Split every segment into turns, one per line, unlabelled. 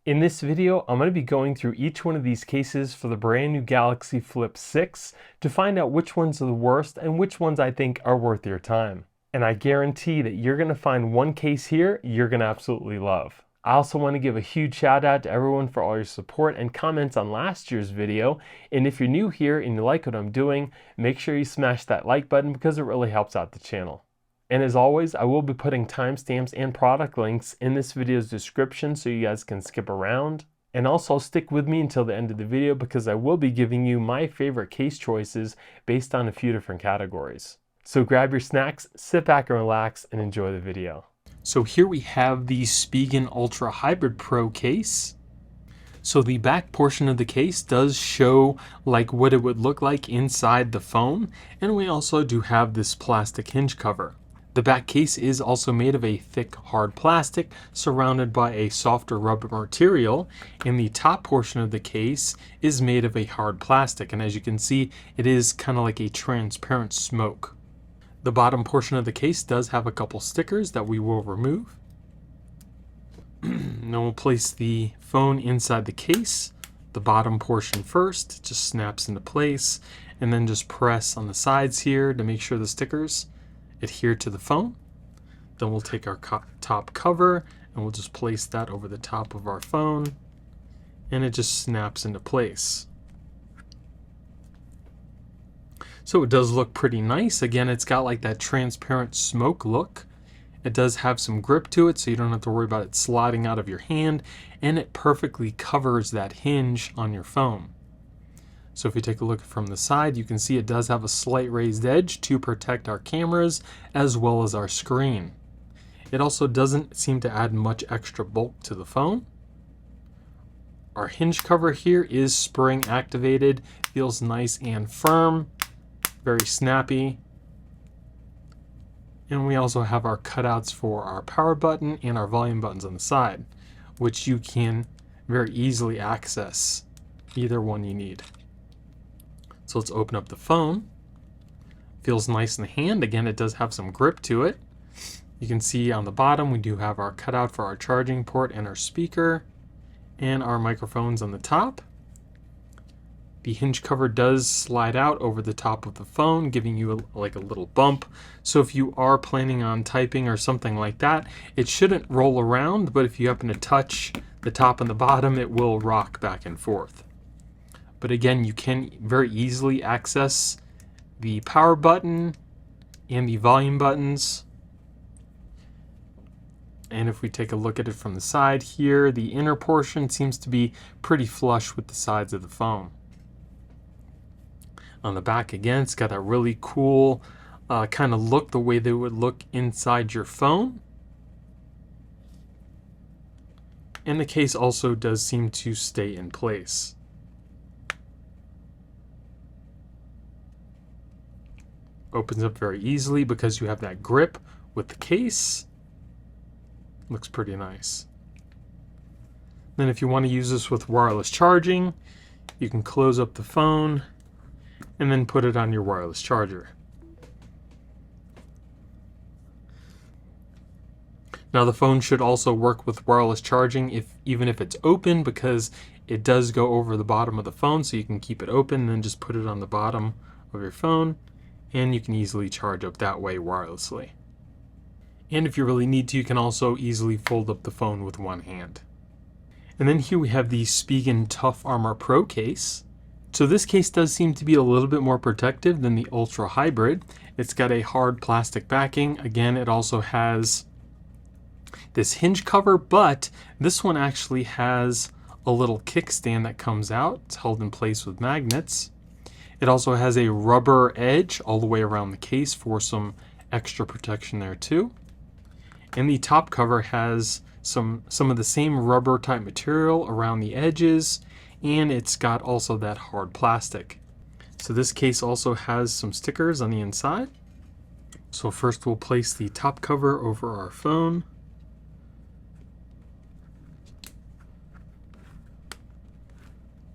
In this video, I'm going to be going through each one of these cases for the brand new Galaxy Flip 6 to find out which ones are the worst and which ones I think are worth your time. And I guarantee that you're going to find one case here you're going to absolutely love. I also want to give a huge shout out to everyone for all your support and comments on last year's video. And if you're new here and you like what I'm doing, make sure you smash that like button because it really helps out the channel. And as always, I will be putting timestamps and product links in this video's description so you guys can skip around. And also stick with me until the end of the video because I will be giving you my favorite case choices based on a few different categories. So grab your snacks, sit back and relax, and enjoy the video. So here we have the SPIGEN Ultra Hybrid Pro case. So the back portion of the case does show like what it would look like inside the phone, and we also do have this plastic hinge cover. The back case is also made of a thick hard plastic surrounded by a softer rubber material, and the top portion of the case is made of a hard plastic, and as you can see it is kind of like a transparent smoke. The bottom portion of the case does have a couple stickers that we will remove. Then we'll place the phone inside the case. The bottom portion first just snaps into place, and then just press on the sides here to make sure the stickers adhere to the phone. Then we'll take our top cover and we'll just place that over the top of our phone, and it just snaps into place. So it does look pretty nice. Again, it's got like that transparent smoke look. It does have some grip to it, so you don't have to worry about it sliding out of your hand, and it perfectly covers that hinge on your phone. So if you take a look from the side, you can see it does have a slight raised edge to protect our cameras as well as our screen. It also doesn't seem to add much extra bulk to the phone. Our hinge cover here is spring activated, feels nice and firm, very snappy. And we also have our cutouts for our power button and our volume buttons on the side, which you can very easily access either one you need. So let's open up the phone. Feels nice in the hand. Again, it does have some grip to it. You can see on the bottom we do have our cutout for our charging port and our speaker, and our microphones on the top. The hinge cover does slide out over the top of the phone, giving you like a little bump. So if you are planning on typing or something like that, it shouldn't roll around, but if you happen to touch the top and the bottom, it will rock back and forth. But again, you can very easily access the power button and the volume buttons. And if we take a look at it from the side here, the inner portion seems to be pretty flush with the sides of the phone. On the back, again, it's got a really cool kind of look, the way they would look inside your phone. And the case also does seem to stay in place. Opens up very easily because you have that grip with the case. Looks pretty nice. Then if you want to use this with wireless charging, you can close up the phone and then put it on your wireless charger. Now the phone should also work with wireless charging even if it's open, because it does go over the bottom of the phone, so you can keep it open and then just put it on the bottom of your phone, and you can easily charge up that way wirelessly. And if you really need to, you can also easily fold up the phone with one hand. And then here we have the SPIGEN Tough Armor Pro case. So this case does seem to be a little bit more protective than the Ultra Hybrid. It's got a hard plastic backing. Again, it also has this hinge cover, but this one actually has a little kickstand that comes out. It's held in place with magnets. It also has a rubber edge all the way around the case for some extra protection there too. And the top cover has some of the same rubber type material around the edges, and it's got also that hard plastic. So this case also has some stickers on the inside. So first we'll place the top cover over our phone.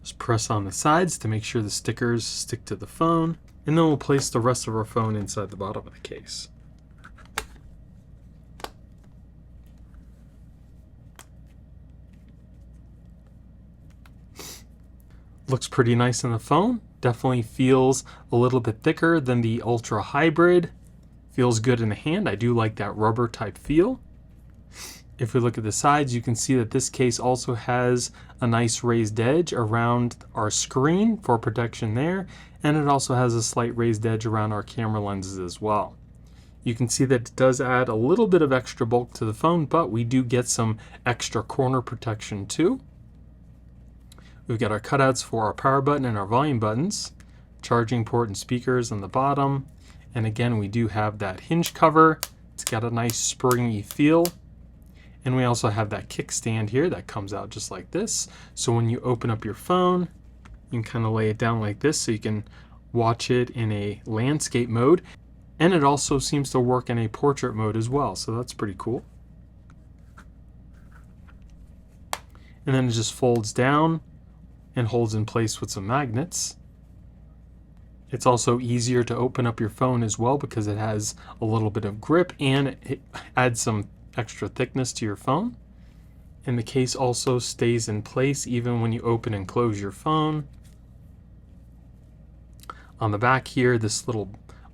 Just press on the sides to make sure the stickers stick to the phone, and then we'll place the rest of our phone inside the bottom of the case. Looks pretty nice on the phone. Definitely feels a little bit thicker than the Ultra Hybrid. Feels good in the hand. I do like that rubber type feel. If we look at the sides, you can see that this case also has a nice raised edge around our screen for protection there, and it also has a slight raised edge around our camera lenses as well. You can see that it does add a little bit of extra bulk to the phone, but we do get some extra corner protection too. We've got our cutouts for our power button and our volume buttons, charging port and speakers on the bottom, and again we do have that hinge cover. It's got a nice springy feel. And we also have that kickstand here that comes out just like this. So when you open up your phone, you can kind of lay it down like this so you can watch it in a landscape mode. And it also seems to work in a portrait mode as well. So that's pretty cool. And then it just folds down and holds in place with some magnets. It's also easier to open up your phone as well because it has a little bit of grip and it adds some extra thickness to your phone. And the case also stays in place even when you open and close your phone. On the back here, this little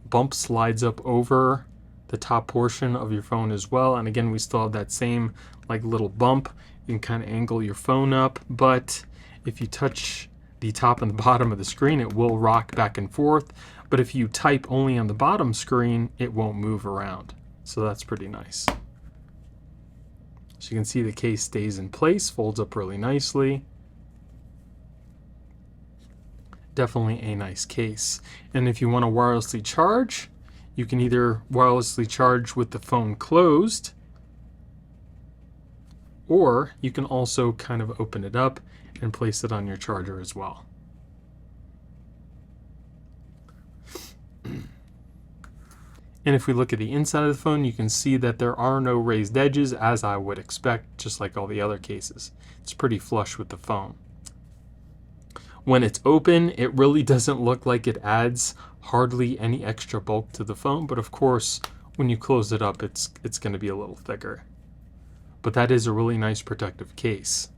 bump slides up over the top portion of your phone as well. And again, we still have that same like little bump. You can kind of angle your phone up, but if you touch the top and the bottom of the screen, it will rock back and forth. But if you type only on the bottom screen, it won't move around. So that's pretty nice. So you can see the case stays in place, folds up really nicely. Definitely a nice case. And if you want to wirelessly charge, you can either wirelessly charge with the phone closed, or you can also kind of open it up and place it on your charger as well. And if we look at the inside of the phone, you can see that there are no raised edges, as I would expect, just like all the other cases. It's pretty flush with the phone. When it's open, it really doesn't look like it adds hardly any extra bulk to the phone, but of course, when you close it up, it's going to be a little thicker. But that is a really nice protective case.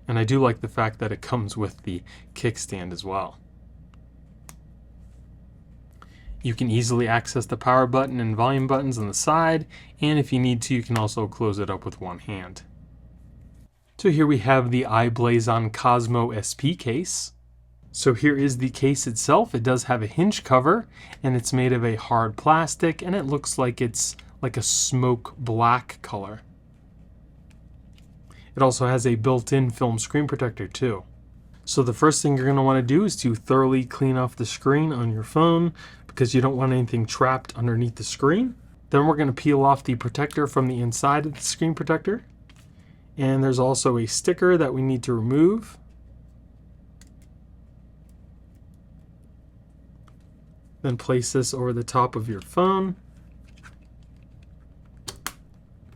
And I do like the fact that it comes with the kickstand as well. You can easily access the power button and volume buttons on the side, and if you need to, you can also close it up with one hand. So here we have the I-Blason Cosmo SP case. So here is the case itself. It does have a hinge cover, and it's made of a hard plastic, and it looks like it's like a smoke black color. It also has a built-in film screen protector too. So the first thing you're going to want to do is to thoroughly clean off the screen on your phone because you don't want anything trapped underneath the screen. Then we're going to peel off the protector from the inside of the screen protector. And there's also a sticker that we need to remove. Then place this over the top of your phone.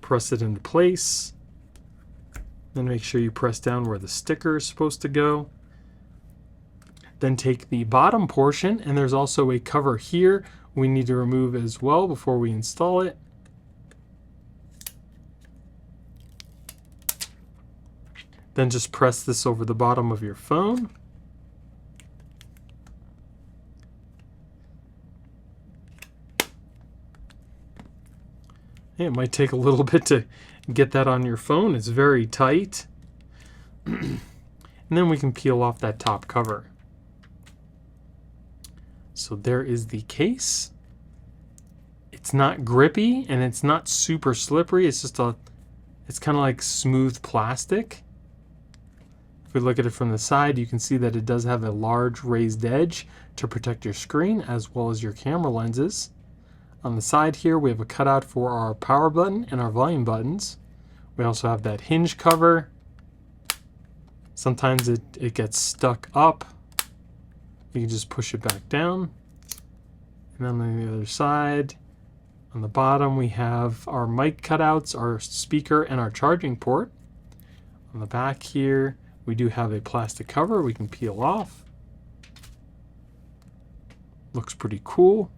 Press it into place. Then make sure you press down where the sticker is supposed to go. Then take the bottom portion, and there's also a cover here we need to remove as well before we install it. Then just press this over the bottom of your phone. It might take a little bit to get that on your phone. It's very tight. And then we can peel off that top cover. So there is the case. It's not grippy and it's not super slippery. It's just it's kind of like smooth plastic. If we look at it from the side, you can see that it does have a large raised edge to protect your screen as well as your camera lenses. On the side here, we have a cutout for our power button and our volume buttons. We also have that hinge cover. Sometimes it gets stuck up. You can just push it back down. And then on the other side, on the bottom, we have our mic cutouts, our speaker, and our charging port. On the back here, we do have a plastic cover we can peel off. Looks pretty cool.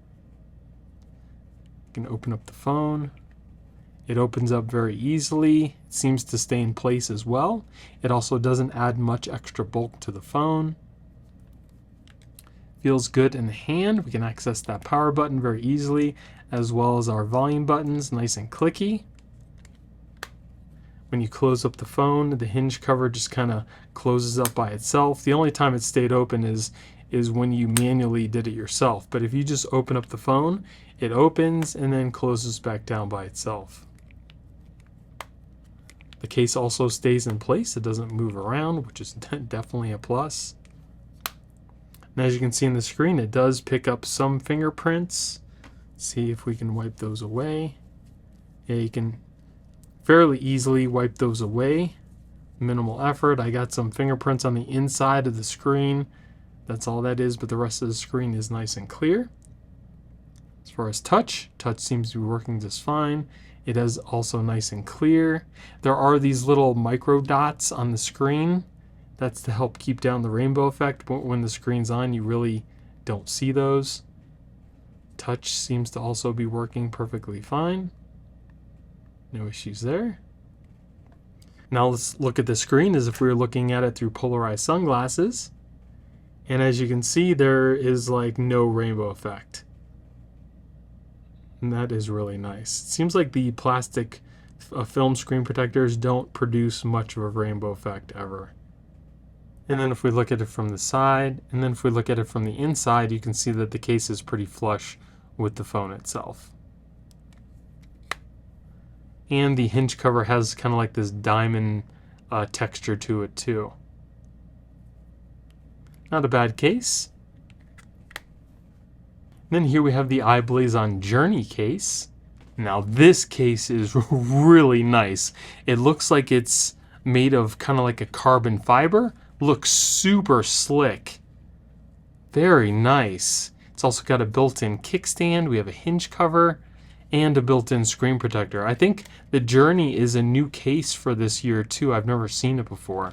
You can open up the phone, It opens up very easily. It seems to stay in place as well. It also doesn't add much extra bulk to the phone. Feels good in the hand. We can access that power button very easily, as well as our volume buttons, nice and clicky. When you close up the phone, the hinge cover just kind of closes up by itself. The only time it stayed open is when you manually did it yourself. But if you just open up the phone, it opens and then closes back down by itself. The case also stays in place. It doesn't move around, which is definitely a plus. And as you can see in the screen, it does pick up some fingerprints. See if we can wipe those away. Yeah, you can fairly easily wipe those away. Minimal effort. I got some fingerprints on the inside of the screen. That's all that is, but the rest of the screen is nice and clear. As far as touch seems to be working just fine. It is also nice and clear. There are these little micro dots on the screen. That's to help keep down the rainbow effect, but when the screen's on, you really don't see those. Touch seems to also be working perfectly fine. No issues there. Now let's look at the screen as if we were looking at it through polarized sunglasses. And as you can see, there is like no rainbow effect. And that is really nice. It seems like the plastic film screen protectors don't produce much of a rainbow effect ever. And then if we look at it from the side, and then if we look at it from the inside, you can see that the case is pretty flush with the phone itself. And the hinge cover has kind of like this diamond texture to it too. Not a bad case. And then here we have the I-Blason Journey case. Now this case is really nice. It looks like it's made of kind of like a carbon fiber. Looks super slick. Very nice. It's also got a built-in kickstand. We have a hinge cover and a built-in screen protector. I think the Journey is a new case for this year too. I've never seen it before.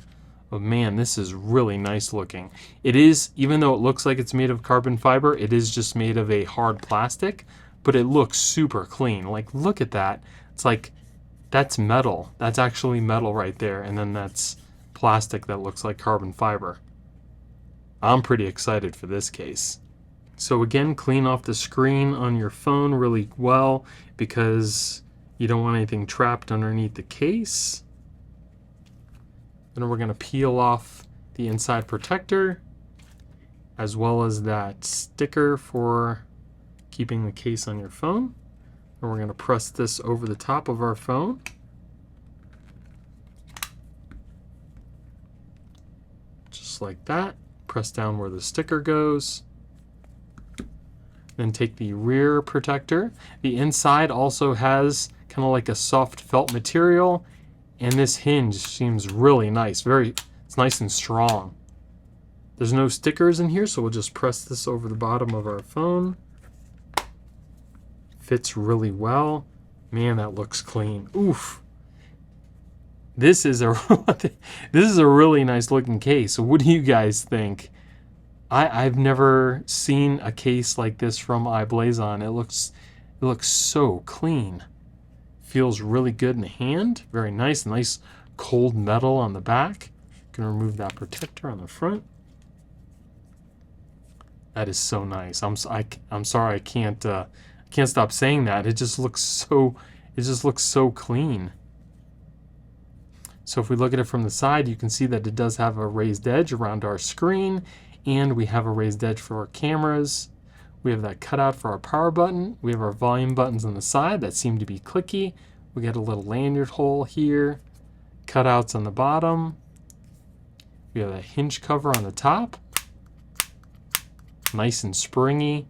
But man, this is really nice looking. It is, even though it looks like it's made of carbon fiber, it is just made of a hard plastic, but it looks super clean. Like, look at that. It's like, that's metal. That's actually metal right there. And then that's plastic that looks like carbon fiber. I'm pretty excited for this case. So again, clean off the screen on your phone really well because you don't want anything trapped underneath the case. Then we're going to peel off the inside protector as well as that sticker for keeping the case on your phone. And we're going to press this over the top of our phone. Just like that. Press down where the sticker goes. Then take the rear protector. The inside also has kind of like a soft felt material, and this hinge seems really nice. It's nice and strong. There's no stickers in here, so we'll just press this over the bottom of our phone. Fits really well. Man, that looks clean. Oof. This is a really nice looking case. So what do you guys think? I've never seen a case like this from I-Blason. It looks so clean. Feels really good in the hand. Very nice. Nice cold metal on the back. Gonna remove that protector on the front. That is so nice. I'm sorry I can't stop saying that. It just looks so clean. So if we look at it from the side, you can see that it does have a raised edge around our screen, and we have a raised edge for our cameras. We have that cutout for our power button. We have our volume buttons on the side that seem to be clicky. We got a little lanyard hole here, cutouts on the bottom. We have a hinge cover on the top. Nice and springy.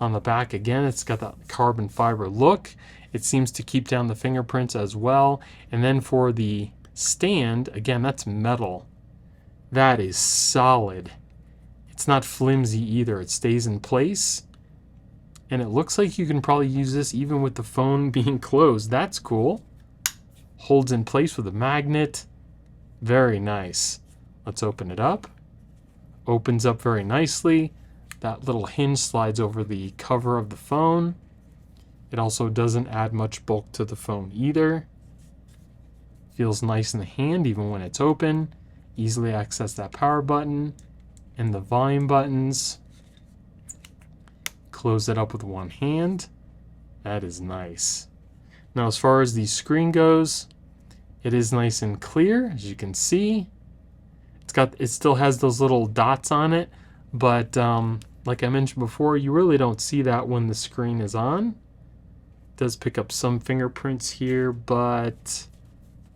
On the back, again, it's got that carbon fiber look. It seems to keep down the fingerprints as well. And then for the stand, again, that's metal. That is solid. It's not flimsy either. It stays in place. And it looks like you can probably use this even with the phone being closed. That's cool. Holds in place with a magnet. Very nice. Let's open it up. Opens up very nicely. That little hinge slides over the cover of the phone. It also doesn't add much bulk to the phone either. Feels nice in the hand even when it's open. Easily access that power button and the volume buttons. Close it up with one hand. That is nice. Now as far as the screen goes, it is nice and clear, as you can see. It still has those little dots on it, but like I mentioned before, you really don't see that when the screen is on. It does pick up some fingerprints here, but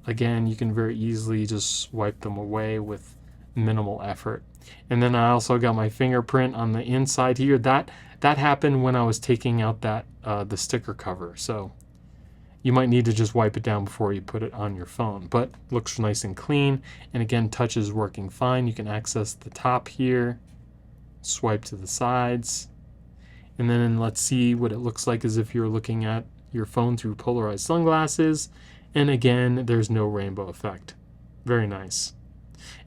again, you can very easily just wipe them away with minimal effort. And then I also got my fingerprint on the inside here. That happened when I was taking out that the sticker cover. So you might need to just wipe it down before you put it on your phone, but looks nice and clean. And again, touch is working fine. You can access the top here, swipe to the sides, and then let's see what it looks like as if you're looking at your phone through polarized sunglasses. And again, there's no rainbow effect. Very nice.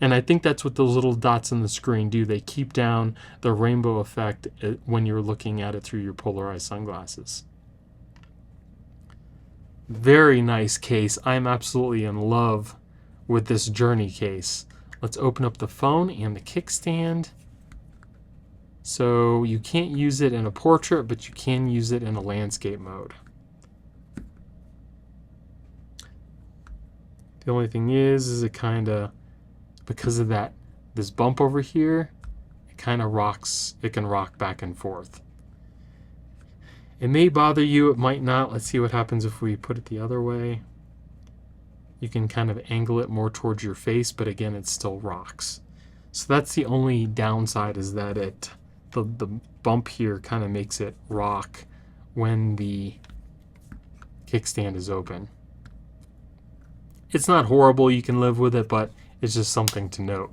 And I think that's what those little dots on the screen do. They keep down the rainbow effect when you're looking at it through your polarized sunglasses. Very nice case. I'm absolutely in love with this Journey case. Let's open up the phone and the kickstand. So you can't use it in a portrait, but you can use it in a landscape mode. The only thing is it kind of, because of this bump over here, it kind of rocks. It can rock back and forth. It may bother you, it might not. Let's see what happens if we put it the other way. You can kind of angle it more towards your face, but again, it still rocks. So that's the only downside, is that the bump here kind of makes it rock when the kickstand is open. It's not horrible, you can live with it, but it's just something to note.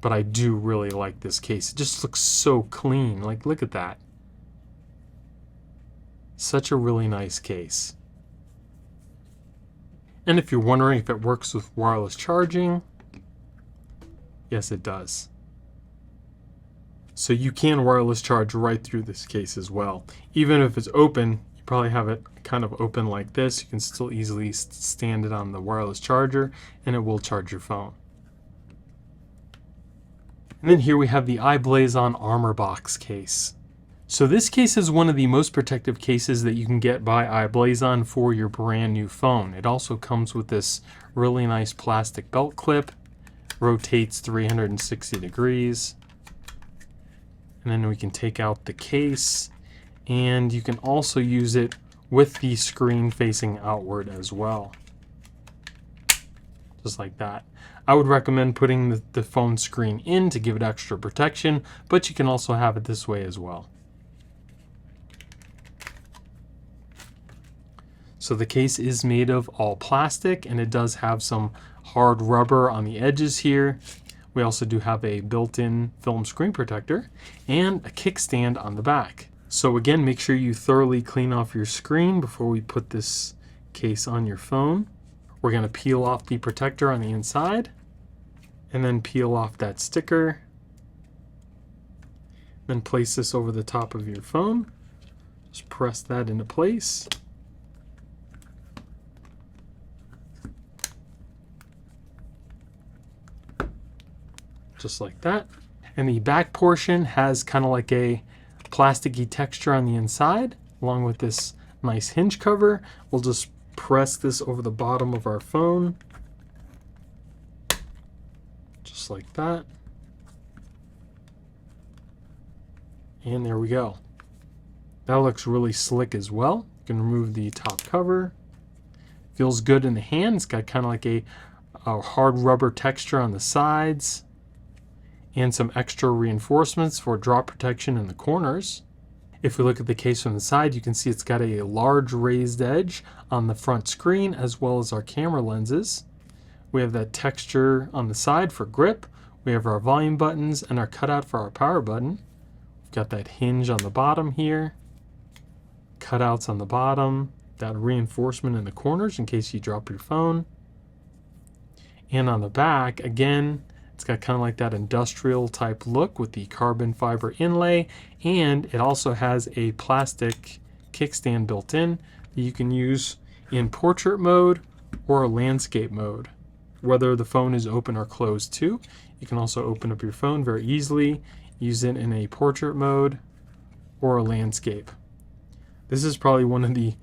But I do really like this case. It just looks so clean. Like, look at that. Such a really nice case. And if you're wondering if it works with wireless charging, yes, it does. So you can wireless charge right through this case as well. Even if it's open, you probably have it kind of open like this. You can still easily stand it on the wireless charger and it will charge your phone. And then here we have the I-Blason Armorbox case. So this case is one of the most protective cases that you can get by I-Blason for your brand new phone. It also comes with this really nice plastic belt clip, rotates 360 degrees. And then we can take out the case, and you can also use it with the screen facing outward as well. Just like that. I would recommend putting the phone screen in to give it extra protection, but you can also have it this way as well. So the case is made of all plastic, and it does have some hard rubber on the edges here. We also do have a built-in film screen protector and a kickstand on the back. So again, make sure you thoroughly clean off your screen before we put this case on your phone. We're going to peel off the protector on the inside and then peel off that sticker. Then place this over the top of your phone. Just press that into place. Just like that. And the back portion has kind of like a plasticky texture on the inside, along with this nice hinge cover. We'll just press this over the bottom of our phone. Just like that. And there we go. That looks really slick as well. You can remove the top cover. Feels good in the hand. It's got kind of like a hard rubber texture on the sides, and some extra reinforcements for drop protection in the corners. If we look at the case from the side, you can see it's got a large raised edge on the front screen, as well as our camera lenses. We have that texture on the side for grip. We have our volume buttons and our cutout for our power button. We've got that hinge on the bottom here, cutouts on the bottom, that reinforcement in the corners in case you drop your phone. And on the back, again, it's got kind of like that industrial type look with the carbon fiber inlay, and it also has a plastic kickstand built in that you can use in portrait mode or landscape mode, whether the phone is open or closed too. You can also open up your phone very easily, use it in a portrait mode or a landscape. This is probably one of the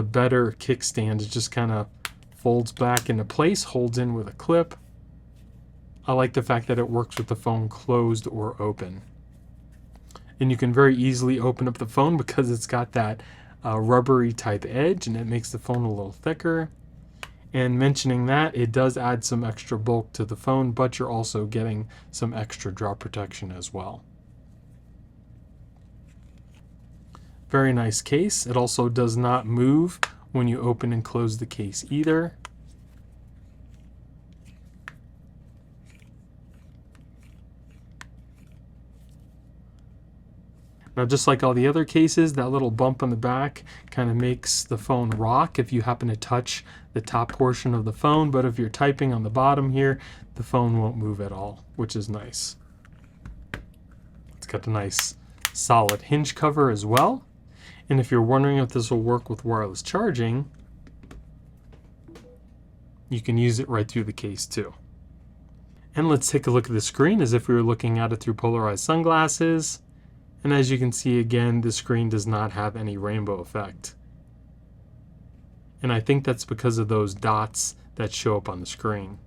better kickstands. It just kind of folds back into place, holds in with a clip. I like the fact that it works with the phone closed or open. And you can very easily open up the phone because it's got that rubbery type edge, and it makes the phone a little thicker. And mentioning that, it does add some extra bulk to the phone, but you're also getting some extra drop protection as well. Very nice case. It also does not move when you open and close the case either. Now, just like all the other cases, that little bump on the back kind of makes the phone rock if you happen to touch the top portion of the phone, but if you're typing on the bottom here, the phone won't move at all, which is nice. It's got a nice solid hinge cover as well. And if you're wondering if this will work with wireless charging, you can use it right through the case too. And let's take a look at the screen as if we were looking at it through polarized sunglasses. And as you can see again, the screen does not have any rainbow effect. And I think that's because of those dots that show up on the screen.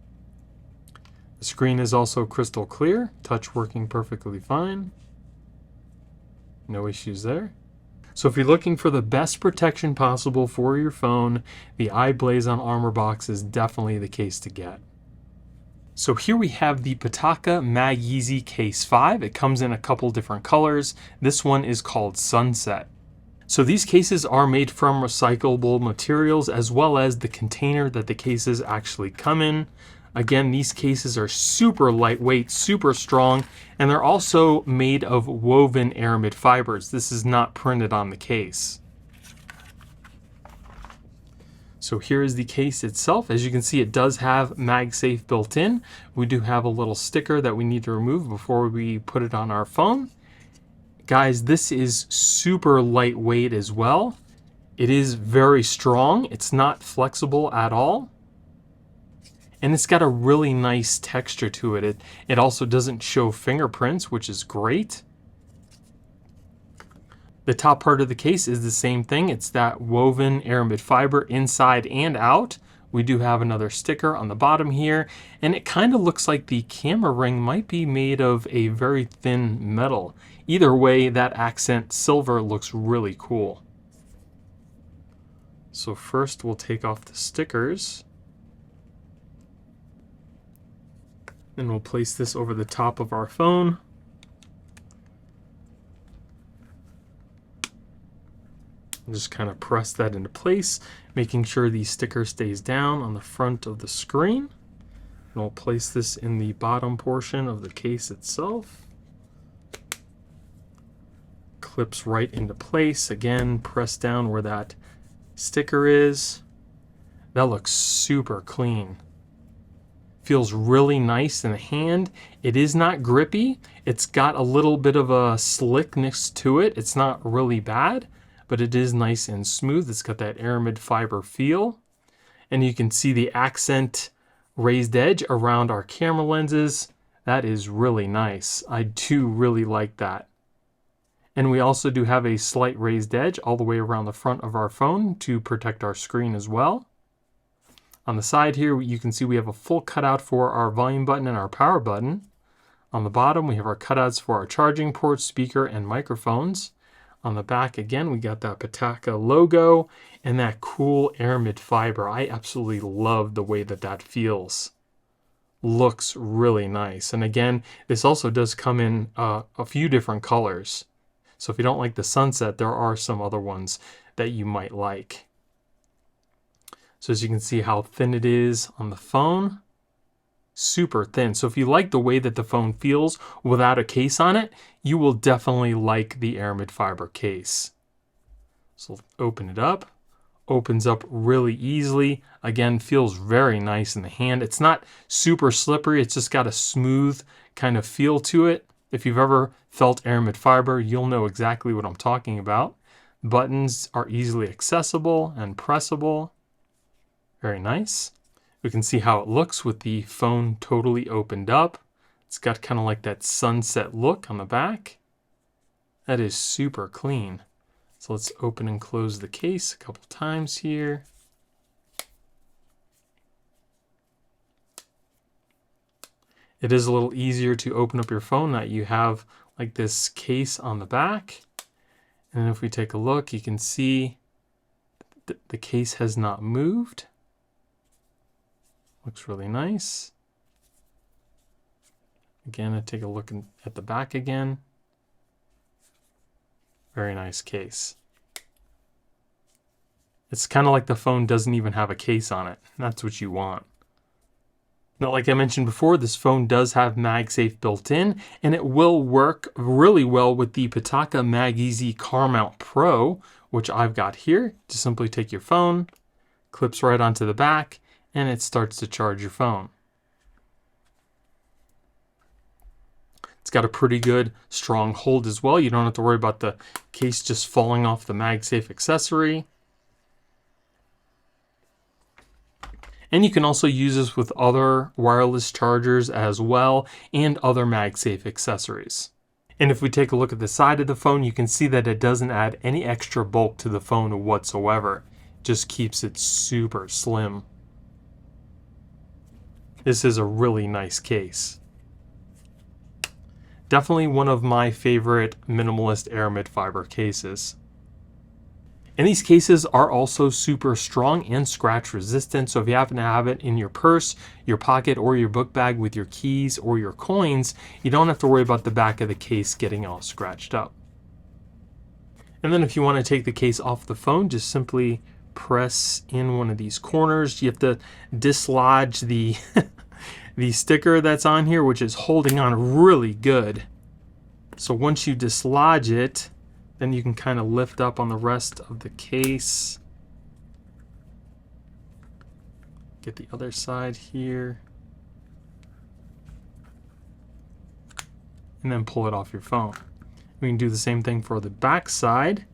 The screen is also crystal clear, touch working perfectly fine. No issues there. So if you're looking for the best protection possible for your phone, the I-Blason Armorbox is definitely the case to get. So here we have the PITAKA MagEZ Case 5. It comes in a couple different colors. This one is called Sunset. So these cases are made from recyclable materials as well as the container that the cases actually come in. Again, these cases are super lightweight, super strong, and they're also made of woven aramid fibers. This is not printed on the case. So here is the case itself. As you can see, it does have MagSafe built in. We do have a little sticker that we need to remove before we put it on our phone. Guys, this is super lightweight as well. It is very strong. It's not flexible at all. And it's got a really nice texture to it. It also doesn't show fingerprints, which is great. The top part of the case is the same thing. It's that woven aramid fiber inside and out. We do have another sticker on the bottom here, and it kind of looks like the camera ring might be made of a very thin metal. Either way, that accent silver looks really cool. So first we'll take off the stickers. Then we'll place this over the top of our phone. Just kind of press that into place, making sure the sticker stays down on the front of the screen. And we'll place this in the bottom portion of the case itself. Clips right into place. Again, press down where that sticker is. That looks super clean. Feels really nice in the hand. It is not grippy. It's got a little bit of a slickness to it. It's not really bad, but it is nice and smooth. It's got that aramid fiber feel. And you can see the accent raised edge around our camera lenses. That is really nice. I do really like that. And we also do have a slight raised edge all the way around the front of our phone to protect our screen as well. On the side here, you can see we have a full cutout for our volume button and our power button. On the bottom, we have our cutouts for our charging ports, speaker, and microphones. On the back, again, we got that PITAKA logo and that cool aramid fiber. I absolutely love the way that that feels. Looks really nice. And again, this also does come in a few different colors. So if you don't like the sunset, there are some other ones that you might like. So as you can see how thin it is on the phone, super thin. So if you like the way that the phone feels without a case on it, you will definitely like the aramid fiber case. So open it up, opens up really easily. Again, feels very nice in the hand. It's not super slippery. It's just got a smooth kind of feel to it. If you've ever felt aramid fiber, you'll know exactly what I'm talking about. Buttons are easily accessible and pressable. Very nice. We can see how it looks with the phone totally opened up. It's got kind of like that sunset look on the back. That is super clean. So let's open and close the case a couple times here. It is a little easier to open up your phone that you have like this case on the back. And if we take a look, you can see the case has not moved. Looks really nice. Again, I take a look at the back again. Very nice case. It's kind of like the phone doesn't even have a case on it. That's what you want. Now, like I mentioned before, this phone does have MagSafe built in, and it will work really well with the PITAKA MagEZ Car Mount Pro, which I've got here. Just simply take your phone, clips right onto the back, and it starts to charge your phone. It's got a pretty good strong hold as well. You don't have to worry about the case just falling off the MagSafe accessory. And you can also use this with other wireless chargers as well and other MagSafe accessories. And if we take a look at the side of the phone, you can see that it doesn't add any extra bulk to the phone whatsoever. It just keeps it super slim. This is a really nice case. Definitely one of my favorite minimalist aramid fiber cases. And these cases are also super strong and scratch resistant, so if you happen to have it in your purse, your pocket, or your book bag with your keys or your coins, you don't have to worry about the back of the case getting all scratched up. And then if you want to take the case off the phone, just simply press in one of these corners. You have to dislodge the the sticker that's on here, which is holding on really good. So once you dislodge it, then you can kind of lift up on the rest of the case. Get the other side here. And then pull it off your phone. We can do the same thing for the back side.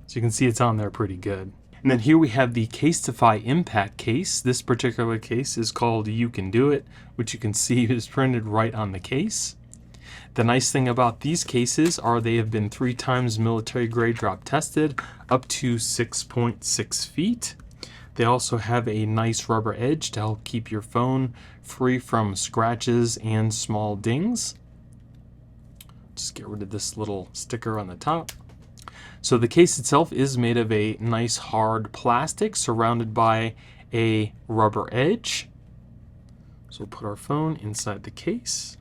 So you can see it's on there pretty good. And then here we have the CASETIFY impact case. This particular case is called You Can Do It, which you can see is printed right on the case. The nice thing about these cases are they have been 3 times military grade drop tested up to 6.6 feet. They also have a nice rubber edge to help keep your phone free from scratches and small dings. Just get rid of this little sticker on the top. So the case itself is made of a nice hard plastic surrounded by a rubber edge. So we'll put our phone inside the case.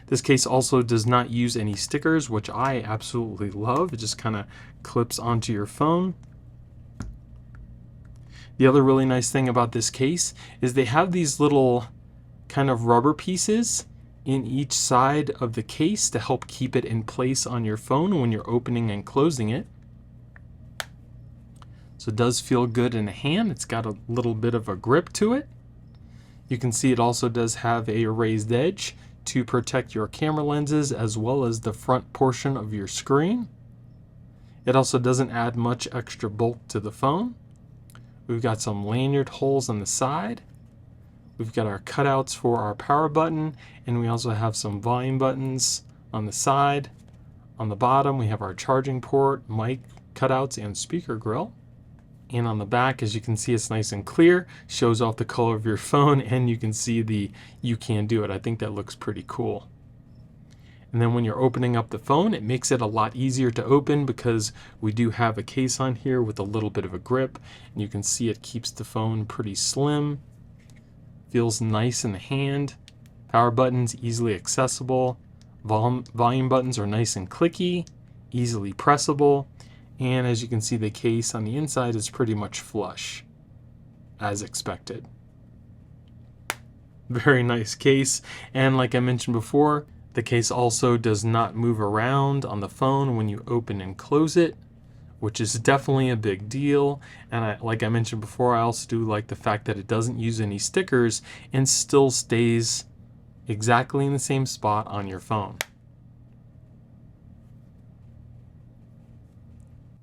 This case also does not use any stickers, which I absolutely love. It just kind of clips onto your phone. The other really nice thing about this case is they have these little kind of rubber pieces in each side of the case to help keep it in place on your phone when you're opening and closing it. So it does feel good in the hand. It's got a little bit of a grip to it. You can see it also does have a raised edge to protect your camera lenses as well as the front portion of your screen. It also doesn't add much extra bulk to the phone. We've got some lanyard holes on the side. We've got our cutouts for our power button, and we also have some volume buttons on the side. On the bottom, we have our charging port, mic cutouts, and speaker grill. And on the back, as you can see, it's nice and clear, shows off the color of your phone, and you can see the You Can Do It. I think that looks pretty cool. And then when you're opening up the phone, it makes it a lot easier to open because we do have a case on here with a little bit of a grip, and you can see it keeps the phone pretty slim. Feels nice in the hand. Power buttons easily accessible. Volume buttons are nice and clicky, easily pressable. And as you can see, the case on the inside is pretty much flush, as expected. Very nice case. And like I mentioned before, the case also does not move around on the phone when you open and close it, which is definitely a big deal. And like I mentioned before, I also do like the fact that it doesn't use any stickers and still stays exactly in the same spot on your phone.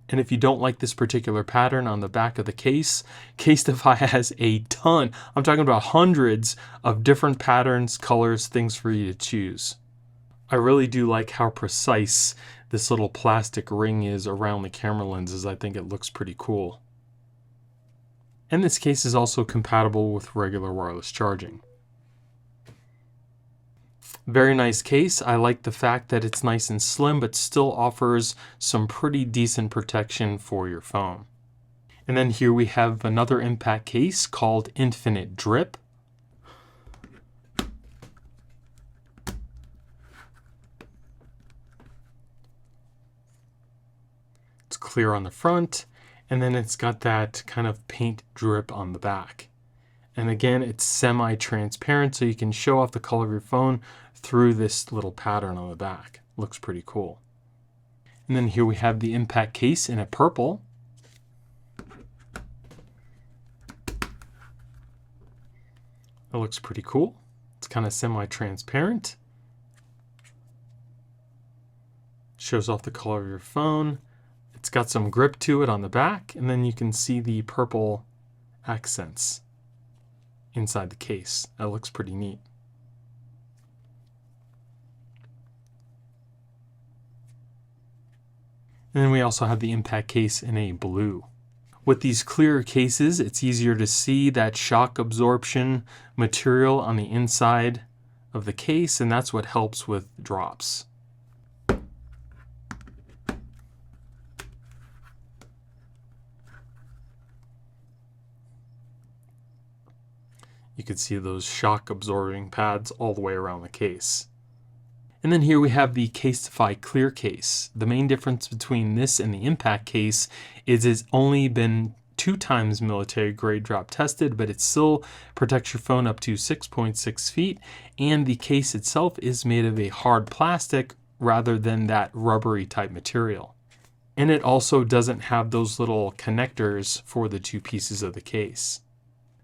And if you don't like this particular pattern on the back of the case, CASETIFY has a ton, I'm talking about hundreds of different patterns, colors, things for you to choose. I really do like how precise this little plastic ring is around the camera lenses. I think it looks pretty cool. And this case is also compatible with regular wireless charging. Very nice case. I like the fact that it's nice and slim, but still offers some pretty decent protection for your phone. And then here we have another impact case called Infinite Drip. It's clear on the front, and then it's got that kind of paint drip on the back. And again, it's semi-transparent, so you can show off the color of your phone through this little pattern on the back. Looks pretty cool. And then here we have the impact case in a purple. It looks pretty cool. It's kind of semi-transparent. Shows off the color of your phone. It's got some grip to it on the back, and then you can see the purple accents inside the case. That looks pretty neat. And then we also have the impact case in a blue. With these clearer cases, it's easier to see that shock absorption material on the inside of the case, and that's what helps with drops. You can see those shock absorbing pads all the way around the case. And then here we have the CASETIFY clear case. The main difference between this and the impact case is it's only been 2 times military grade drop tested, but it still protects your phone up to 6.6 feet, and the case itself is made of a hard plastic rather than that rubbery type material. And it also doesn't have those little connectors for the 2 pieces of the case.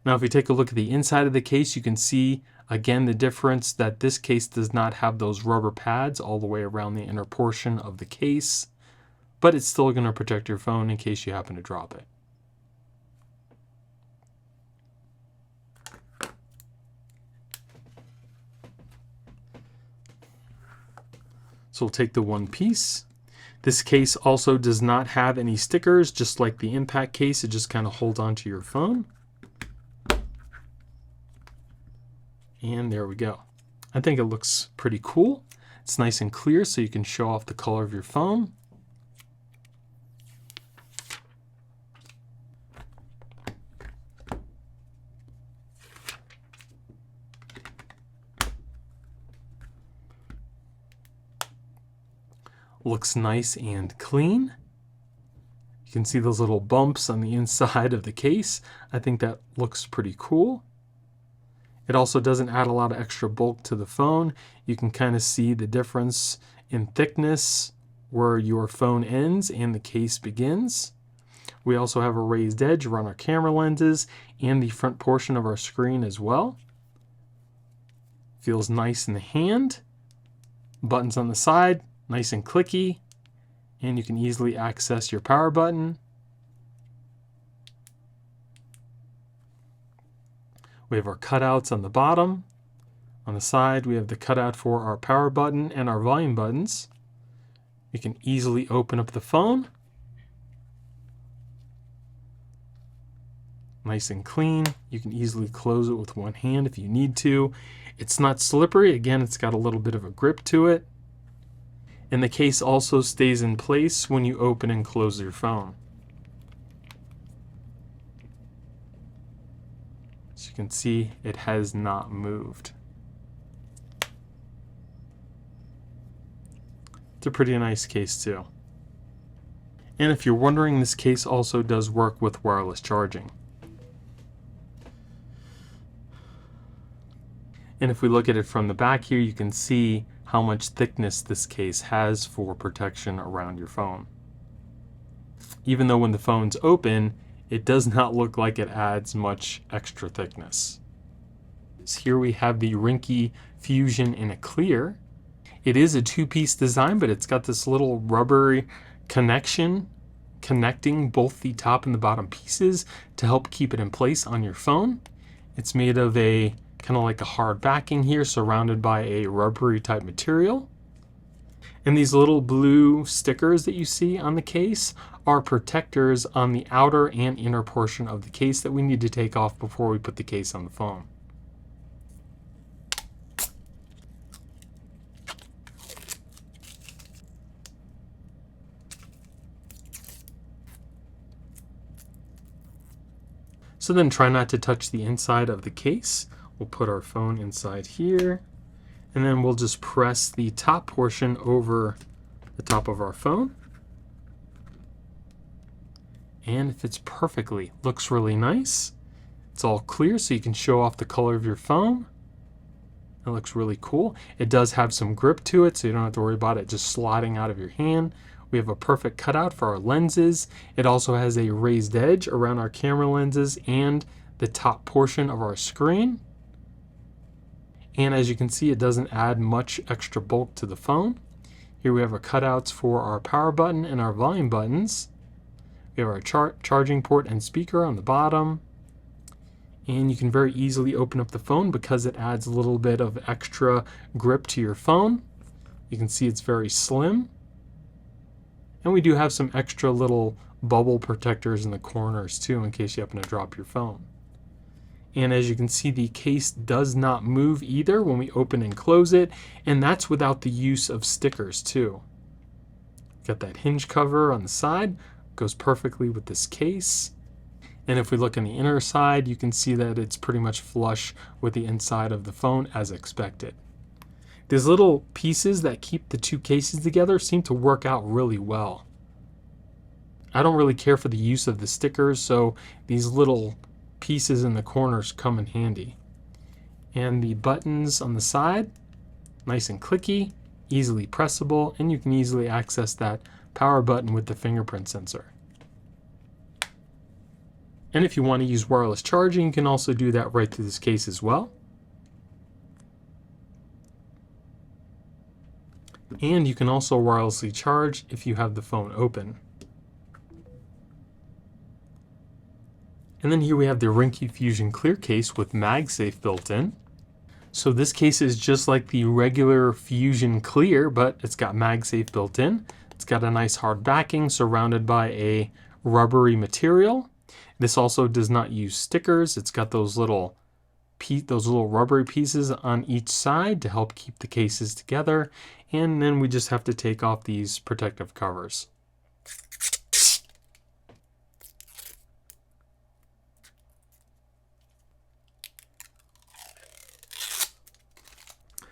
Now if we take a look at the inside of the case, you can see again the difference that this case does not have those rubber pads all the way around the inner portion of the case, but it's still going to protect your phone in case you happen to drop it. So we'll take the one piece. This case also does not have any stickers, just like the impact case. It just kind of holds onto your phone. And there we go. I think it looks pretty cool. It's nice and clear, so you can show off the color of your phone. Looks nice and clean. You can see those little bumps on the inside of the case. I think that looks pretty cool. It also doesn't add a lot of extra bulk to the phone. You can kind of see the difference in thickness where your phone ends and the case begins. We also have a raised edge around our camera lenses and the front portion of our screen as well. Feels nice in the hand. Buttons on the side, nice and clicky, and you can easily access your power button. We have our cutouts on the bottom. On the side, we have the cutout for our power button and our volume buttons. You can easily open up the phone. Nice and clean. You can easily close it with one hand if you need to. It's not slippery. Again, it's got a little bit of a grip to it. And the case also stays in place when you open and close your phone. As you can see, it has not moved. It's a pretty nice case too. And if you're wondering, this case also does work with wireless charging. And if we look at it from the back here, you can see how much thickness this case has for protection around your phone. even though when the phone's open, it does not look like it adds much extra thickness. So here we have the RINGKE Fusion in a clear. It is a two-piece design, but it's got this little rubbery connection connecting both the top and the bottom pieces to help keep it in place on your phone. It's made of a kind of like a hard backing here, surrounded by a rubbery type material. And these little blue stickers that you see on the case are protectors on the outer and inner portion of the case that we need to take off before we put the case on the phone. So then try not to touch the inside of the case. We'll put our phone inside here, and then we'll just press the top portion over the top of our phone. And it fits perfectly. Looks really nice. It's all clear so you can show off the color of your phone. It looks really cool. It does have some grip to it, so you don't have to worry about it just sliding out of your hand. We have a perfect cutout for our lenses. It also has a raised edge around our camera lenses and the top portion of our screen. And as you can see, it doesn't add much extra bulk to the phone. Here we have our cutouts for our power button and our volume buttons. We have our charging port and speaker on the bottom. And you can very easily open up the phone because it adds a little bit of extra grip to your phone. You can see it's very slim. And we do have some extra little bubble protectors in the corners too, in case you happen to drop your phone. And as you can see, the case does not move either when we open and close it, and that's without the use of stickers too. Got that hinge cover on the side, goes perfectly with this case. And if we look on the inner side, you can see that it's pretty much flush with the inside of the phone as expected. These little pieces that keep the two cases together seem to work out really well. I don't really care for the use of the stickers, so these little pieces in the corners come in handy. And the buttons on the side, nice and clicky, easily pressable, and you can easily access that power button with the fingerprint sensor. And if you want to use wireless charging, you can also do that right through this case as well. And you can also wirelessly charge if you have the phone open. And then here we have the RINGKE Fusion Clear case with MagSafe built in. So this case is just like the regular Fusion Clear, but it's got MagSafe built in. It's got a nice hard backing surrounded by a rubbery material. This also does not use stickers. It's got those little rubbery pieces on each side to help keep the cases together. And then we just have to take off these protective covers.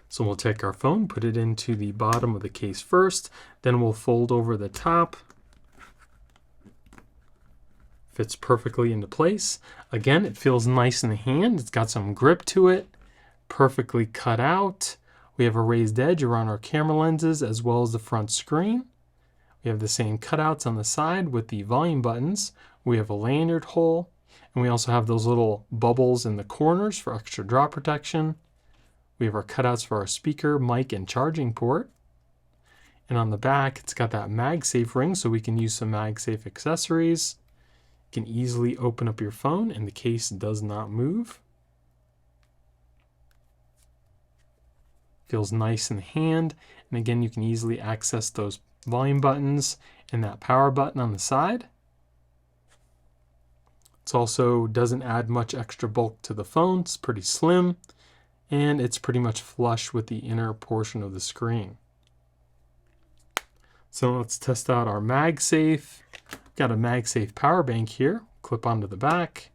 So we'll take our phone, put it into the bottom of the case first, then we'll fold over the top. Fits perfectly into place. Again, it feels nice in the hand. It's got some grip to it, perfectly cut out. We have a raised edge around our camera lenses as well as the front screen. We have the same cutouts on the side with the volume buttons. We have a lanyard hole, and we also have those little bubbles in the corners for extra drop protection. We have our cutouts for our speaker, mic, and charging port. And on the back, it's got that MagSafe ring, so we can use some MagSafe accessories. You can easily open up your phone, and the case does not move. Feels nice in the hand. And again, you can easily access those volume buttons and that power button on the side. It also doesn't add much extra bulk to the phone. It's pretty slim, and it's pretty much flush with the inner portion of the screen. So let's test out our MagSafe. Got a MagSafe power bank here. Clip onto the back,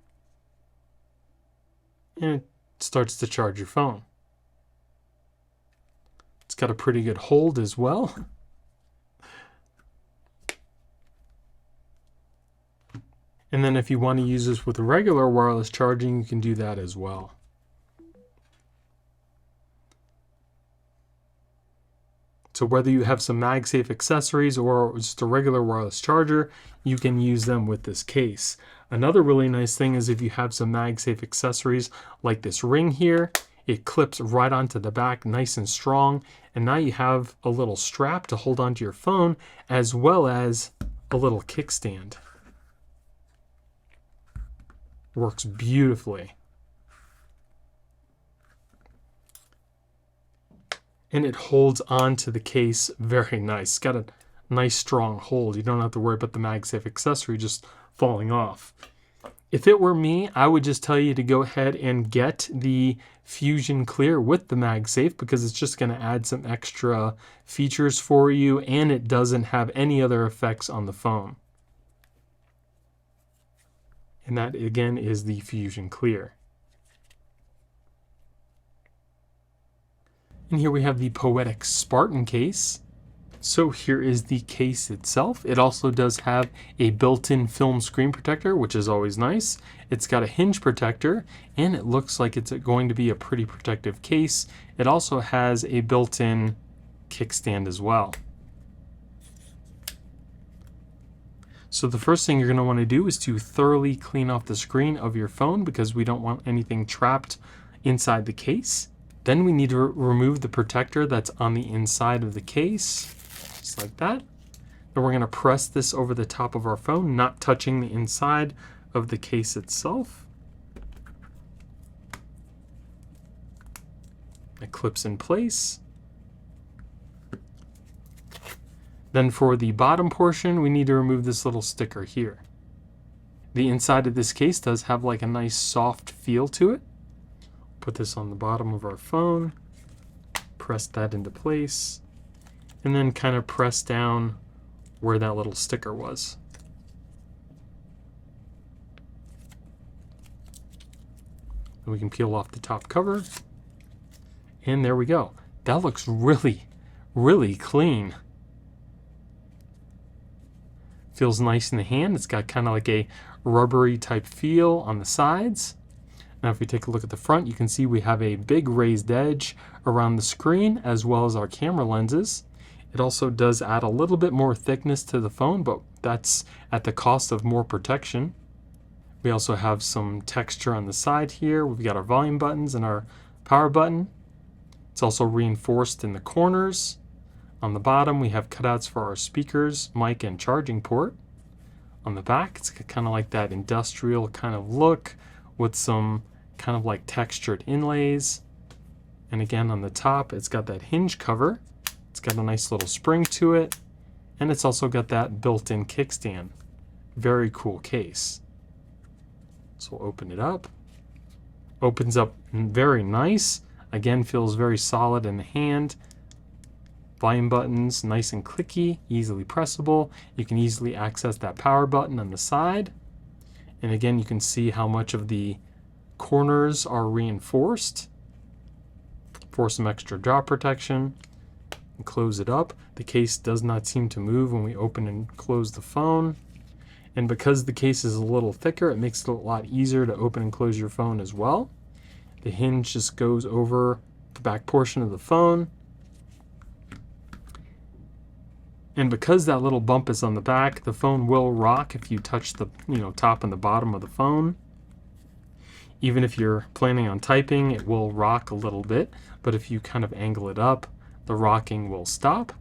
and it starts to charge your phone. It's got a pretty good hold as well. And then if you want to use this with regular wireless charging, you can do that as well. It's So whether you have some MagSafe accessories or just a regular wireless charger, you can use them with this case. Another really nice thing is if you have some MagSafe accessories like this ring here, it clips right onto the back nice and strong. And now you have a little strap to hold onto your phone as well as a little kickstand. Works beautifully. And it holds onto the case very nice. It's got a nice strong hold. You don't have to worry about the MagSafe accessory just falling off. If it were me, I would just tell you to go ahead and get the Fusion Clear with the MagSafe because it's just going to add some extra features for you and it doesn't have any other effects on the phone. And that again is the Fusion Clear. And here we have the POETIC Spartan case. So here is the case itself. It also does have a built-in film screen protector, which is always nice. It's got a hinge protector, and it looks like it's going to be a pretty protective case. It also has a built-in kickstand as well. So the first thing you're going to want to do is to thoroughly clean off the screen of your phone because we don't want anything trapped inside the case. Then we need to remove the protector that's on the inside of the case, just like that. Then we're going to press this over the top of our phone, not touching the inside of the case itself. It clips in place. Then for the bottom portion, we need to remove this little sticker here. The inside of this case does have like a nice soft feel to it. Put this on the bottom of our phone, press that into place, and then kind of press down where that little sticker was. And we can peel off the top cover, and there we go. That looks really, really clean. Feels nice in the hand. It's got kind of like a rubbery type feel on the sides. Now if we take a look at the front, you can see we have a big raised edge around the screen as well as our camera lenses. It also does add a little bit more thickness to the phone, but that's at the cost of more protection. We also have some texture on the side here. We've got our volume buttons and our power button. It's also reinforced in the corners. On the bottom, we have cutouts for our speakers, mic, and charging port. On the back, it's kind of like that industrial kind of look with some kind of like textured inlays. And again, on the top, it's got that hinge cover. It's got a nice little spring to it. And it's also got that built-in kickstand. Very cool case. So we'll open it up. Opens up very nice. Again, feels very solid in the hand. Volume buttons, nice and clicky, easily pressable. You can easily access that power button on the side. And again, you can see how much of the corners are reinforced for some extra drop protection. And close it up. The case does not seem to move when we open and close the phone. And because the case is a little thicker, it makes it a lot easier to open and close your phone as well. The hinge just goes over the back portion of the phone. And because that little bump is on the back, the phone will rock if you touch the top and the bottom of the phone. Even if you're planning on typing, it will rock a little bit, but if you kind of angle it up, the rocking will stop.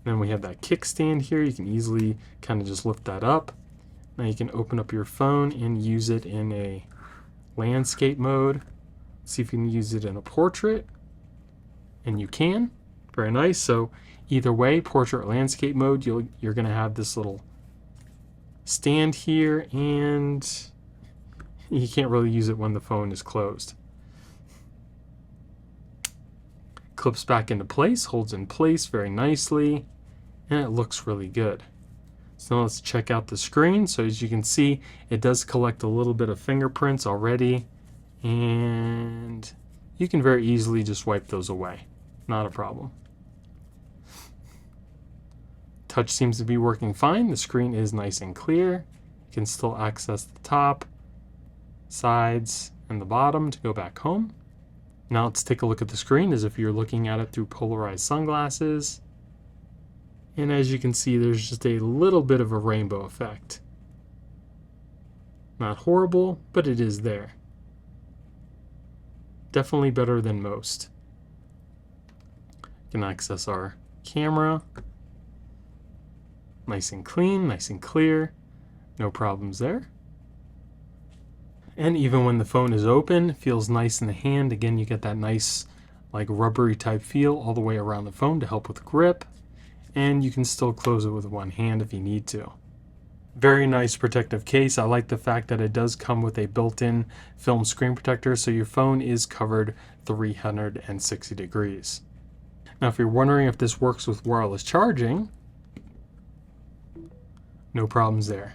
Then we have that kickstand here. You can easily kind of just lift that up. Now you can open up your phone and use it in a landscape mode. See if you can use it in a portrait. And you can. Very nice. So either way, portrait or landscape mode, you're going to have this little stand here, and you can't really use it when the phone is closed. Clips back into place, holds in place very nicely, and it looks really good. So now let's check out the screen. So as you can see, it does collect a little bit of fingerprints already, and you can very easily just wipe those away. Not a problem. Touch seems to be working fine. The screen is nice and clear. You can still access the top, sides, and the bottom to go back home. Now let's take a look at the screen as if you're looking at it through polarized sunglasses. And as you can see, there's just a little bit of a rainbow effect. Not horrible, but it is there. Definitely better than most. You can access our camera. Nice and clean, nice and clear. No problems there. And even when the phone is open, it feels nice in the hand. Again, you get that nice like rubbery type feel all the way around the phone to help with grip. And you can still close it with one hand if you need to. Very nice protective case. I like the fact that it does come with a built-in film screen protector, so your phone is covered 360 degrees. Now if you're wondering if this works with wireless charging, no problems there.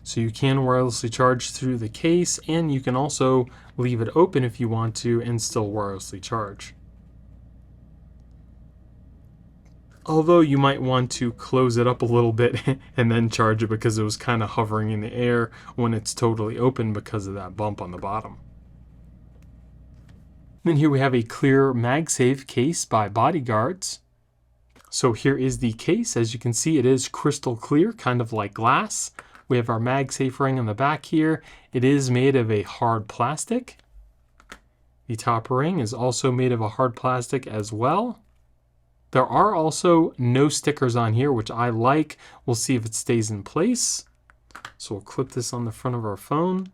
So you can wirelessly charge through the case, and you can also leave it open if you want to and still wirelessly charge. Although you might want to close it up a little bit and then charge it because it was kind of hovering in the air when it's totally open because of that bump on the bottom. Then here we have a clear MagSafe case by BODYGUARDZ. So here is the case. As you can see, it is crystal clear, kind of like glass. We have our MagSafe ring on the back here. It is made of a hard plastic. The top ring is also made of a hard plastic as well. There are also no stickers on here, which I like. We'll see if it stays in place. So we'll clip this on the front of our phone.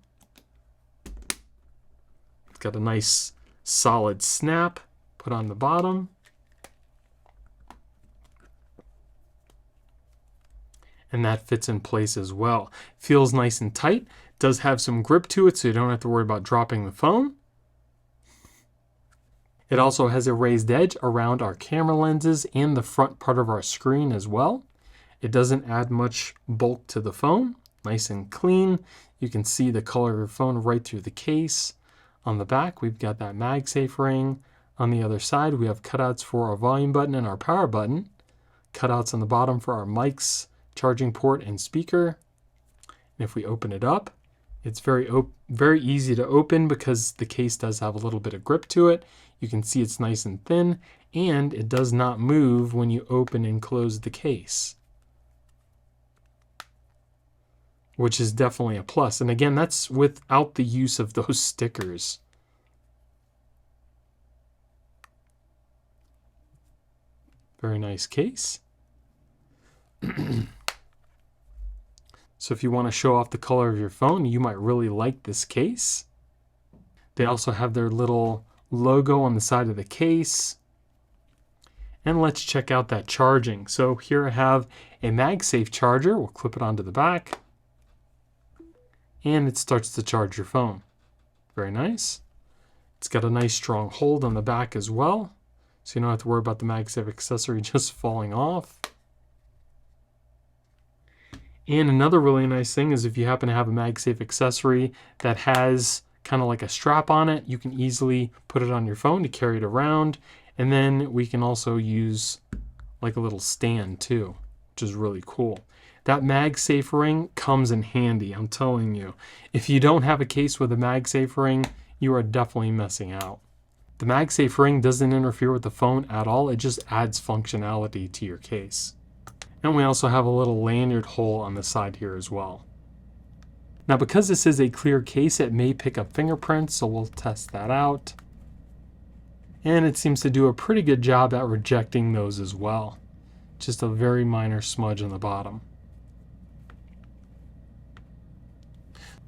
It's got a nice solid snap put on the bottom. And that fits in place as well. Feels nice and tight. Does have some grip to it, so you don't have to worry about dropping the phone. It also has a raised edge around our camera lenses and the front part of our screen as well. It doesn't add much bulk to the phone. Nice and clean. You can see the color of your phone right through the case. On the back, we've got that MagSafe ring. On the other side, we have cutouts for our volume button and our power button. Cutouts on the bottom for our mics, charging port, and speaker. And if we open it up, it's very easy to open because the case does have a little bit of grip to it. You can see it's nice and thin, and it does not move when you open and close the case, which is definitely a plus. And again, that's without the use of those stickers. Very nice case. So if you want to show off the color of your phone, you might really like this case. They also have their little logo on the side of the case. And let's check out that charging. So here I have a MagSafe charger. We'll clip it onto the back. And it starts to charge your phone. Very nice. It's got a nice strong hold on the back as well, so you don't have to worry about the MagSafe accessory just falling off. And another really nice thing is if you happen to have a MagSafe accessory that has kind of like a strap on it, you can easily put it on your phone to carry it around. And then we can also use like a little stand too, which is really cool. That MagSafe ring comes in handy, I'm telling you. If you don't have a case with a MagSafe ring, you are definitely missing out. The MagSafe ring doesn't interfere with the phone at all. It just adds functionality to your case. And we also have a little lanyard hole on the side here as well. Now because this is a clear case, it may pick up fingerprints, so we'll test that out. And it seems to do a pretty good job at rejecting those as well. Just a very minor smudge on the bottom.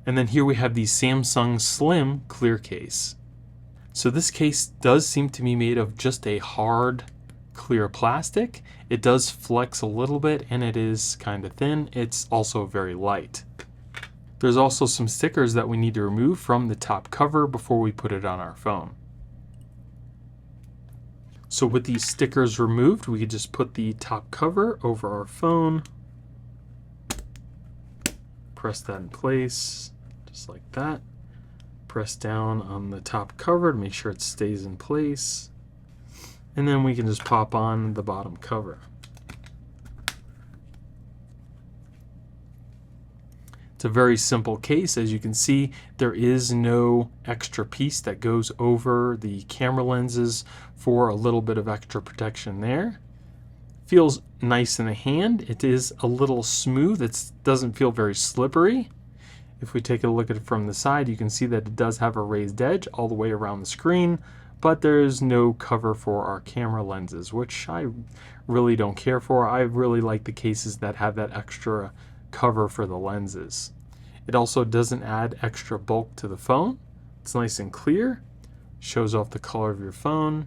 And then here we have the Samsung Slim clear case. So this case does seem to be made of just a hard clear plastic. It does flex a little bit and it is kind of thin. It's also very light. There's also some stickers that we need to remove from the top cover before we put it on our phone. So with these stickers removed, we could just put the top cover over our phone. Press that in place, just like that. Press down on the top cover to make sure it stays in place. And then we can just pop on the bottom cover. It's a very simple case. As you can see, there is no extra piece that goes over the camera lenses for a little bit of extra protection there. Feels nice in the hand. It is a little smooth. It doesn't feel very slippery. If we take a look at it from the side, you can see that it does have a raised edge all the way around the screen, but there is no cover for our camera lenses, which I really don't care for. I really like the cases that have that extra cover for the lenses. It also doesn't add extra bulk to the phone. It's nice and clear. Shows off the color of your phone.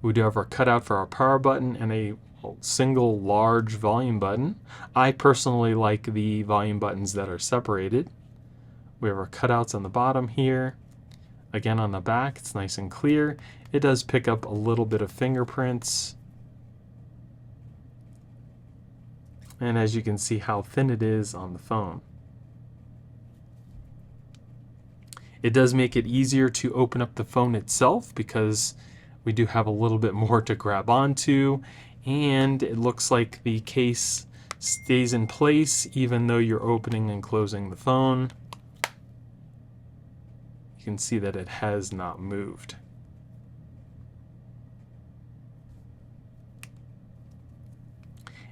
We do have our cutout for our power button and a single large volume button. I personally like the volume buttons that are separated. We have our cutouts on the bottom here. Again, on the back, it's nice and clear. It does pick up a little bit of fingerprints. And as you can see how thin it is on the phone. It does make it easier to open up the phone itself because we do have a little bit more to grab onto, and it looks like the case stays in place even though you're opening and closing the phone. You can see that it has not moved.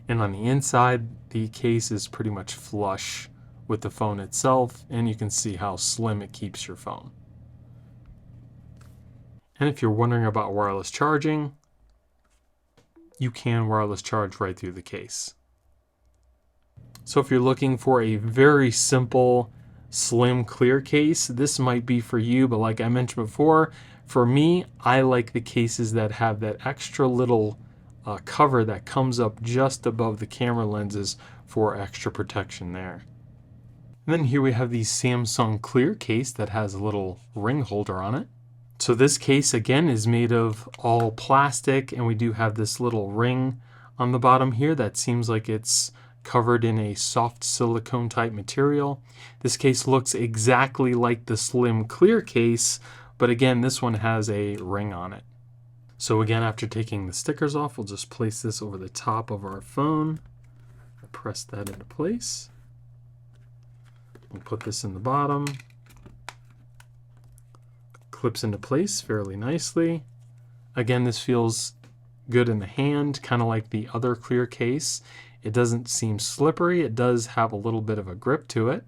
And on the inside, the case is pretty much flush with the phone itself, and you can see how slim it keeps your phone. And if you're wondering about wireless charging, you can wireless charge right through the case. So if you're looking for a very simple, slim, clear case, this might be for you, but like I mentioned before, for me, I like the cases that have that extra little cover that comes up just above the camera lenses for extra protection there. And then here we have the Samsung clear case that has a little ring holder on it. So this case again is made of all plastic, and we do have this little ring on the bottom here that seems like it's covered in a soft silicone type material. This case looks exactly like the slim clear case, but again, this one has a ring on it. So again, after taking the stickers off, we'll just place this over the top of our phone. Press that into place. We'll put this in the bottom. Clips into place fairly nicely. Again, this feels good in the hand, kind of like the other clear case. It doesn't seem slippery. It does have a little bit of a grip to it.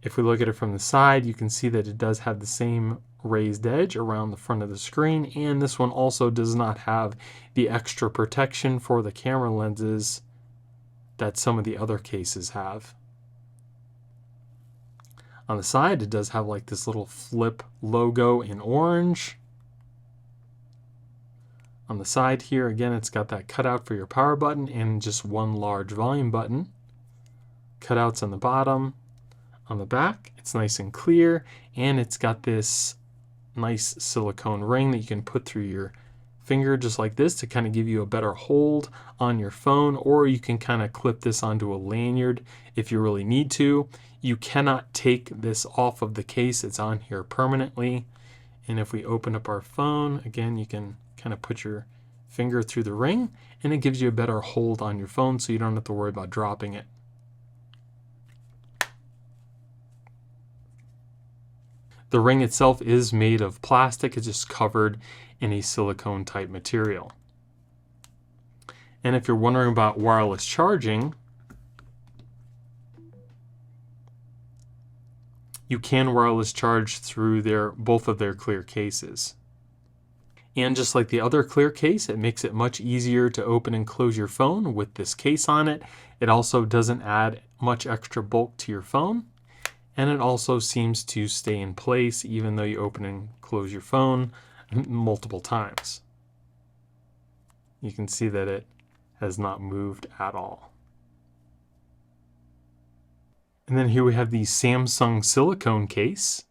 If we look at it from the side, you can see that it does have the same raised edge around the front of the screen, and this one also does not have the extra protection for the camera lenses that some of the other cases have. On the side, it does have like this little flip logo in orange. On the side here, again, it's got that cutout for your power button and just one large volume button. Cutouts on the bottom. On the back, it's nice and clear, and it's got this nice silicone ring that you can put through your finger just like this to kind of give you a better hold on your phone, or you can kind of clip this onto a lanyard if you really need to. You cannot take this off of the case. It's on here permanently. And if we open up our phone, again, you can kind of put your finger through the ring, and it gives you a better hold on your phone so you don't have to worry about dropping it. The ring itself is made of plastic. It's just covered in a silicone type material. And if you're wondering about wireless charging, you can wireless charge through both of their clear cases. And just like the other clear case, it makes it much easier to open and close your phone with this case on it. It also doesn't add much extra bulk to your phone. And it also seems to stay in place even though you open and close your phone multiple times. You can see that it has not moved at all. And then here we have the Samsung silicone case.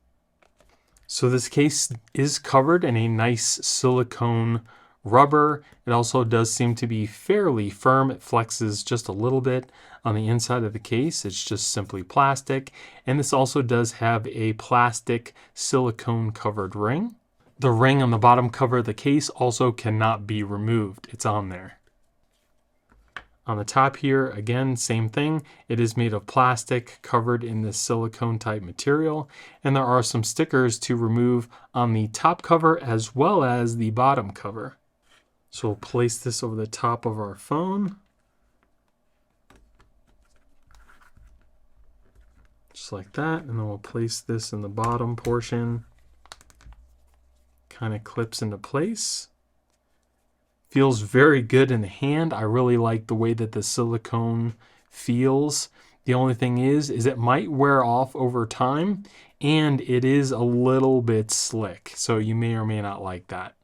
So this case is covered in a nice silicone rubber. It also does seem to be fairly firm. It flexes just a little bit on the inside of the case. It's just simply plastic. And this also does have a plastic silicone covered ring. The ring on the bottom cover of the case also cannot be removed. It's on there. On the top here, again, same thing. It is made of plastic covered in this silicone type material, and there are some stickers to remove on the top cover as well as the bottom cover. So we'll place this over the top of our phone. Just like that, and then we'll place this in the bottom portion. Kind of clips into place. Feels very good in the hand. I really like the way that the silicone feels. The only thing is it might wear off over time, and it is a little bit slick, so you may or may not like that.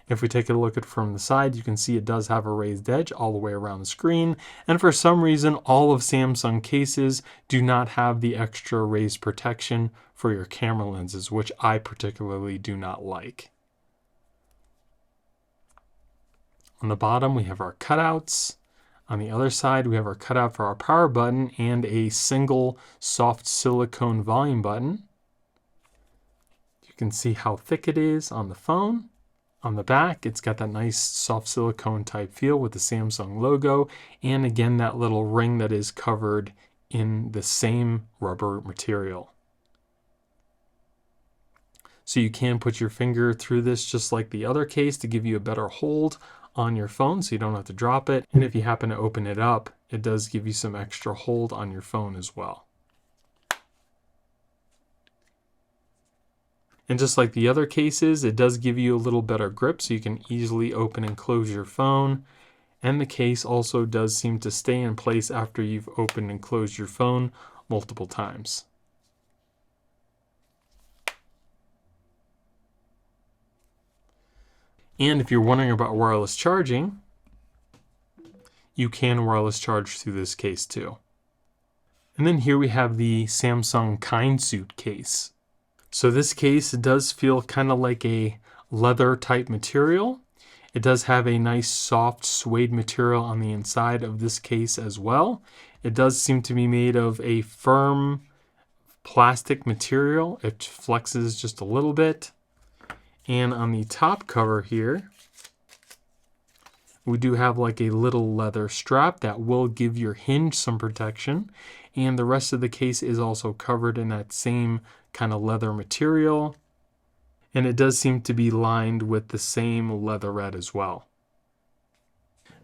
If we take a look at it from the side, you can see it does have a raised edge all the way around the screen, and for some reason all of Samsung cases do not have the extra raised protection for your camera lenses, which I particularly do not like. On the bottom, we have our cutouts. On the other side, we have our cutout for our power button and a single soft silicone volume button. You can see how thick it is on the phone. On the back, it's got that nice soft silicone type feel with the Samsung logo, and again, that little ring that is covered in the same rubber material. So you can put your finger through this just like the other case to give you a better hold on your phone so you don't have to drop it. And if you happen to open it up, it does give you some extra hold on your phone as well. And just like the other cases, it does give you a little better grip so you can easily open and close your phone. And the case also does seem to stay in place after you've opened and closed your phone multiple times. And if you're wondering about wireless charging, you can wireless charge through this case too. And then here we have the Samsung Kindsuit case. So this case does feel kind of like a leather type material. It does have a nice soft suede material on the inside of this case as well. It does seem to be made of a firm plastic material. It flexes just a little bit. And on the top cover here, we do have like a little leather strap that will give your hinge some protection. And the rest of the case is also covered in that same kind of leather material. And it does seem to be lined with the same leatherette as well.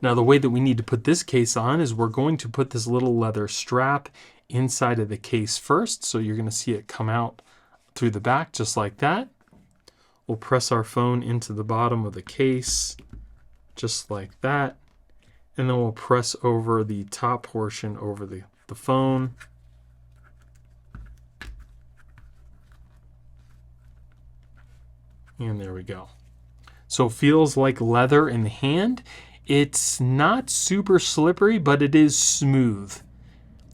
Now the way that we need to put this case on is we're going to put this little leather strap inside of the case first. So you're going to see it come out through the back just like that. We'll press our phone into the bottom of the case, just like that. And then we'll press over the top portion over the phone. And there we go. So it feels like leather in the hand. It's not super slippery, but it is smooth.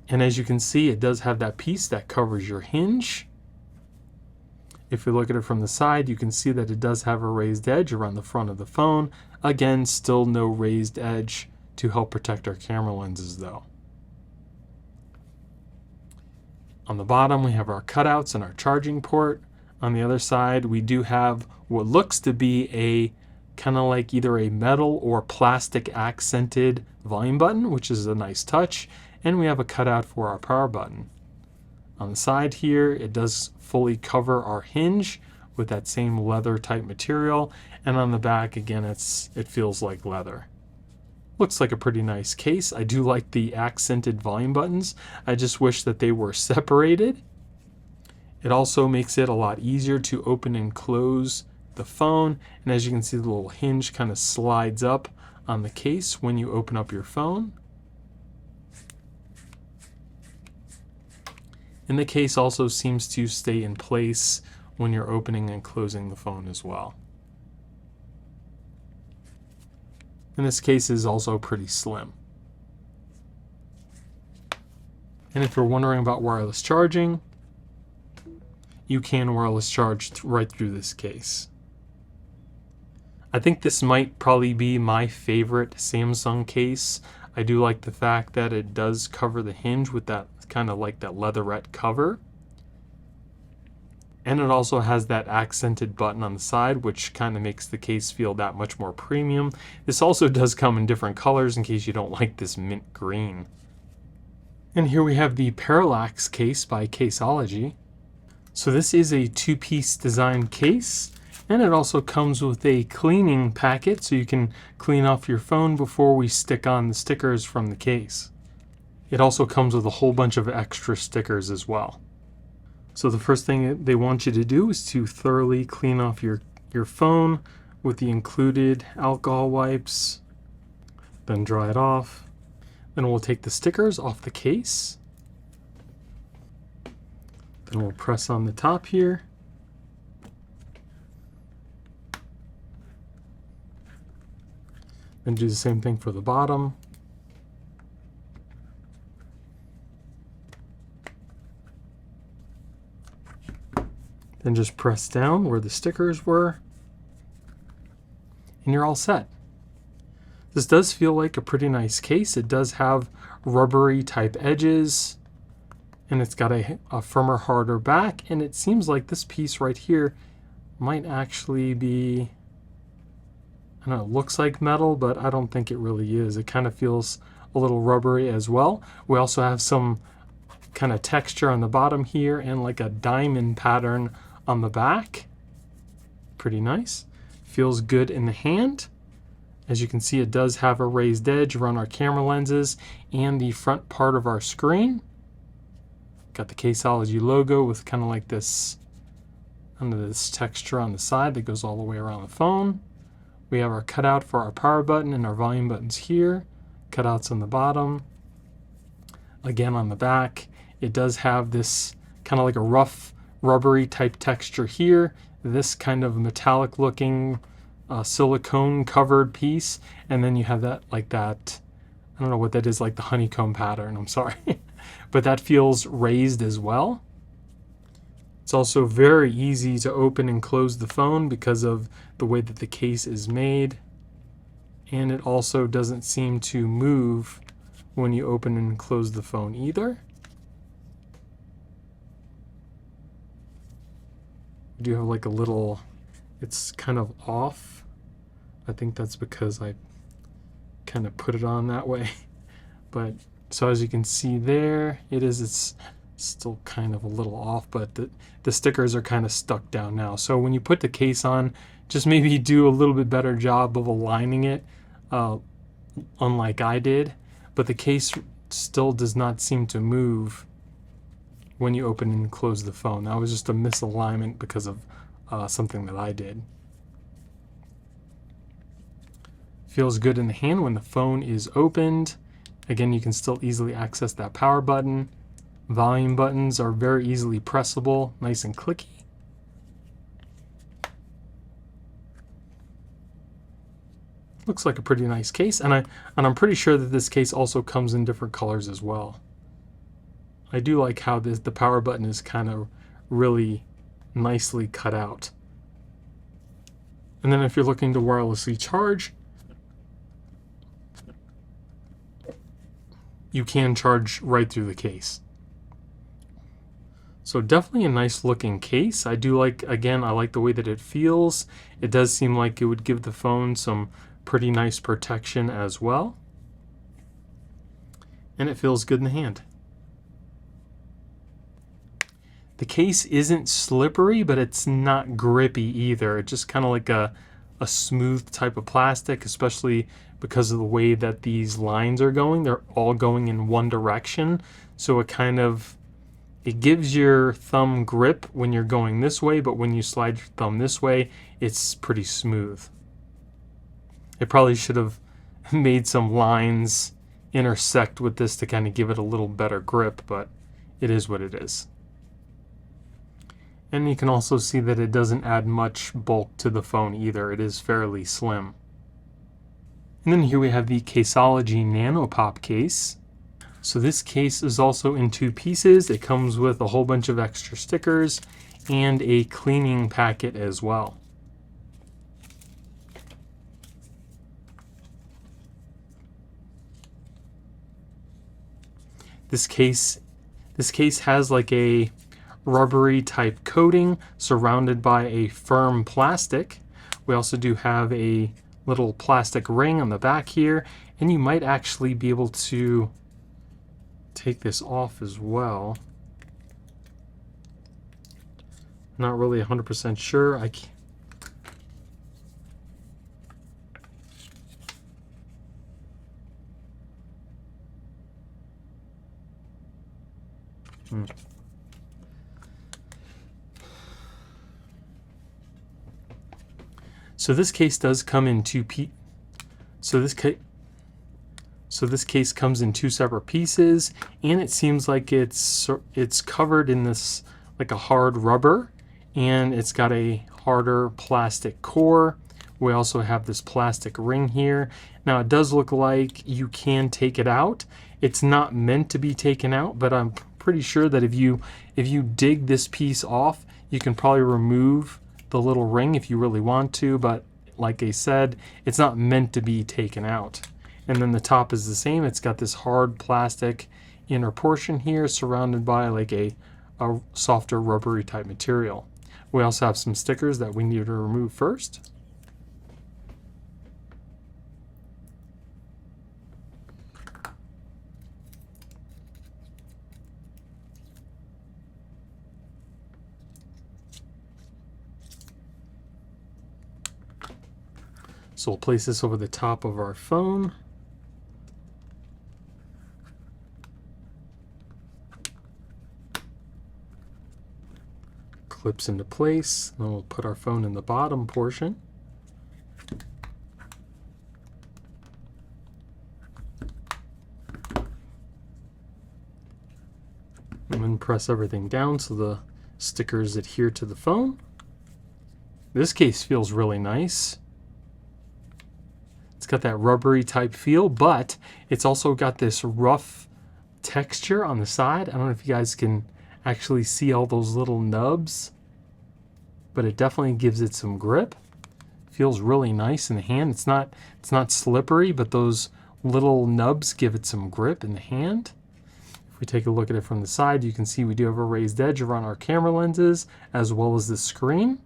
And as you can see, it does have that piece that covers your hinge. If we look at it from the side, you can see that it does have a raised edge around the front of the phone. Again, still no raised edge to help protect our camera lenses though. On the bottom, we have our cutouts and our charging port. On the other side, we do have what looks to be a kind of like either a metal or plastic accented volume button, which is a nice touch. And we have a cutout for our power button. On the side here, it does fully cover our hinge with that same leather type material. And on the back, again, it feels like leather. Looks like a pretty nice case. I do like the accented volume buttons. I just wish that they were separated. It also makes it a lot easier to open and close the phone. And as you can see, the little hinge kind of slides up on the case when you open up your phone. And the case also seems to stay in place when you're opening and closing the phone as well. And this case is also pretty slim. And if you're wondering about wireless charging, you can wireless charge right through this case. I think this might probably be my favorite Samsung case. I do like the fact that it does cover the hinge with that kind of like that leatherette cover. And it also has that accented button on the side, which kind of makes the case feel that much more premium. This also does come in different colors in case you don't like this mint green. And here we have the Parallax case by CASEOLOGY. So this is a two-piece design case, and it also comes with a cleaning packet so you can clean off your phone before we stick on the stickers from the case. It also comes with a whole bunch of extra stickers as well. So the first thing they want you to do is to thoroughly clean off your phone with the included alcohol wipes, then dry it off. Then we'll take the stickers off the case. Then we'll press on the top here. And do the same thing for the bottom. Then just press down where the stickers were, and you're all set. This does feel like a pretty nice case. It does have rubbery type edges, and it's got a firmer, harder back, and it seems like this piece right here might actually be, I don't know, it looks like metal, but I don't think it really is. It kind of feels a little rubbery as well. We also have some kind of texture on the bottom here and like a diamond pattern on the back. Pretty nice. Feels good in the hand. As you can see, it does have a raised edge around our camera lenses and the front part of our screen. Got the CASEOLOGY logo with kind of like this, this texture on the side that goes all the way around the phone. We have our cutout for our power button and our volume buttons here. Cutouts on the bottom. Again, on the back, it does have this kind of like a rough, rubbery type texture here. This kind of metallic looking silicone covered piece. And then you have that, like that, I don't know what that is, like the honeycomb pattern, I'm sorry. But that feels raised as well. It's also very easy to open and close the phone because of the way that the case is made. And it also doesn't seem to move when you open and close the phone either. We do have like a little, it's kind of off. I think that's because I kind of put it on that way. But so as you can see there, it's still kind of a little off, but the stickers are kind of stuck down now. So when you put the case on, just maybe do a little bit better job of aligning it, unlike I did. But the case still does not seem to move when you open and close the phone. That was just a misalignment because of something that I did. Feels good in the hand when the phone is opened. Again, you can still easily access that power button. Volume buttons are very easily pressable, nice and clicky. Looks like a pretty nice case, and I'm pretty sure that this case also comes in different colors as well. I do like how the power button is kind of really nicely cut out. And then if you're looking to wirelessly charge, you can charge right through the case. So definitely a nice looking case. I do like, again, I like the way that it feels. It does seem like it would give the phone some pretty nice protection as well. And it feels good in the hand. The case isn't slippery, but it's not grippy either. It's just kind of like a smooth type of plastic, especially because of the way that these lines are going. They're all going in one direction. So it gives your thumb grip when you're going this way, but when you slide your thumb this way, it's pretty smooth. It probably should have made some lines intersect with this to kind of give it a little better grip, but it is what it is. And you can also see that it doesn't add much bulk to the phone either. It is fairly slim. And then here we have the CASEOLOGY Nano Pop case. So this case is also in two pieces. It comes with a whole bunch of extra stickers and a cleaning packet as well. This case has like a rubbery type coating surrounded by a firm plastic. We also do have a little plastic ring on the back here, and you might actually be able to take this off as well. Not really 100% sure. I can't. So this case does come in this case comes in two separate pieces, and it seems like it's covered in this like a hard rubber, and it's got a harder plastic core. We also have this plastic ring here. Now it does look like you can take it out. It's not meant to be taken out, but I'm pretty sure that if you dig this piece off, you can probably remove the little ring if you really want to, but like I said, it's not meant to be taken out. And then the top is the same. It's got this hard plastic inner portion here surrounded by like a softer rubbery type material. We also have some stickers that we need to remove first. So we'll place this over the top of our phone. Clips into place. Then we'll put our phone in the bottom portion. And then press everything down so the stickers adhere to the phone. This case feels really nice. It's got that rubbery type feel, but it's also got this rough texture on the side. I don't know if you guys can actually see all those little nubs, but it definitely gives it some grip. Feels really nice in the hand. It's not slippery, but those little nubs give it some grip in the hand. If we take a look at it from the side, you can see we do have a raised edge around our camera lenses as well as the screen.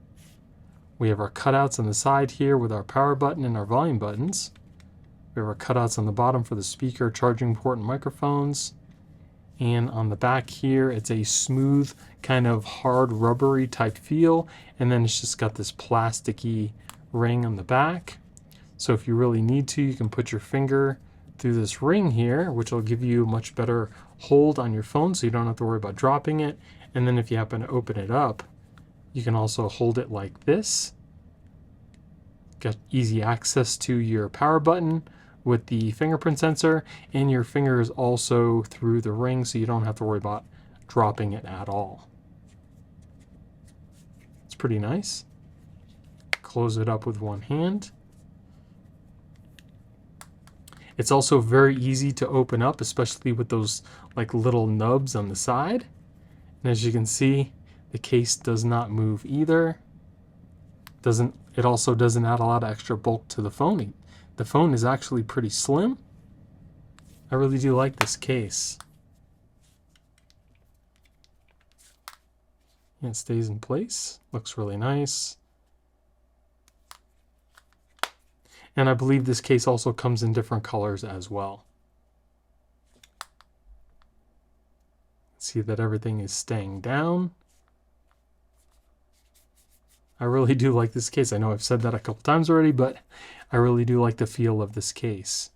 We have our cutouts on the side here with our power button and our volume buttons. We have our cutouts on the bottom for the speaker, charging port, and microphones. And on the back here, it's a smooth, kind of hard, rubbery type feel. And then it's just got this plasticky ring on the back. So if you really need to, you can put your finger through this ring here, which will give you a much better hold on your phone so you don't have to worry about dropping it. And then if you happen to open it up, you can also hold it like this. Got easy access to your power button with the fingerprint sensor, and your finger is also through the ring so you don't have to worry about dropping it at all. It's pretty nice. Close it up with one hand. It's also very easy to open up, especially with those like little nubs on the side. And as you can see, the case does not move either. It also doesn't add a lot of extra bulk to the phone. The phone is actually pretty slim. I really do like this case. And it stays in place. Looks really nice. And I believe this case also comes in different colors as well. See that everything is staying down. I really do like this case. I know I've said that a couple times already, but I really do like the feel of this case.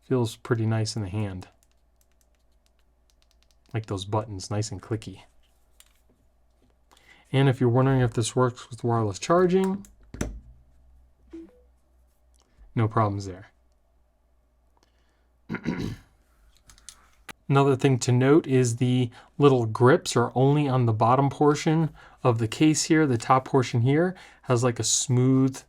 Feels pretty nice in the hand. Like those buttons, nice and clicky. And if you're wondering if this works with wireless charging, no problems there. Another thing to note is the little grips are only on the bottom portion of the case here. The top portion here has like a smooth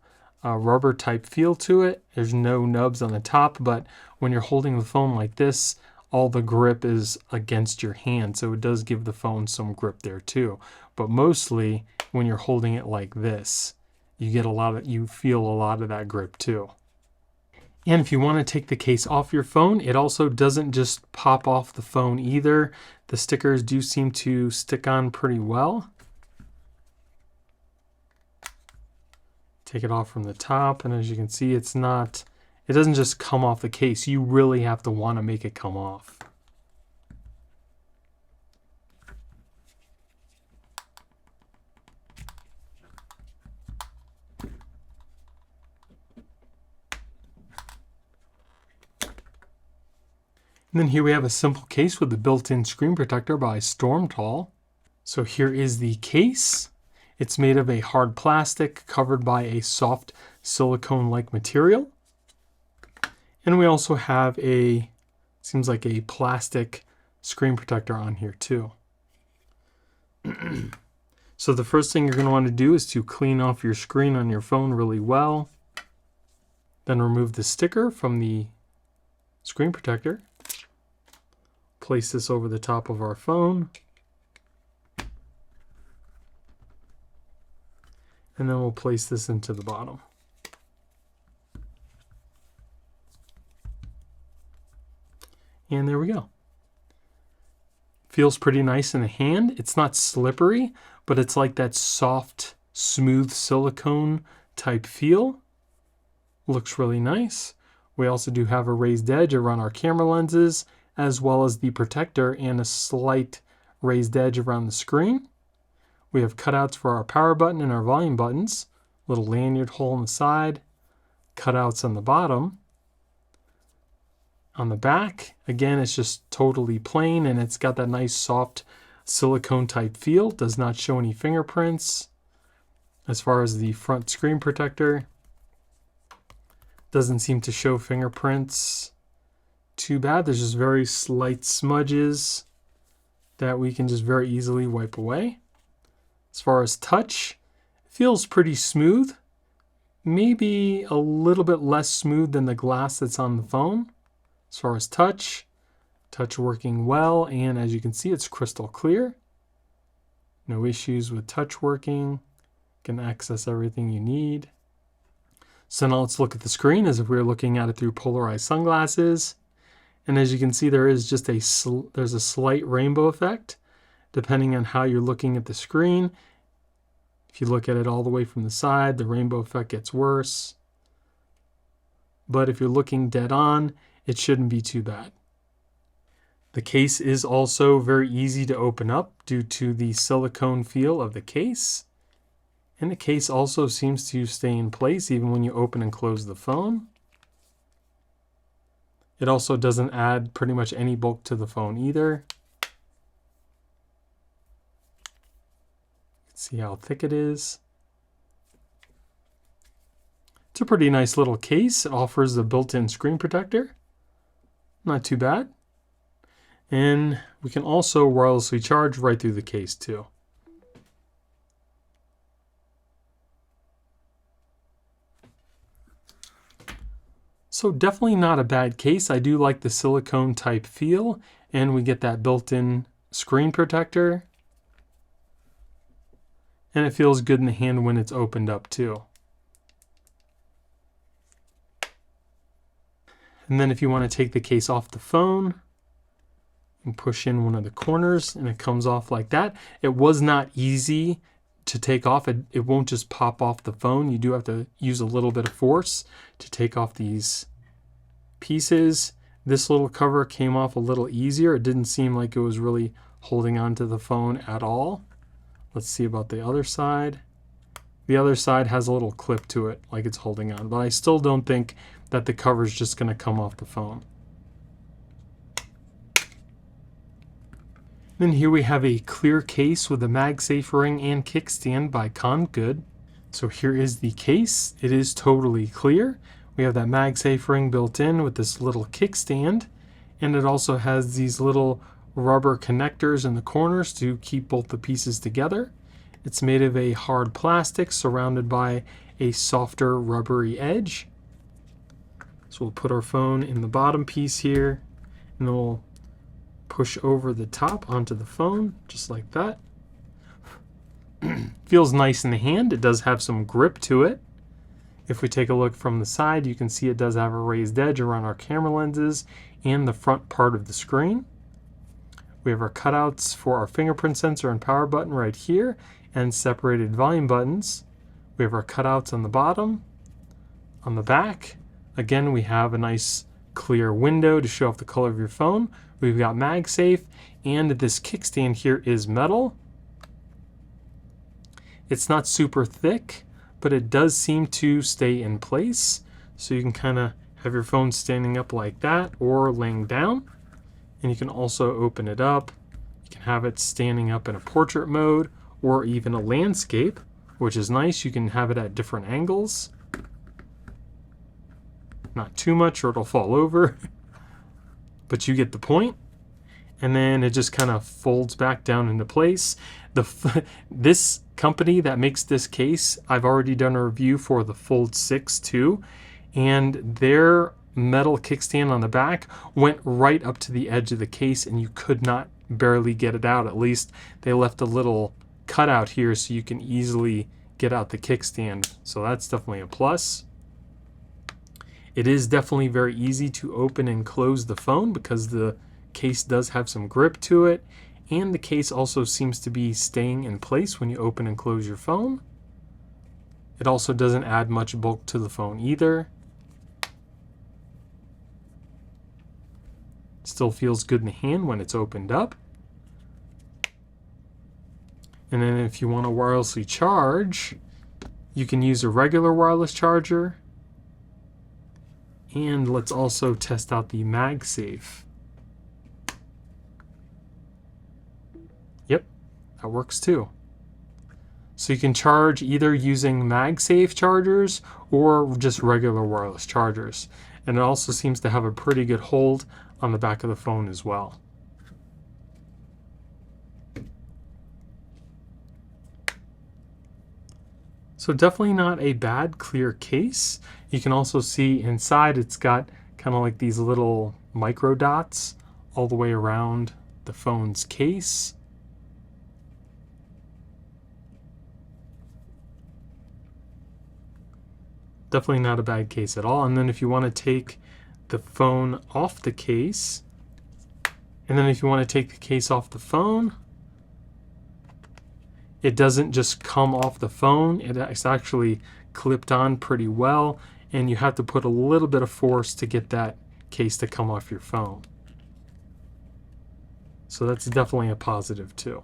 rubber type feel to it. There's no nubs on the top, but when you're holding the phone like this, all the grip is against your hand, so it does give the phone some grip there too. But mostly when you're holding it like this, you feel a lot of that grip too. And if you want to take the case off your phone, it also doesn't just pop off the phone either. The stickers do seem to stick on pretty well. Take it off from the top, and as you can see, it doesn't just come off the case. You really have to want to make it come off. And then here we have a simple case with the built-in screen protector by STORMTAL. So here is the case. It's made of a hard plastic covered by a soft silicone-like material. And we also have seems like a plastic screen protector on here too. So the first thing you're going to want to do is to clean off your screen on your phone really well. Then remove the sticker from the screen protector. Place this over the top of our phone. And then we'll place this into the bottom. And there we go. Feels pretty nice in the hand. It's not slippery, but it's like that soft, smooth silicone type feel. Looks really nice. We also do have a raised edge around our camera lenses, as well as the protector and a slight raised edge around the screen. We have cutouts for our power button and our volume buttons, little lanyard hole on the side, cutouts on the bottom. On the back, again, it's just totally plain, and it's got that nice soft silicone type feel. Does not show any fingerprints. As far as the front screen protector, doesn't seem to show fingerprints too bad. There's just very slight smudges that we can just very easily wipe away. As far as touch, it feels pretty smooth. Maybe a little bit less smooth than the glass that's on the phone. As far as touch working well, and as you can see, it's crystal clear. No issues with touch working. Can access everything you need. So now let's look at the screen as if we were looking at it through polarized sunglasses. And as you can see, there's a slight rainbow effect depending on how you're looking at the screen. If you look at it all the way from the side, the rainbow effect gets worse. But if you're looking dead on, it shouldn't be too bad. The case is also very easy to open up due to the silicone feel of the case. And the case also seems to stay in place even when you open and close the phone. It also doesn't add pretty much any bulk to the phone either. See how thick it is. It's a pretty nice little case. It offers the built-in screen protector. Not too bad. And we can also wirelessly charge right through the case too. So definitely not a bad case. I do like the silicone type feel, and we get that built-in screen protector. And it feels good in the hand when it's opened up too. And then if you want to take the case off the phone, and push in one of the corners and it comes off like that. It was not easy to take off. It won't just pop off the phone. You do have to use a little bit of force to take off these pieces. This little cover came off a little easier. It didn't seem like it was really holding on to the phone at all. Let's see about the other side. The other side has a little clip to it, like it's holding on, but I still don't think that the cover is just going to come off the phone. Then here we have a clear case with a MagSafe ring and kickstand by CONDGOOD. So here is the case. It is totally clear. We have that MagSafe ring built in with this little kickstand, and it also has these little rubber connectors in the corners to keep both the pieces together. It's made of a hard plastic surrounded by a softer rubbery edge. So we'll put our phone in the bottom piece here, and then we'll push over the top onto the phone, just like that. Feels nice in the hand. It does have some grip to it. If we take a look from the side, you can see it does have a raised edge around our camera lenses and the front part of the screen. We have our cutouts for our fingerprint sensor and power button right here, and separated volume buttons. We have our cutouts on the bottom. On the back, again, we have a nice clear window to show off the color of your phone. We've got MagSafe, and this kickstand here is metal. It's not super thick, but it does seem to stay in place. So you can kind of have your phone standing up like that or laying down. And you can also open it up. You can have it standing up in a portrait mode or even a landscape, which is nice. You can have it at different angles. Not too much or it'll fall over, but you get the point. And then it just kind of folds back down into place. This company that makes this case, I've already done a review for the Fold 6 too, and their metal kickstand on the back went right up to the edge of the case and you could not barely get it out. At least they left a little cutout here so you can easily get out the kickstand. So that's definitely a plus. It is definitely very easy to open and close the phone because the case does have some grip to it, and the case also seems to be staying in place when you open and close your phone. It also doesn't add much bulk to the phone either. Still feels good in the hand when it's opened up. And then if you want to wirelessly charge, you can use a regular wireless charger. And let's also test out the MagSafe. Yep, that works too. So you can charge either using MagSafe chargers or just regular wireless chargers. And it also seems to have a pretty good hold on the back of the phone as well. So definitely not a bad clear case. You can also see inside it's got kind of like these little micro dots all the way around the phone's case. Definitely not a bad case at all. And then if you want to take the phone off the case, and then if you want to take the case off the phone, it doesn't just come off the phone. It's actually clipped on pretty well, and you have to put a little bit of force to get that case to come off your phone. So that's definitely a positive too.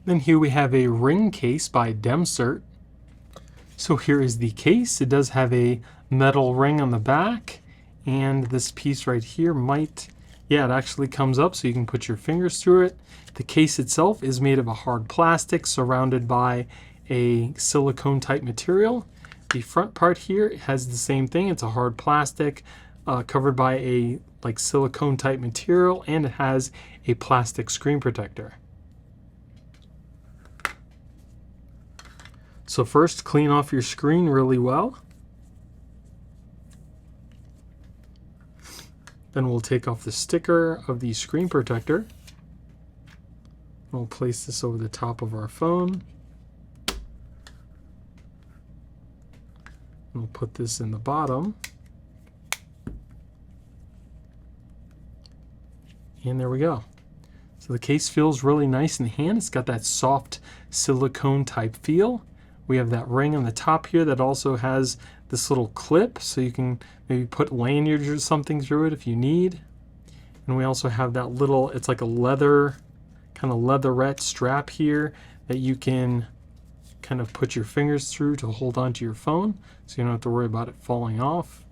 Then here we have a ring case by DEMCERT. So here is the case. It does have a metal ring on the back, and this piece right here might, yeah, it actually comes up so you can put your fingers through it. The case itself is made of a hard plastic surrounded by a silicone type material. The front part here has the same thing. It's a hard plastic covered by a like silicone type material, and it has a plastic screen protector. So first, clean off your screen really well. Then we'll take off the sticker of the screen protector. We'll place this over the top of our phone. We'll put this in the bottom. And there we go. So the case feels really nice in the hand. It's got that soft silicone type feel. We have that ring on the top here that also has this little clip, so you can maybe put lanyards or something through it if you need. And we also have that little, it's like a leather, kind of leatherette strap here that you can kind of put your fingers through to hold onto your phone, so you don't have to worry about it falling off.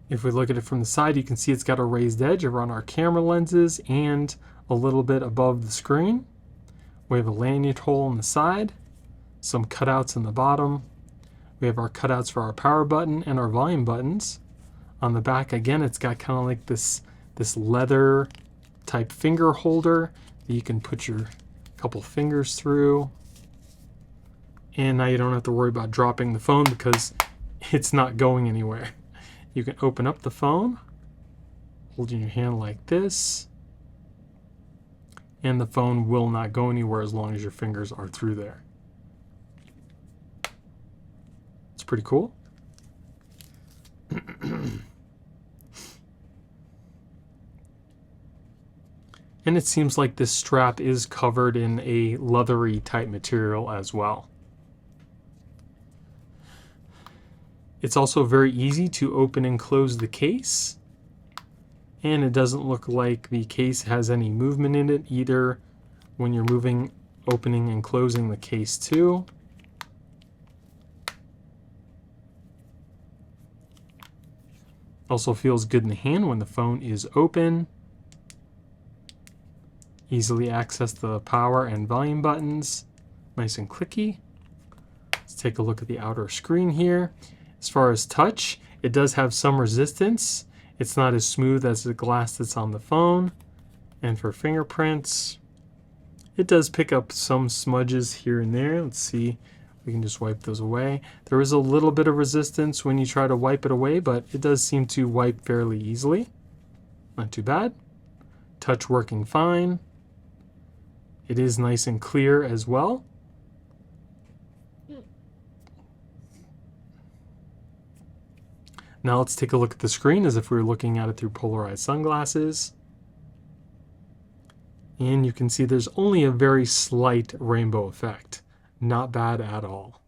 If we look at it from the side, you can see it's got a raised edge around our camera lenses and a little bit above the screen. We have a lanyard hole on the side, some cutouts in the bottom. We have our cutouts for our power button and our volume buttons. On the back, again, it's got kind of like this leather type finger holder that you can put your couple fingers through. And now you don't have to worry about dropping the phone because it's not going anywhere. You can open up the phone, holding your hand like this, and the phone will not go anywhere as long as your fingers are through there. pretty cool. And it seems like this strap is covered in a leathery type material as well. It's also very easy to open and close the case. And it doesn't look like the case has any movement in it either when you're moving, opening and closing the case too. Also feels good in the hand when the phone is open. Easily access the power and volume buttons. Nice and clicky. Let's take a look at the outer screen here. As far as touch, it does have some resistance. It's not as smooth as the glass that's on the phone. And for fingerprints, it does pick up some smudges here and there. Let's see, we can just wipe those away. There is a little bit of resistance when you try to wipe it away, but it does seem to wipe fairly easily. Not too bad. Touch working fine. It is nice and clear as well. Now let's take a look at the screen as if we were looking at it through polarized sunglasses. And you can see there's only a very slight rainbow effect. Not bad at all.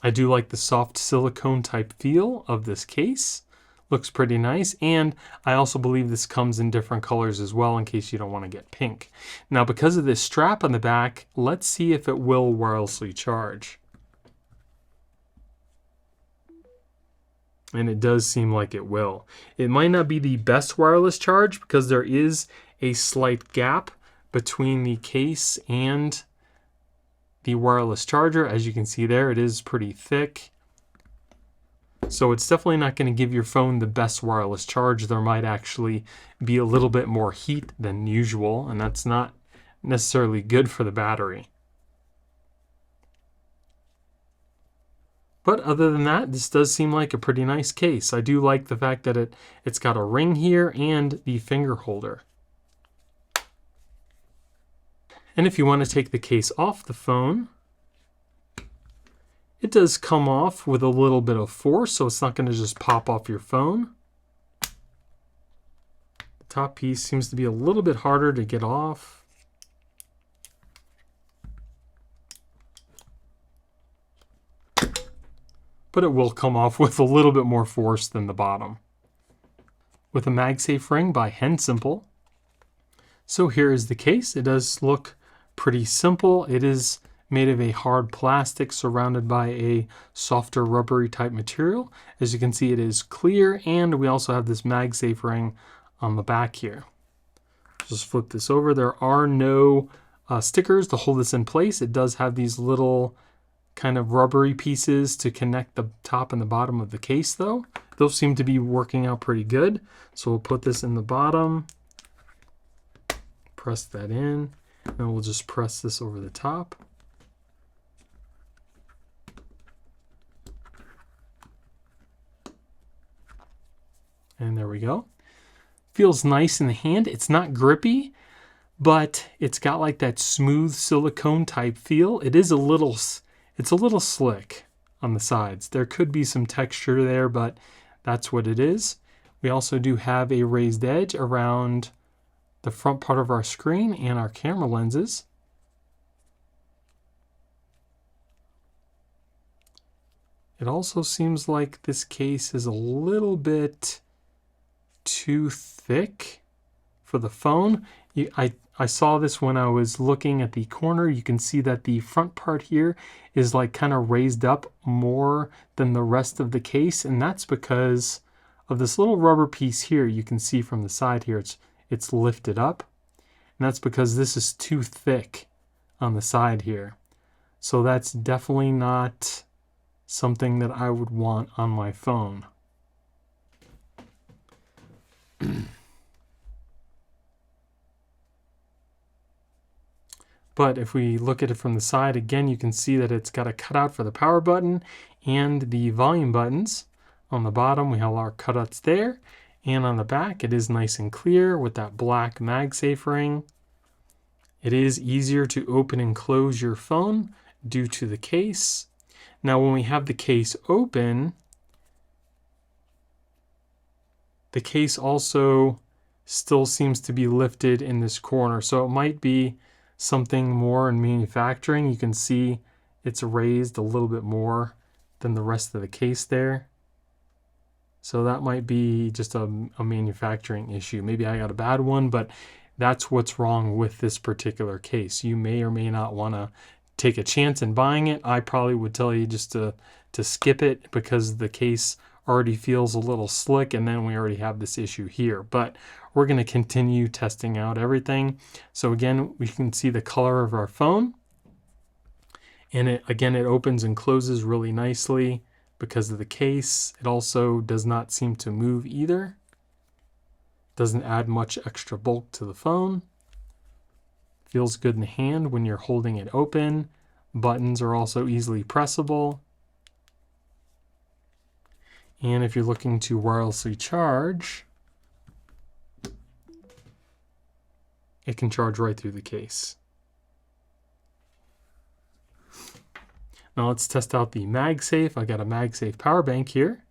I do like the soft silicone type feel of this case. Looks pretty nice, and I also believe this comes in different colors as well in case you don't want to get pink. Now because of this strap on the back, let's see if it will wirelessly charge. And it does seem like it will. It might not be the best wireless charge because there is a slight gap between the case and the wireless charger. As you can see there, it is pretty thick. So it's definitely not going to give your phone the best wireless charge. There might actually be a little bit more heat than usual, and that's not necessarily good for the battery. But other than that, this does seem like a pretty nice case. I do like the fact that it's got a ring here and the finger holder. And if you want to take the case off the phone, it does come off with a little bit of force, so it's not going to just pop off your phone. The top piece seems to be a little bit harder to get off. But it will come off with a little bit more force than the bottom. With a MagSafe ring by HENSINPLE. So here is the case. It does look pretty simple. It is made of a hard plastic surrounded by a softer rubbery type material. As you can see, it is clear, and we also have this MagSafe ring on the back here. Just flip this over. There are no stickers to hold this in place. It does have these little kind of rubbery pieces to connect the top and the bottom of the case though. Those seem to be working out pretty good. So we'll put this in the bottom, press that in, and we'll just press this over the top. And there we go. Feels nice in the hand. It's not grippy, but it's got like that smooth silicone type feel. It's a little slick on the sides. There could be some texture there, but that's what it is. We also do have a raised edge around the front part of our screen and our camera lenses. It also seems like this case is a little bit too thick for the phone. I saw this when I was looking at the corner. You can see that the front part here is like kind of raised up more than the rest of the case, and that's because of this little rubber piece here. You can see from the side here it's lifted up, and that's because this is too thick on the side here. So that's definitely not something that I would want on my phone. But if we look at it from the side, again, you can see that it's got a cutout for the power button and the volume buttons. On the bottom, we have our cutouts there. And on the back, it is nice and clear with that black MagSafe ring. It is easier to open and close your phone. due to the case. Now when we have the case open, the case also still seems to be lifted in this corner. So it might be something more in manufacturing. You can see it's raised a little bit more than the rest of the case there. So that might be just a manufacturing issue. Maybe I got a bad one, but that's what's wrong with this particular case. You may or may not want to take a chance in buying it. I probably would tell you just to skip it because the case already feels a little slick, and then we already have this issue here. But we're going to continue testing out everything. So again, we can see the color of our phone. And it opens and closes really nicely because of the case. It also does not seem to move either. Doesn't add much extra bulk to the phone. Feels good in the hand when you're holding it open. Buttons are also easily pressable. And if you're looking to wirelessly charge, it can charge right through the case. Now let's test out the MagSafe. I got a MagSafe power bank here.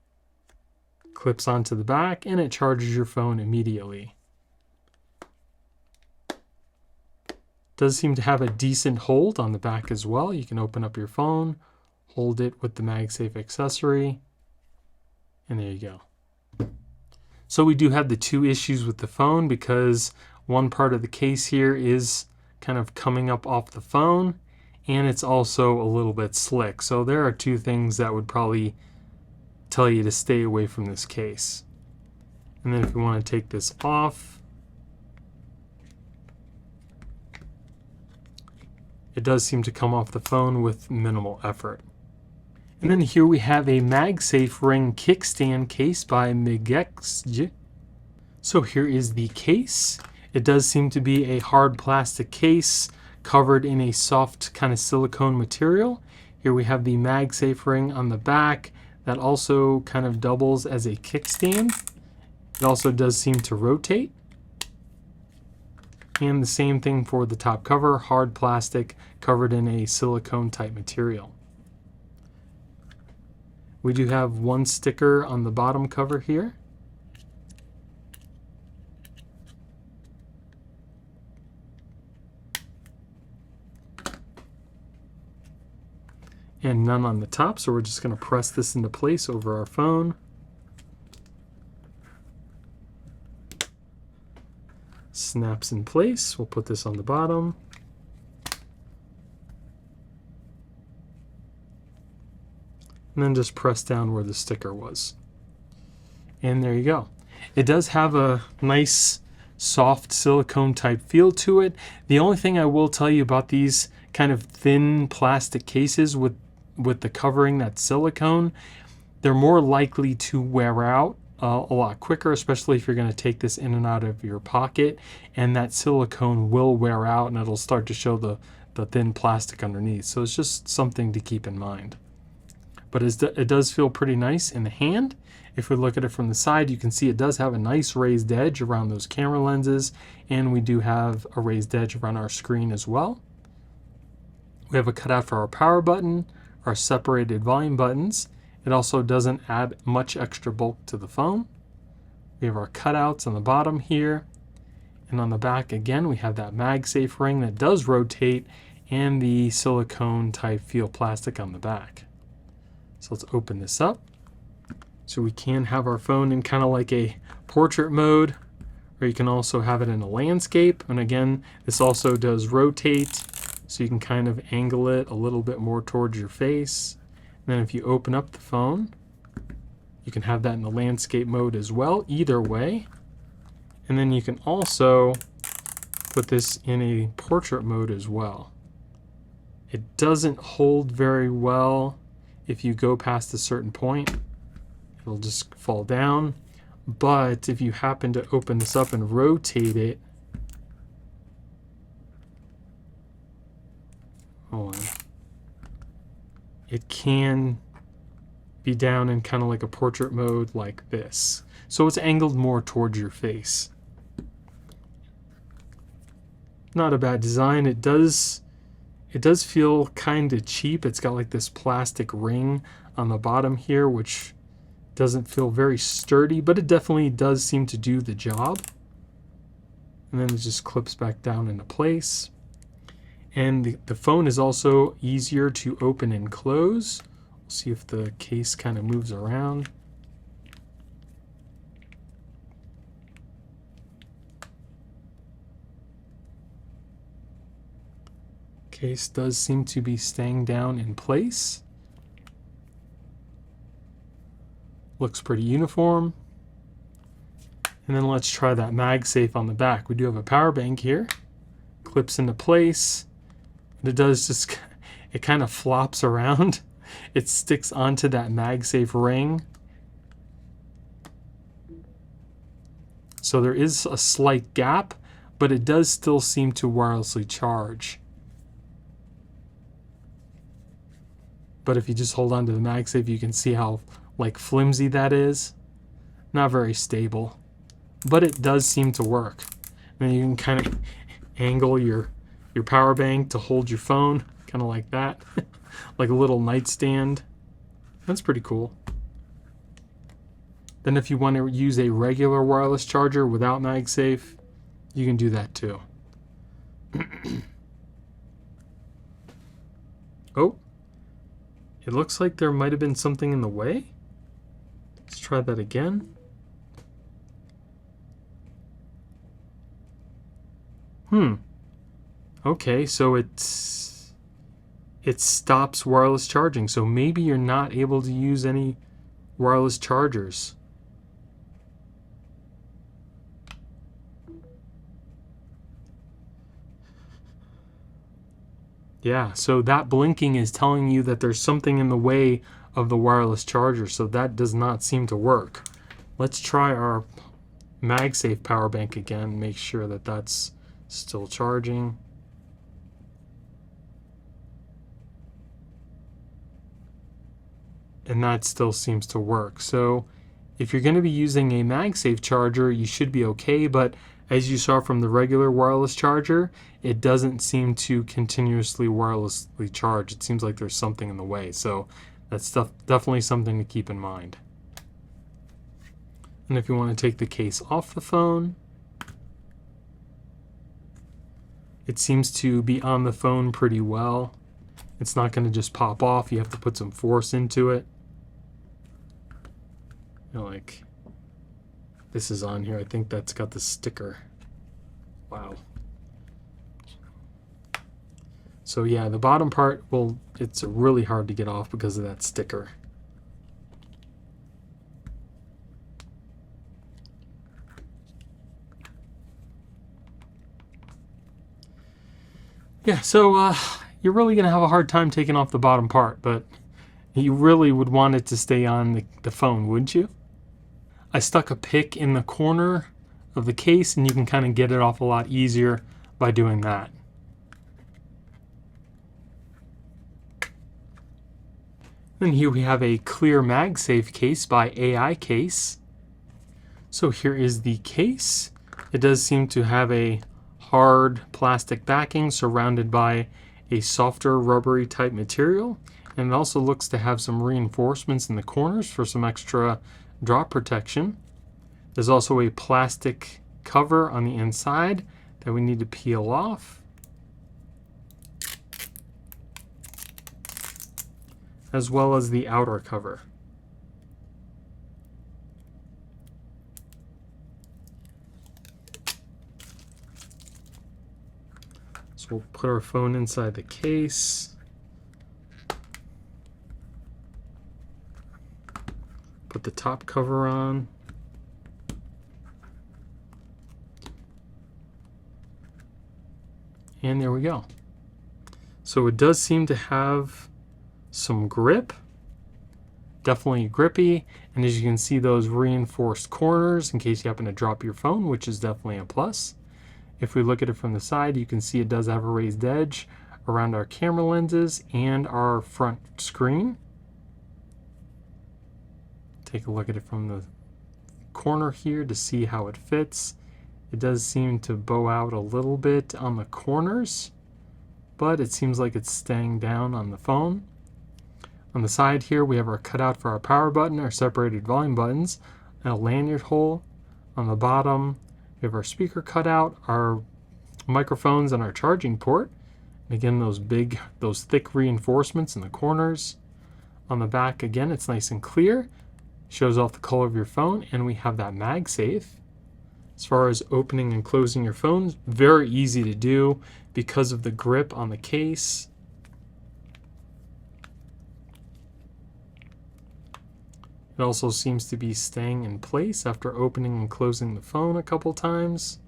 Clips onto the back and it charges your phone immediately. Does seem to have a decent hold on the back as well. You can open up your phone, hold it with the MagSafe accessory, and there you go. So we do have the two issues with the phone because one part of the case here is kind of coming up off the phone, and it's also a little bit slick. So there are two things that would probably tell you to stay away from this case. And then if you want to take this off, it does seem to come off the phone with minimal effort. And then here we have a MagSafe ring kickstand case by MIGEXXKJ. So here is the case. It does seem to be a hard plastic case covered in a soft kind of silicone material. Here we have the MagSafe ring on the back that also kind of doubles as a kickstand. It also does seem to rotate. And the same thing for the top cover, hard plastic covered in a silicone type material. We do have one sticker on the bottom cover here. And none on the top, so we're just going to press this into place over our phone. Snaps in place. We'll put this on the bottom. And then just press down where the sticker was. And there you go. It does have a nice soft silicone type feel to it. The only thing I will tell you about these kind of thin plastic cases with the covering that's silicone, they're more likely to wear out a lot quicker, especially if you're going to take this in and out of your pocket, and that silicone will wear out and it'll start to show the thin plastic underneath. So it's just something to keep in mind. But it does feel pretty nice in the hand. If we look at it from the side, you can see it does have a nice raised edge around those camera lenses, and we do have a raised edge around our screen as well. We have a cutout for our power button, our separated volume buttons. It also doesn't add much extra bulk to the phone. We have our cutouts on the bottom here. And on the back, again, we have that MagSafe ring that does rotate and the silicone type feel plastic on the back. So let's open this up. So we can have our phone in kind of like a portrait mode, or you can also have it in a landscape. And again, this also does rotate, so you can kind of angle it a little bit more towards your face. And then if you open up the phone, you can have that in the landscape mode as well, either way. And then you can also put this in a portrait mode as well. It doesn't hold very well if you go past a certain point. It'll just fall down. But if you happen to open this up and rotate it, hold on, it can be down in kind of like a portrait mode like this. So it's angled more towards your face. Not a bad design. It does It does feel kind of cheap. It's got like this plastic ring on the bottom here, which doesn't feel very sturdy, but it definitely does seem to do the job. And then it just clips back down into place. And the phone is also easier to open and close. We'll see if the case kind of moves around. Case does seem to be staying down in place. Looks pretty uniform. And then let's try that MagSafe on the back. We do have a power bank here. Clips into place. It does just, it kind of flops around. It sticks onto that MagSafe ring. So there is a slight gap, but it does still seem to wirelessly charge. But if you just hold on to the MagSafe, you can see how like flimsy that is. Not very stable, but it does seem to work. And then you can kind of angle your power bank to hold your phone, kind of like that, like a little nightstand. That's pretty cool. Then if you want to use a regular wireless charger without MagSafe, you can do that too. Oh, it looks like there might have been something in the way. Let's try that again. Okay, so it stops wireless charging. So maybe you're not able to use any wireless chargers. Yeah, so that blinking is telling you that there's something in the way of the wireless charger, so that does not seem to work. Let's try our MagSafe power bank again, make sure that that's still charging. And that still seems to work. So if you're going to be using a MagSafe charger, you should be okay, but as you saw from the regular wireless charger, it doesn't seem to continuously wirelessly charge. It seems like there's something in the way, so that's definitely something to keep in mind. And if you want to take the case off the phone, it seems to be on the phone pretty well. It's not going to just pop off. You have to put some force into it. You know, like this is on here. I think that's got the sticker. Wow. So yeah, the bottom part, well, it's really hard to get off because of that sticker. Yeah, so you're really going to have a hard time taking off the bottom part, but you really would want it to stay on the phone, wouldn't you? I stuck a pick in the corner of the case, and you can kind of get it off a lot easier by doing that. Then here we have a clear MagSafe case by AICASE. So here is the case. It does seem to have a hard plastic backing surrounded by a softer rubbery type material, and it also looks to have some reinforcements in the corners for some extra drop protection. There's also a plastic cover on the inside that we need to peel off, as well as the outer cover. So we'll put our phone inside the case. Put the top cover on. And there we go. So it does seem to have some grip. Definitely grippy. And as you can see, those reinforced corners in case you happen to drop your phone, which is definitely a plus. If we look at it from the side, you can see it does have a raised edge around our camera lenses and our front screen. Take a look at it from the corner here to see how it fits. It does seem to bow out a little bit on the corners. but it seems like it's staying down on the phone. On the side here, we have our cutout for our power button, our separated volume buttons, and a lanyard hole. On the bottom, we have our speaker cutout, our microphones, and our charging port. And again, those thick reinforcements in the corners. On the back, again, it's nice and clear. Shows off the color of your phone, and we have that MagSafe. As far as opening and closing your phone, very easy to do because of the grip on the case. It also seems to be staying in place after opening and closing the phone a couple times.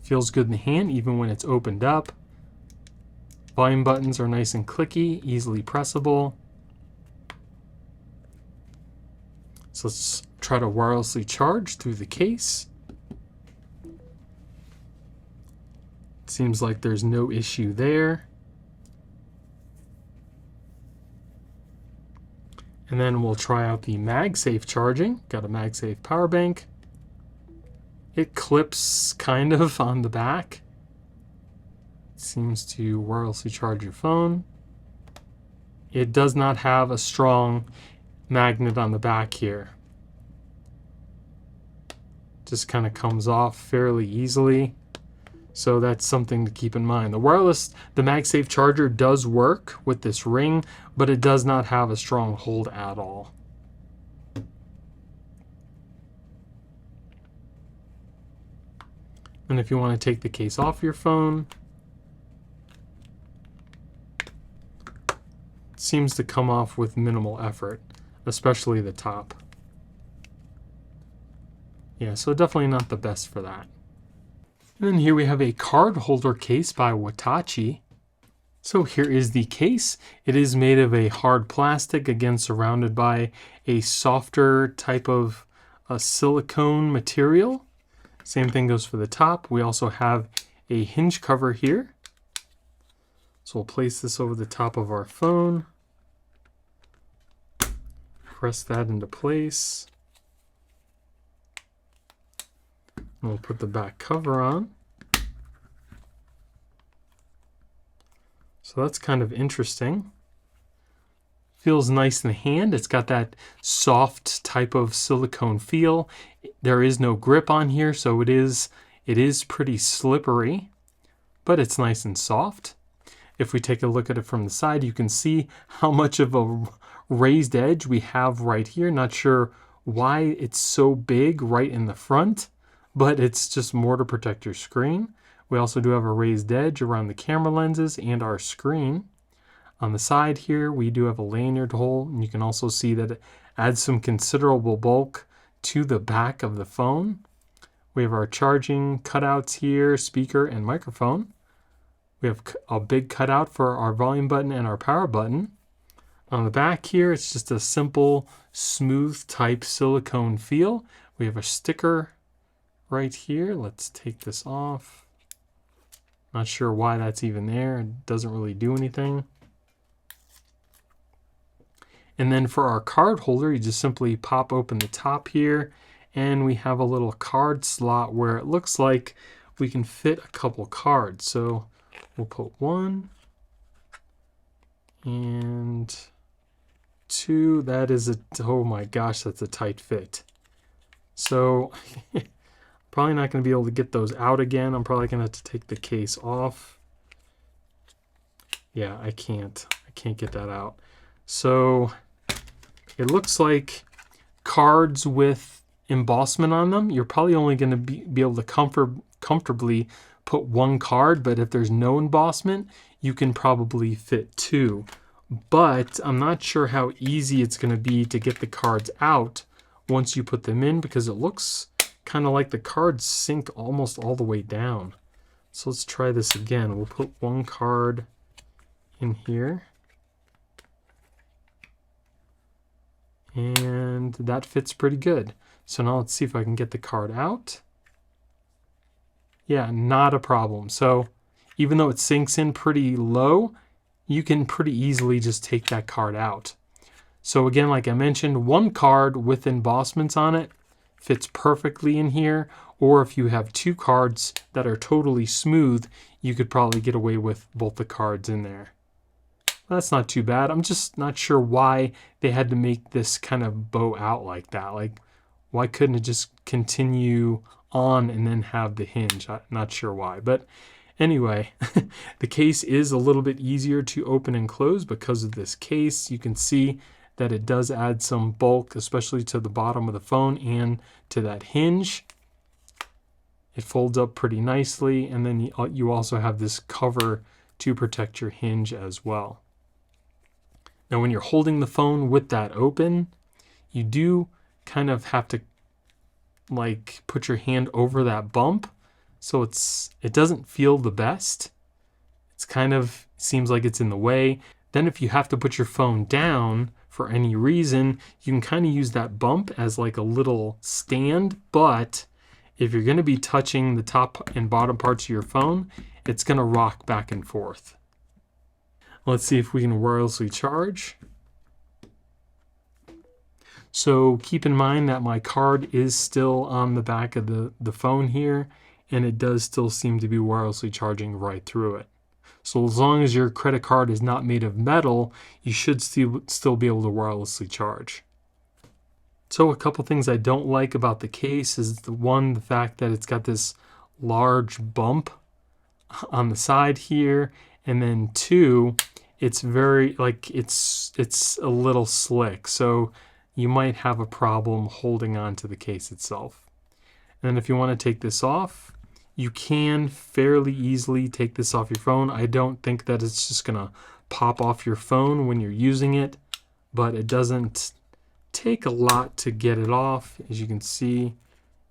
Feels good in the hand even when it's opened up. Volume buttons are nice and clicky, easily pressable. So let's try to wirelessly charge through the case. Seems like there's no issue there. And then we'll try out the MagSafe charging. Got a MagSafe power bank. It clips kind of on the back. Seems to wirelessly charge your phone. It does not have a strong magnet on the back here. Just kind of comes off fairly easily. So that's something to keep in mind. The MagSafe charger does work with this ring, but it does not have a strong hold at all. And if you want to take the case off your phone, it seems to come off with minimal effort, especially the top. Yeah, so definitely not the best for that. And then here we have a card holder case by WATACHE. So here is the case. It is made of a hard plastic, again surrounded by a softer type of silicone material. Same thing goes for the top. We also have a hinge cover here. So we'll place this over the top of our phone. Press that into place. And we'll put the back cover on. So that's kind of interesting. Feels nice in the hand. It's got that soft type of silicone feel. There is no grip on here, so it is pretty slippery, but it's nice and soft. If we take a look at it from the side, you can see how much of a raised edge we have right here. Not sure why it's so big right in the front, but it's just more to protect your screen. We also do have a raised edge around the camera lenses and our screen. On the side here, we do have a lanyard hole, and you can also see that it adds some considerable bulk to the back of the phone. We have our charging cutouts here, speaker and microphone. We have a big cutout for our volume button and our power button. On the back here, it's just a simple, smooth type silicone feel. We have a sticker right here. Let's take this off. Not sure why that's even there. It doesn't really do anything. And then for our card holder, you just simply pop open the top here, and we have a little card slot where it looks like we can fit a couple cards. So we'll put 1 and 2. That is oh my gosh, that's a tight fit. So probably not going to be able to get those out again. I'm probably going to have to take the case off. Yeah, I can't get that out. So it looks like cards with embossment on them, you're probably only going to be able to comfortably put 1 card, but if there's no embossment, you can probably fit 2. But I'm not sure how easy it's going to be to get the cards out once you put them in, because it looks kind of like the cards sink almost all the way down. So let's try this again. We'll put 1 card in here. And that fits pretty good. So now let's see if I can get the card out. Yeah, not a problem. So even though it sinks in pretty low, you can pretty easily just take that card out. So again, like I mentioned, 1 card with embossments on it fits perfectly in here, or if you have two cards that are totally smooth, you could probably get away with both the cards in there. That's not too bad. I'm just not sure why they had to make this kind of bow out like that. Like, why couldn't it just continue on and then have the hinge? I'm not sure why, but anyway, the case is a little bit easier to open and close because of this case. You can see that it does add some bulk, especially to the bottom of the phone and to that hinge. It folds up pretty nicely, and then you also have this cover to protect your hinge as well. Now when you're holding the phone with that open, you do kind of have to like put your hand over that bump, so it doesn't feel the best. It's kind of seems like it's in the way. Then if you have to put your phone down for any reason, you can kind of use that bump as like a little stand, but if you're going to be touching the top and bottom parts of your phone, it's going to rock back and forth. Let's see if we can wirelessly charge. So keep in mind that my card is still on the back of the phone here, and it does still seem to be wirelessly charging right through it. So as long as your credit card is not made of metal, you should still be able to wirelessly charge. So a couple things I don't like about the case is the fact that it's got this large bump on the side here, and then two, it's very like it's a little slick, so you might have a problem holding on to the case itself. And if you want to take this off, you can fairly easily take this off your phone. I don't think that it's just gonna pop off your phone when you're using it, but it doesn't take a lot to get it off. As you can see,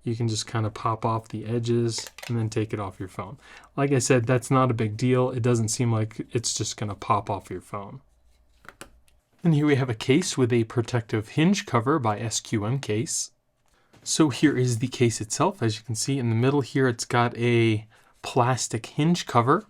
you can just kind of pop off the edges and then take it off your phone. Like I said, that's not a big deal. It doesn't seem like it's just gonna pop off your phone. And here we have a case with a protective hinge cover by SQMCASE. So here is the case itself. As you can see in the middle here, it's got a plastic hinge cover.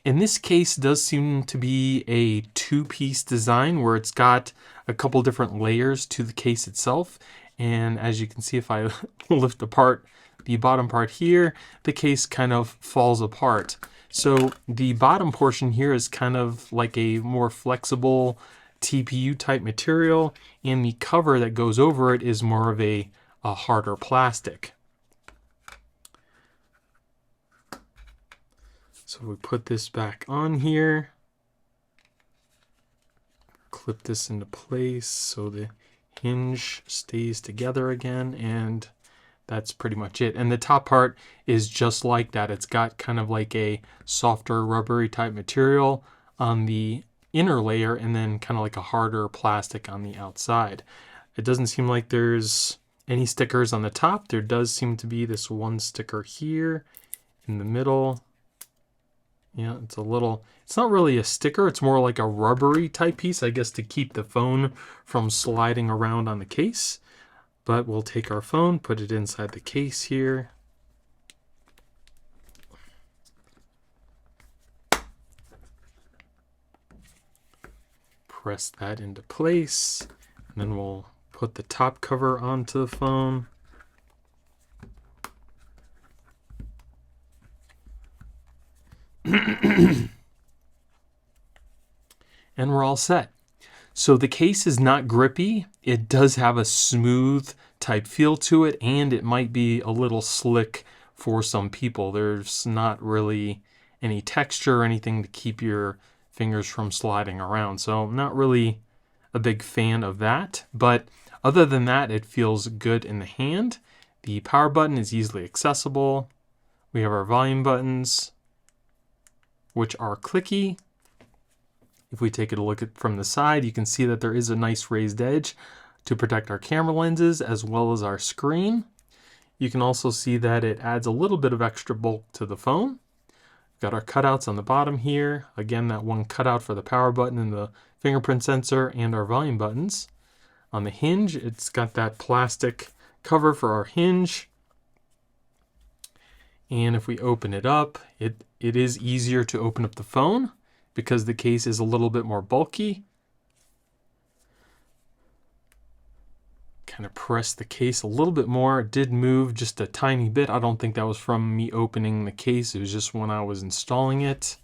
And this case does seem to be a two-piece design where it's got a couple different layers to the case itself. And as you can see, if I lift apart the bottom part here, the case kind of falls apart. So the bottom portion here is kind of like a more flexible TPU type material, and the cover that goes over it is more of a harder plastic. So we put this back on here, clip this into place so the hinge stays together again, and that's pretty much it. And the top part is just like that. It's got kind of like a softer rubbery type material on the inner layer and then kind of like a harder plastic on the outside. It doesn't seem like there's any stickers on the top. There does seem to be this one sticker here in the middle. Yeah, it's not really a sticker. It's more like a rubbery type piece, I guess, to keep the phone from sliding around on the case. But we'll take our phone, put it inside the case here. Press that into place, and then we'll put the top cover onto the phone. And we're all set. So the case is not grippy. It does have a smooth type feel to it, and it might be a little slick for some people. There's not really any texture or anything to keep your fingers from sliding around. So I'm not really a big fan of that, but other than that, it feels good in the hand. The power button is easily accessible. We have our volume buttons, which are clicky. If we take a look at from the side, you can see that there is a nice raised edge to protect our camera lenses as well as our screen. You can also see that it adds a little bit of extra bulk to the phone. Got our cutouts on the bottom here. Again, that one cutout for the power button and the fingerprint sensor and our volume buttons. On the hinge, it's got that plastic cover for our hinge. And if we open it up, it is easier to open up the phone because the case is a little bit more bulky. kind of press the case a little bit more. It did move just a tiny bit. I don't think that was from me opening the case. It was just when I was installing it.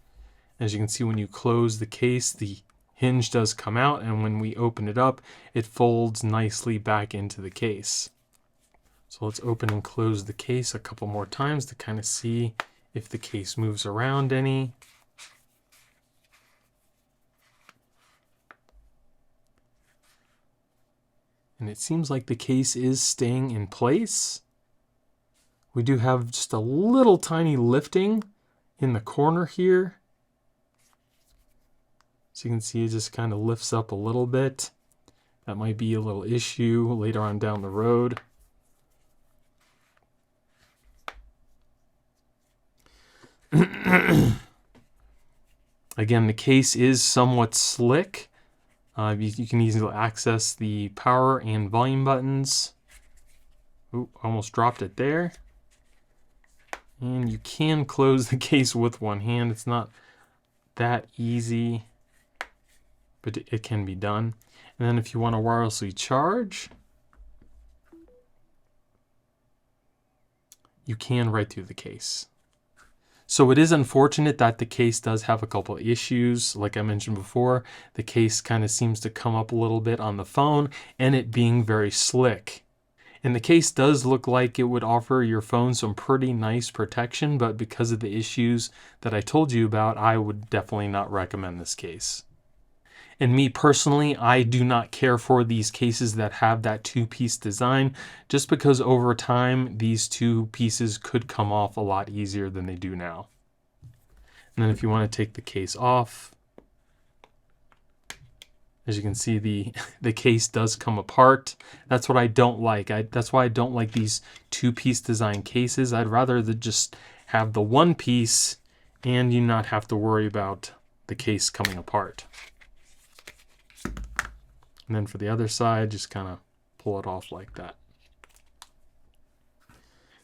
As you can see, when you close the case, the hinge does come out, and when we open it up, it folds nicely back into the case. So let's open and close the case a couple more times to kind of see if the case moves around any. And it seems like the case is staying in place. We do have just a little tiny lifting in the corner here. So you can see it just kind of lifts up a little bit. That might be a little issue later on down the road. Again, the case is somewhat slick. You can easily access the power and volume buttons. Ooh, almost dropped it there. And you can close the case with one hand. It's not that easy, but it can be done. And then if you want to wirelessly charge, you can right through the case. So it is unfortunate that the case does have a couple issues. Like I mentioned before, the case kind of seems to come up a little bit on the phone, and it being very slick. And the case does look like it would offer your phone some pretty nice protection, but because of the issues that I told you about, I would definitely not recommend this case. And me personally, I do not care for these cases that have that two-piece design, just because over time, these two pieces could come off a lot easier than they do now. And then if you want to take the case off, as you can see, the case does come apart. That's what I don't like. That's why I don't like these two-piece design cases. I'd rather just have the one piece and you not have to worry about the case coming apart. And then for the other side, just kind of pull it off like that.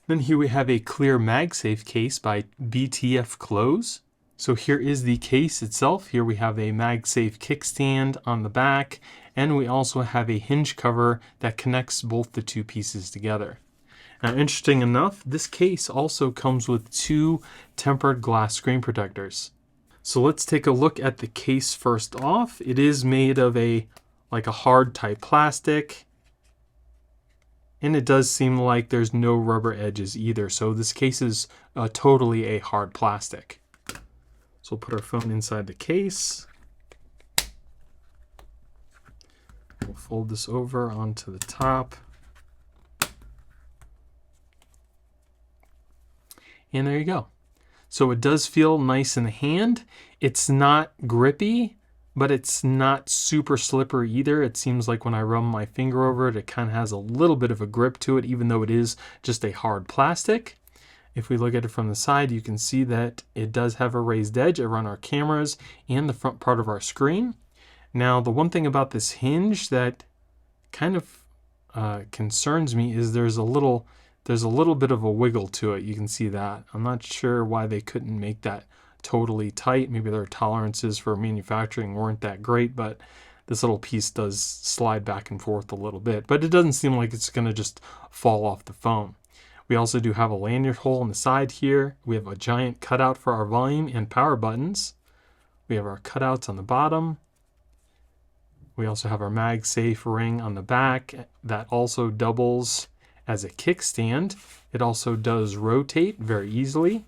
Then here we have a clear MagSafe case by BTFCLOTHES. So here is the case itself. Here we have a MagSafe kickstand on the back, and we also have a hinge cover that connects both the two pieces together. Now, interesting enough, this case also comes with two tempered glass screen protectors. So let's take a look at the case first off. It is made of like a hard type plastic, and it does seem like there's no rubber edges either. So this case is totally a hard plastic. So we'll put our phone inside the case. We'll fold this over onto the top. And there you go. So it does feel nice in the hand. It's not grippy, but it's not super slippery either. It seems like when I rub my finger over it, it kind of has a little bit of a grip to it, even though it is just a hard plastic. If we look at it from the side, you can see that it does have a raised edge around our cameras and the front part of our screen. Now, the one thing about this hinge that kind of concerns me is there's a little bit of a wiggle to it. You can see that. I'm not sure why they couldn't make that totally tight. Maybe their tolerances for manufacturing weren't that great, but this little piece does slide back and forth a little bit, but it doesn't seem like it's going to just fall off the phone. We also do have a lanyard hole on the side here. We have a giant cutout for our volume and power buttons. We have our cutouts on the bottom. We also have our MagSafe ring on the back that also doubles as a kickstand. It also does rotate very easily.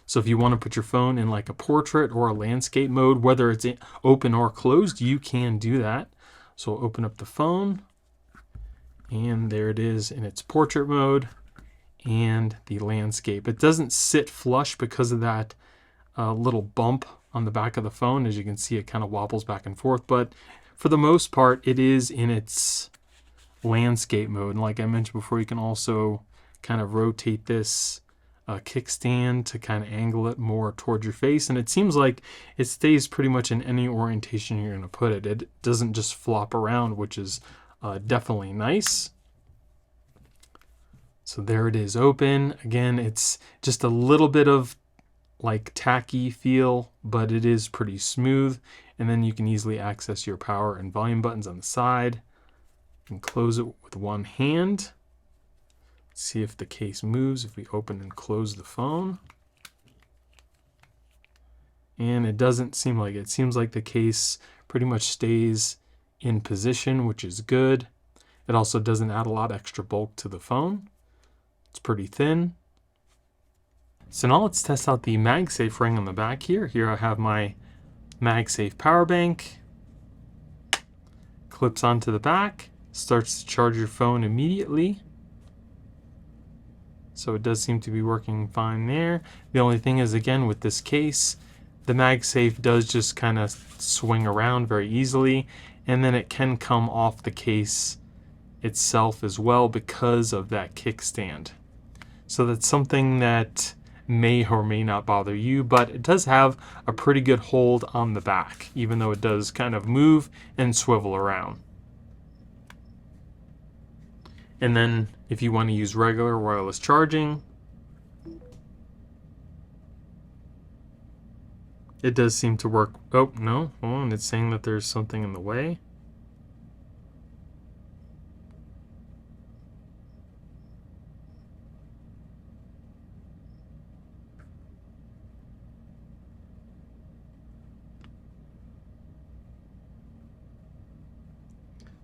So if you want to put your phone in like a portrait or a landscape mode, whether it's open or closed, you can do that. So we'll open up the phone, and there it is in its portrait mode and the landscape. It doesn't sit flush because of that little bump on the back of the phone. As you can see, it kind of wobbles back and forth, but for the most part, it is in its landscape mode. And like I mentioned before, you can also kind of rotate this kickstand to kind of angle it more towards your face, and it seems like it stays pretty much in any orientation you're going to put it. It doesn't just flop around, which is definitely nice. So there it is open. Again, it's just a little bit of like tacky feel, but it is pretty smooth. And then you can easily access your power and volume buttons on the side. and close it with one hand. See if the case moves if we open and close the phone. And it doesn't seem like it. It seems like the case pretty much stays in position, which is good. It also doesn't add a lot of extra bulk to the phone. It's pretty thin. So now let's test out the MagSafe ring on the back here. Here I have my MagSafe power bank. Clips onto the back. Starts to charge your phone immediately. So it does seem to be working fine there. The only thing is, again, with this case, the MagSafe does just kind of swing around very easily, and then it can come off the case itself as well because of that kickstand. So that's something that may or may not bother you, but it does have a pretty good hold on the back, even though it does kind of move and swivel around. And then if you want to use regular wireless charging, it does seem to work. Oh, no, hold on, it's saying that there's something in the way.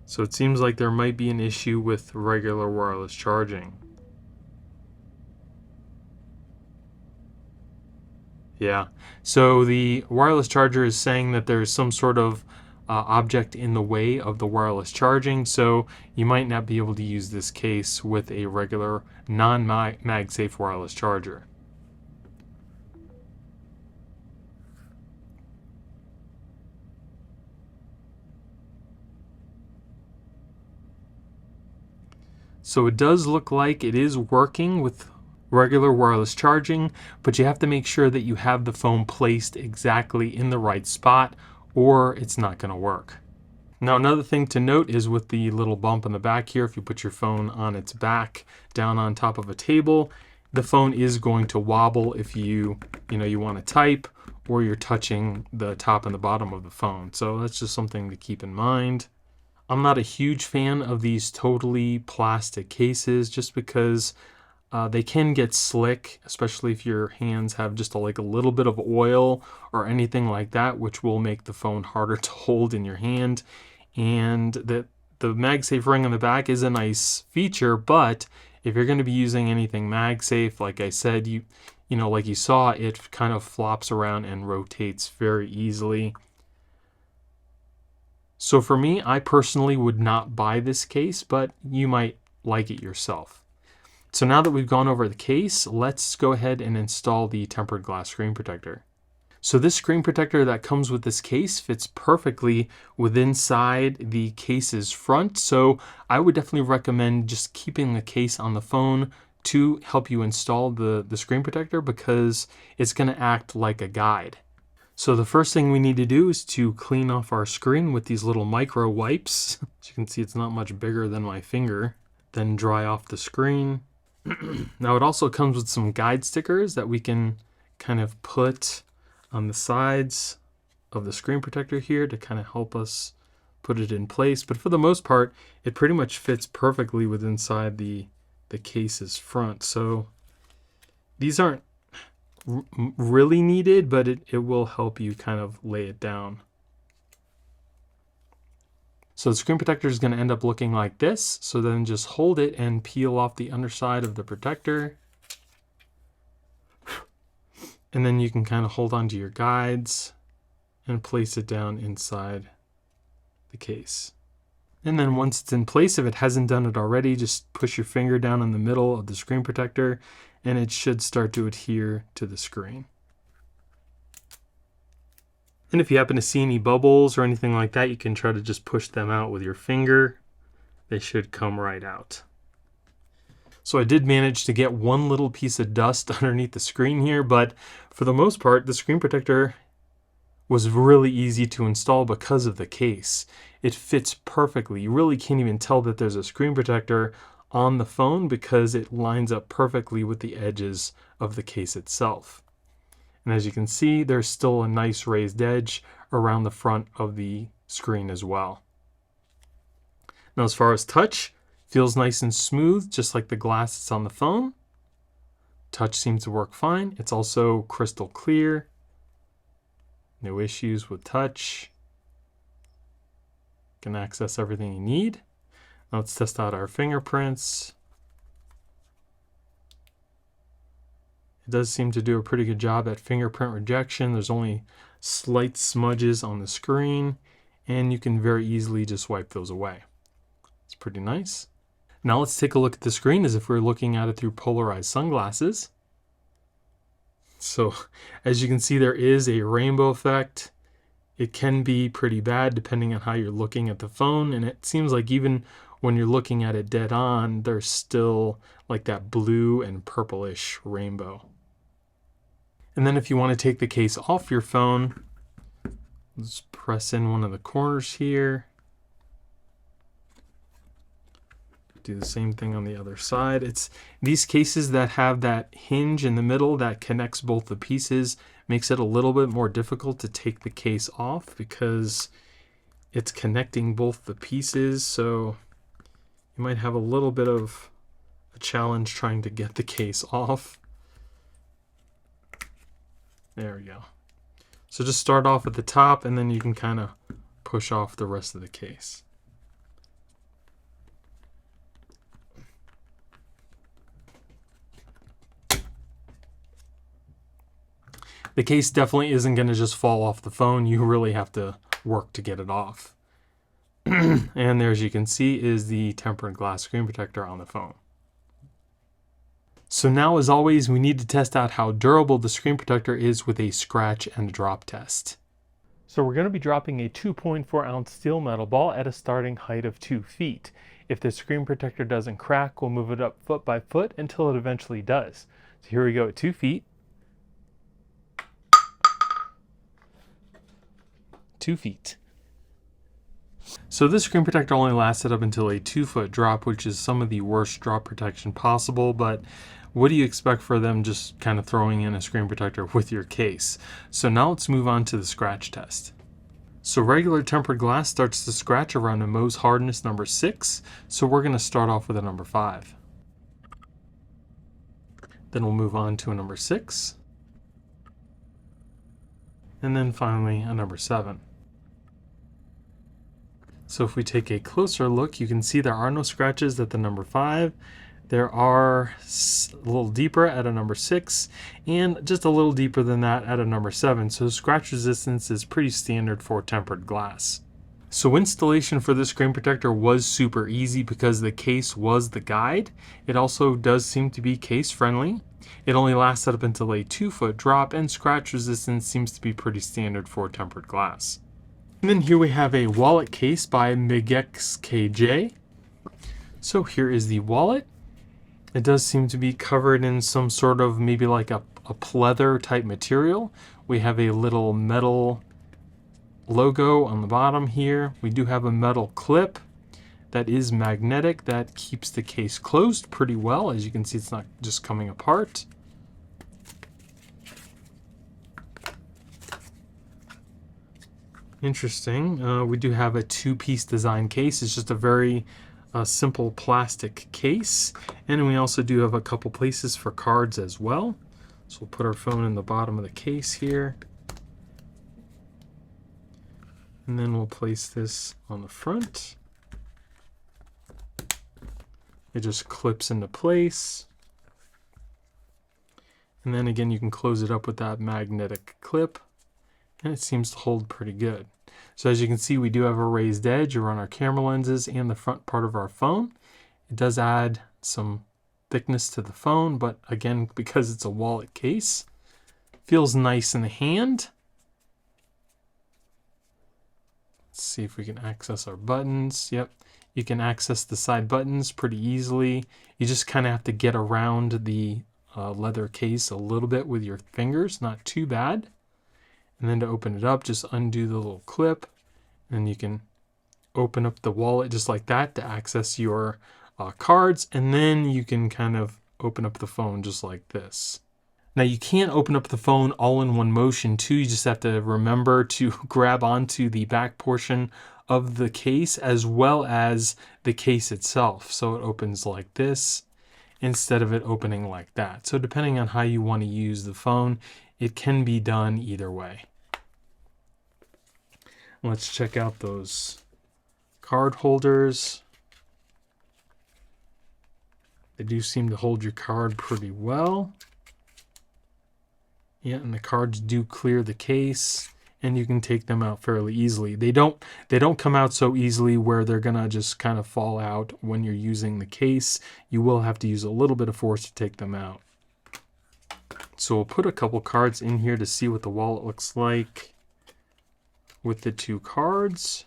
So it seems like there might be an issue with regular wireless charging. Yeah, so the wireless charger is saying that there's some sort of object in the way of the wireless charging, so you might not be able to use this case with a regular non-MagSafe wireless charger. So it does look like it is working with regular wireless charging, but you have to make sure that you have the phone placed exactly in the right spot or it's not going to work. Now another thing to note is with the little bump in the back here, if you put your phone on its back down on top of a table, the phone is going to wobble if you want to type or you're touching the top and the bottom of the phone. So that's just something to keep in mind. I'm not a huge fan of these totally plastic cases just because they can get slick, especially if your hands have just like a little bit of oil or anything like that, which will make the phone harder to hold in your hand. And the MagSafe ring on the back is a nice feature, but if you're going to be using anything MagSafe, like I said, like you saw, it kind of flops around and rotates very easily. So for me, I personally would not buy this case, but you might like it yourself. So now that we've gone over the case, let's go ahead and install the tempered glass screen protector. So this screen protector that comes with this case fits perfectly within inside the case's front. So I would definitely recommend just keeping the case on the phone to help you install the screen protector because it's going to act like a guide. So the first thing we need to do is to clean off our screen with these little micro wipes. As you can see, it's not much bigger than my finger. Then dry off the screen. Now it also comes with some guide stickers that we can kind of put on the sides of the screen protector here to kind of help us put it in place. But for the most part, it pretty much fits perfectly with inside the case's front. So these aren't really needed, but it will help you kind of lay it down. So the screen protector is going to end up looking like this. So then just hold it and peel off the underside of the protector. And then you can kind of hold onto your guides and place it down inside the case. And then once it's in place, if it hasn't done it already, just push your finger down in the middle of the screen protector and it should start to adhere to the screen. And if you happen to see any bubbles or anything like that, you can try to just push them out with your finger. They should come right out. So I did manage to get one little piece of dust underneath the screen here, but for the most part, the screen protector was really easy to install because of the case. It fits perfectly. You really can't even tell that there's a screen protector on the phone because it lines up perfectly with the edges of the case itself. And as you can see, there's still a nice raised edge around the front of the screen as well. Now as far as touch, feels nice and smooth, just like the glass that's on the phone. Touch seems to work fine. It's also crystal clear. No issues with touch. Can access everything you need. Now let's test out our fingerprints. It does seem to do a pretty good job at fingerprint rejection. There's only slight smudges on the screen, and you can very easily just wipe those away. It's pretty nice. Now let's take a look at the screen as if we were looking at it through polarized sunglasses. So as you can see, there is a rainbow effect. It can be pretty bad depending on how you're looking at the phone, and it seems like even when you're looking at it dead on, there's still like that blue and purplish rainbow. And then if you want to take the case off your phone, let's press in one of the corners here. Do the same thing on the other side. It's these cases that have that hinge in the middle that connects both the pieces makes it a little bit more difficult to take the case off because it's connecting both the pieces. So you might have a little bit of a challenge trying to get the case off. There we go. So just start off at the top and then you can kind of push off the rest of the case. The case definitely isn't going to just fall off the phone. You really have to work to get it off. And there, as you can see, is the tempered glass screen protector on the phone. So now, as always, we need to test out how durable the screen protector is with a scratch and drop test. So we're going to be dropping a 2.4 ounce steel metal ball at a starting height of 2 feet. If the screen protector doesn't crack, we'll move it up foot by foot until it eventually does. So here we go at 2 feet. 2 feet. So this screen protector only lasted up until a 2-foot drop, which is some of the worst drop protection possible, but what do you expect for them just kind of throwing in a screen protector with your case? So now let's move on to the scratch test. So regular tempered glass starts to scratch around a Mohs hardness number 6, so we're going to start off with a number 5. Then we'll move on to a number 6, and then finally a number 7. So if we take a closer look, you can see there are no scratches at the number 5. There are a little deeper at a number 6, and just a little deeper than that at a number 7. So scratch resistance is pretty standard for tempered glass. So installation for this screen protector was super easy because the case was the guide. It also does seem to be case friendly. It only lasted up until a 2-foot drop, and scratch resistance seems to be pretty standard for tempered glass. And then here we have a wallet case by MIGEXXKJ. So here is the wallet. It does seem to be covered in some sort of maybe like a pleather type material. We have a little metal logo on the bottom here. We do have a metal clip that is magnetic that keeps the case closed pretty well. As you can see, it's not just coming apart. Interesting. We do have a 2-piece design case. It's just a very simple plastic case. And we also do have a couple places for cards as well. So we'll put our phone in the bottom of the case here. And then we'll place this on the front. It just clips into place. And then again, you can close it up with that magnetic clip. And it seems to hold pretty good. So as you can see, we do have a raised edge around our camera lenses and the front part of our phone. It does add some thickness to the phone, but again, because it's a wallet case, feels nice in the hand. Let's see if we can access our buttons. Yep, you can access the side buttons pretty easily. You just kind of have to get around the leather case a little bit with your fingers, not too bad. And then to open it up, just undo the little clip, and you can open up the wallet just like that to access your cards, and then you can kind of open up the phone just like this. Now you can't open up the phone all in one motion too. You just have to remember to grab onto the back portion of the case as well as the case itself. So it opens like this instead of it opening like that. So depending on how you want to use the phone, it can be done either way. Let's check out those card holders. They do seem to hold your card pretty well. Yeah, and the cards do clear the case, and you can take them out fairly easily. They don't come out so easily where they're gonna just kind of fall out when you're using the case. You will have to use a little bit of force to take them out. So we'll put a couple cards in here to see what the wallet looks like with the two cards.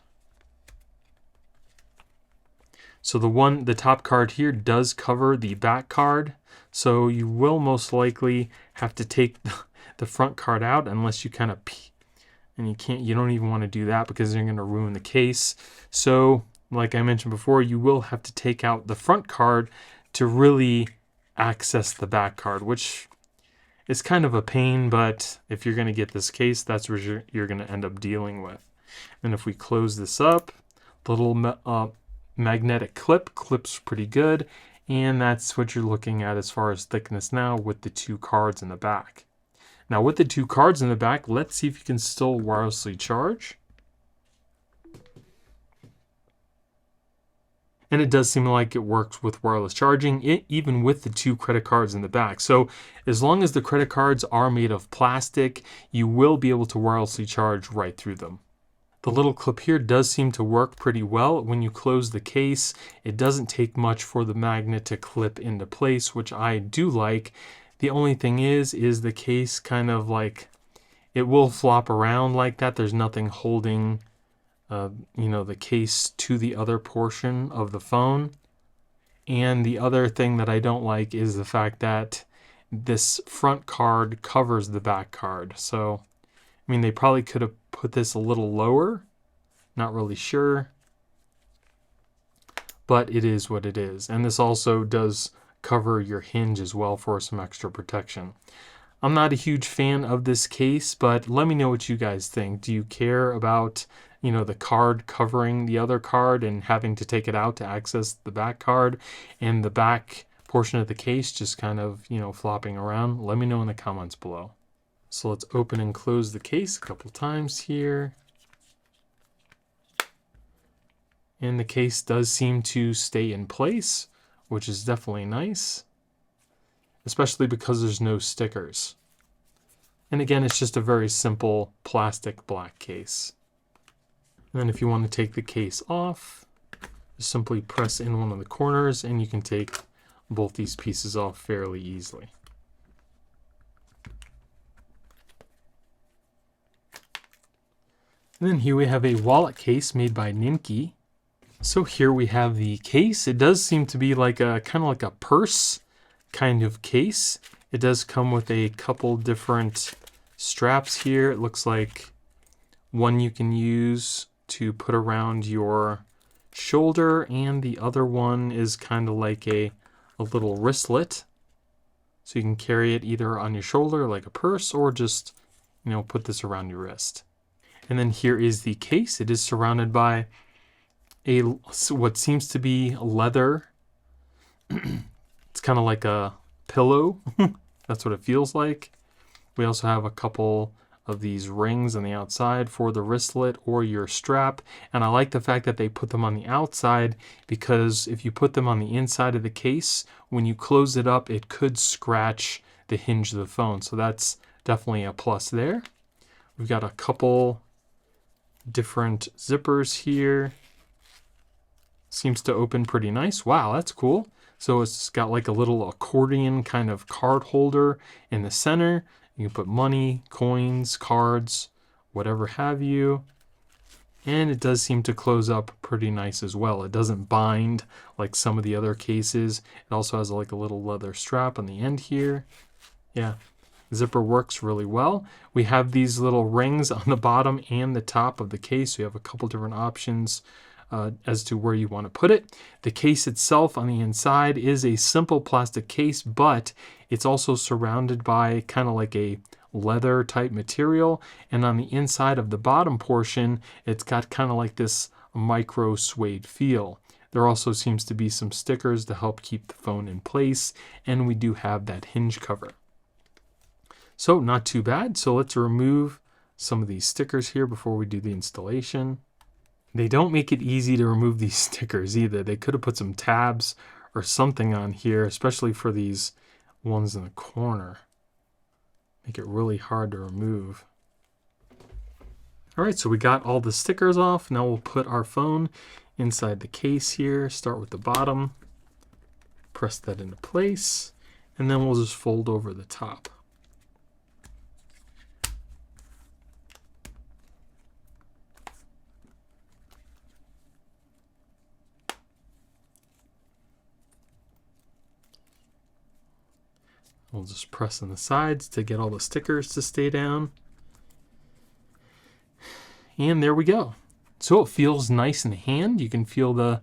So the top card here does cover the back card, so you will most likely have to take the front card out unless you kind of and you don't even want to do that because you're going to ruin the case. So like I mentioned before, you will have to take out the front card to really access the back card, which is kind of a pain, but if you're going to get this case, that's what you're going to end up dealing with. And if we close this up, the little magnetic clips pretty good, and that's what you're looking at as far as thickness now with the two cards in the back. Now with the two cards in the back, let's see if you can still wirelessly charge. And it does seem like it works with wireless charging, even with the two credit cards in the back. So as long as the credit cards are made of plastic, you will be able to wirelessly charge right through them. The little clip here does seem to work pretty well. When you close the case, it doesn't take much for the magnet to clip into place, which I do like. The only thing is the case kind of like, it will flop around like that. There's nothing holding, the case to the other portion of the phone. And the other thing that I don't like is the fact that this front card covers the back card. So, I mean, they probably could have put this a little lower. Not really sure. But it is what it is. And this also does cover your hinge as well for some extra protection. I'm not a huge fan of this case, but let me know what you guys think. Do you care about, the card covering the other card and having to take it out to access the back card, and the back portion of the case just kind of, flopping around? Let me know in the comments below. So let's open and close the case a couple times here. And the case does seem to stay in place, which is definitely nice, especially because there's no stickers. And again, it's just a very simple plastic black case. And then if you want to take the case off, just simply press in one of the corners and you can take both these pieces off fairly easily. And then here we have a wallet case made by NINKI. So here we have the case. It does seem to be like a kind of like a purse kind of case. It does come with a couple different straps here. It looks like one you can use to put around your shoulder, and the other one is kind of like a little wristlet. So you can carry it either on your shoulder like a purse, or just, put this around your wrist. And then here is the case. It is surrounded by what seems to be leather. It's kind of like a pillow. That's what it feels like. We also have a couple of these rings on the outside for the wristlet or your strap. And I like the fact that they put them on the outside, because if you put them on the inside of the case, when you close it up, it could scratch the hinge of the phone. So that's definitely a plus there. We've got a couple different zippers here. Seems to open pretty nice. Wow, that's cool. So it's got like a little accordion kind of card holder in the center. You can put money, coins, cards, whatever have you. And it does seem to close up pretty nice as well. It doesn't bind like some of the other cases. It also has like a little leather strap on the end here. Yeah, zipper works really well. We have these little rings on the bottom and the top of the case. We have a couple different options as to where you want to put it. The case itself on the inside is a simple plastic case, but It's also surrounded by kind of like a leather type material, and on the inside of the bottom portion, it's got kind of like this micro suede feel. There also seems to be some stickers to help keep the phone in place, and we do have that hinge cover. So not too bad. So let's remove some of these stickers here before we do the installation. They don't make it easy to remove these stickers either. They could have put some tabs or something on here, especially for these ones in the corner. Make it really hard to remove. All right, so we got all the stickers off. Now we'll put our phone inside the case here. Start with the bottom, press that into place, and then we'll just fold over the top. We'll just press on the sides to get all the stickers to stay down. And there we go. So it feels nice in the hand. You can feel the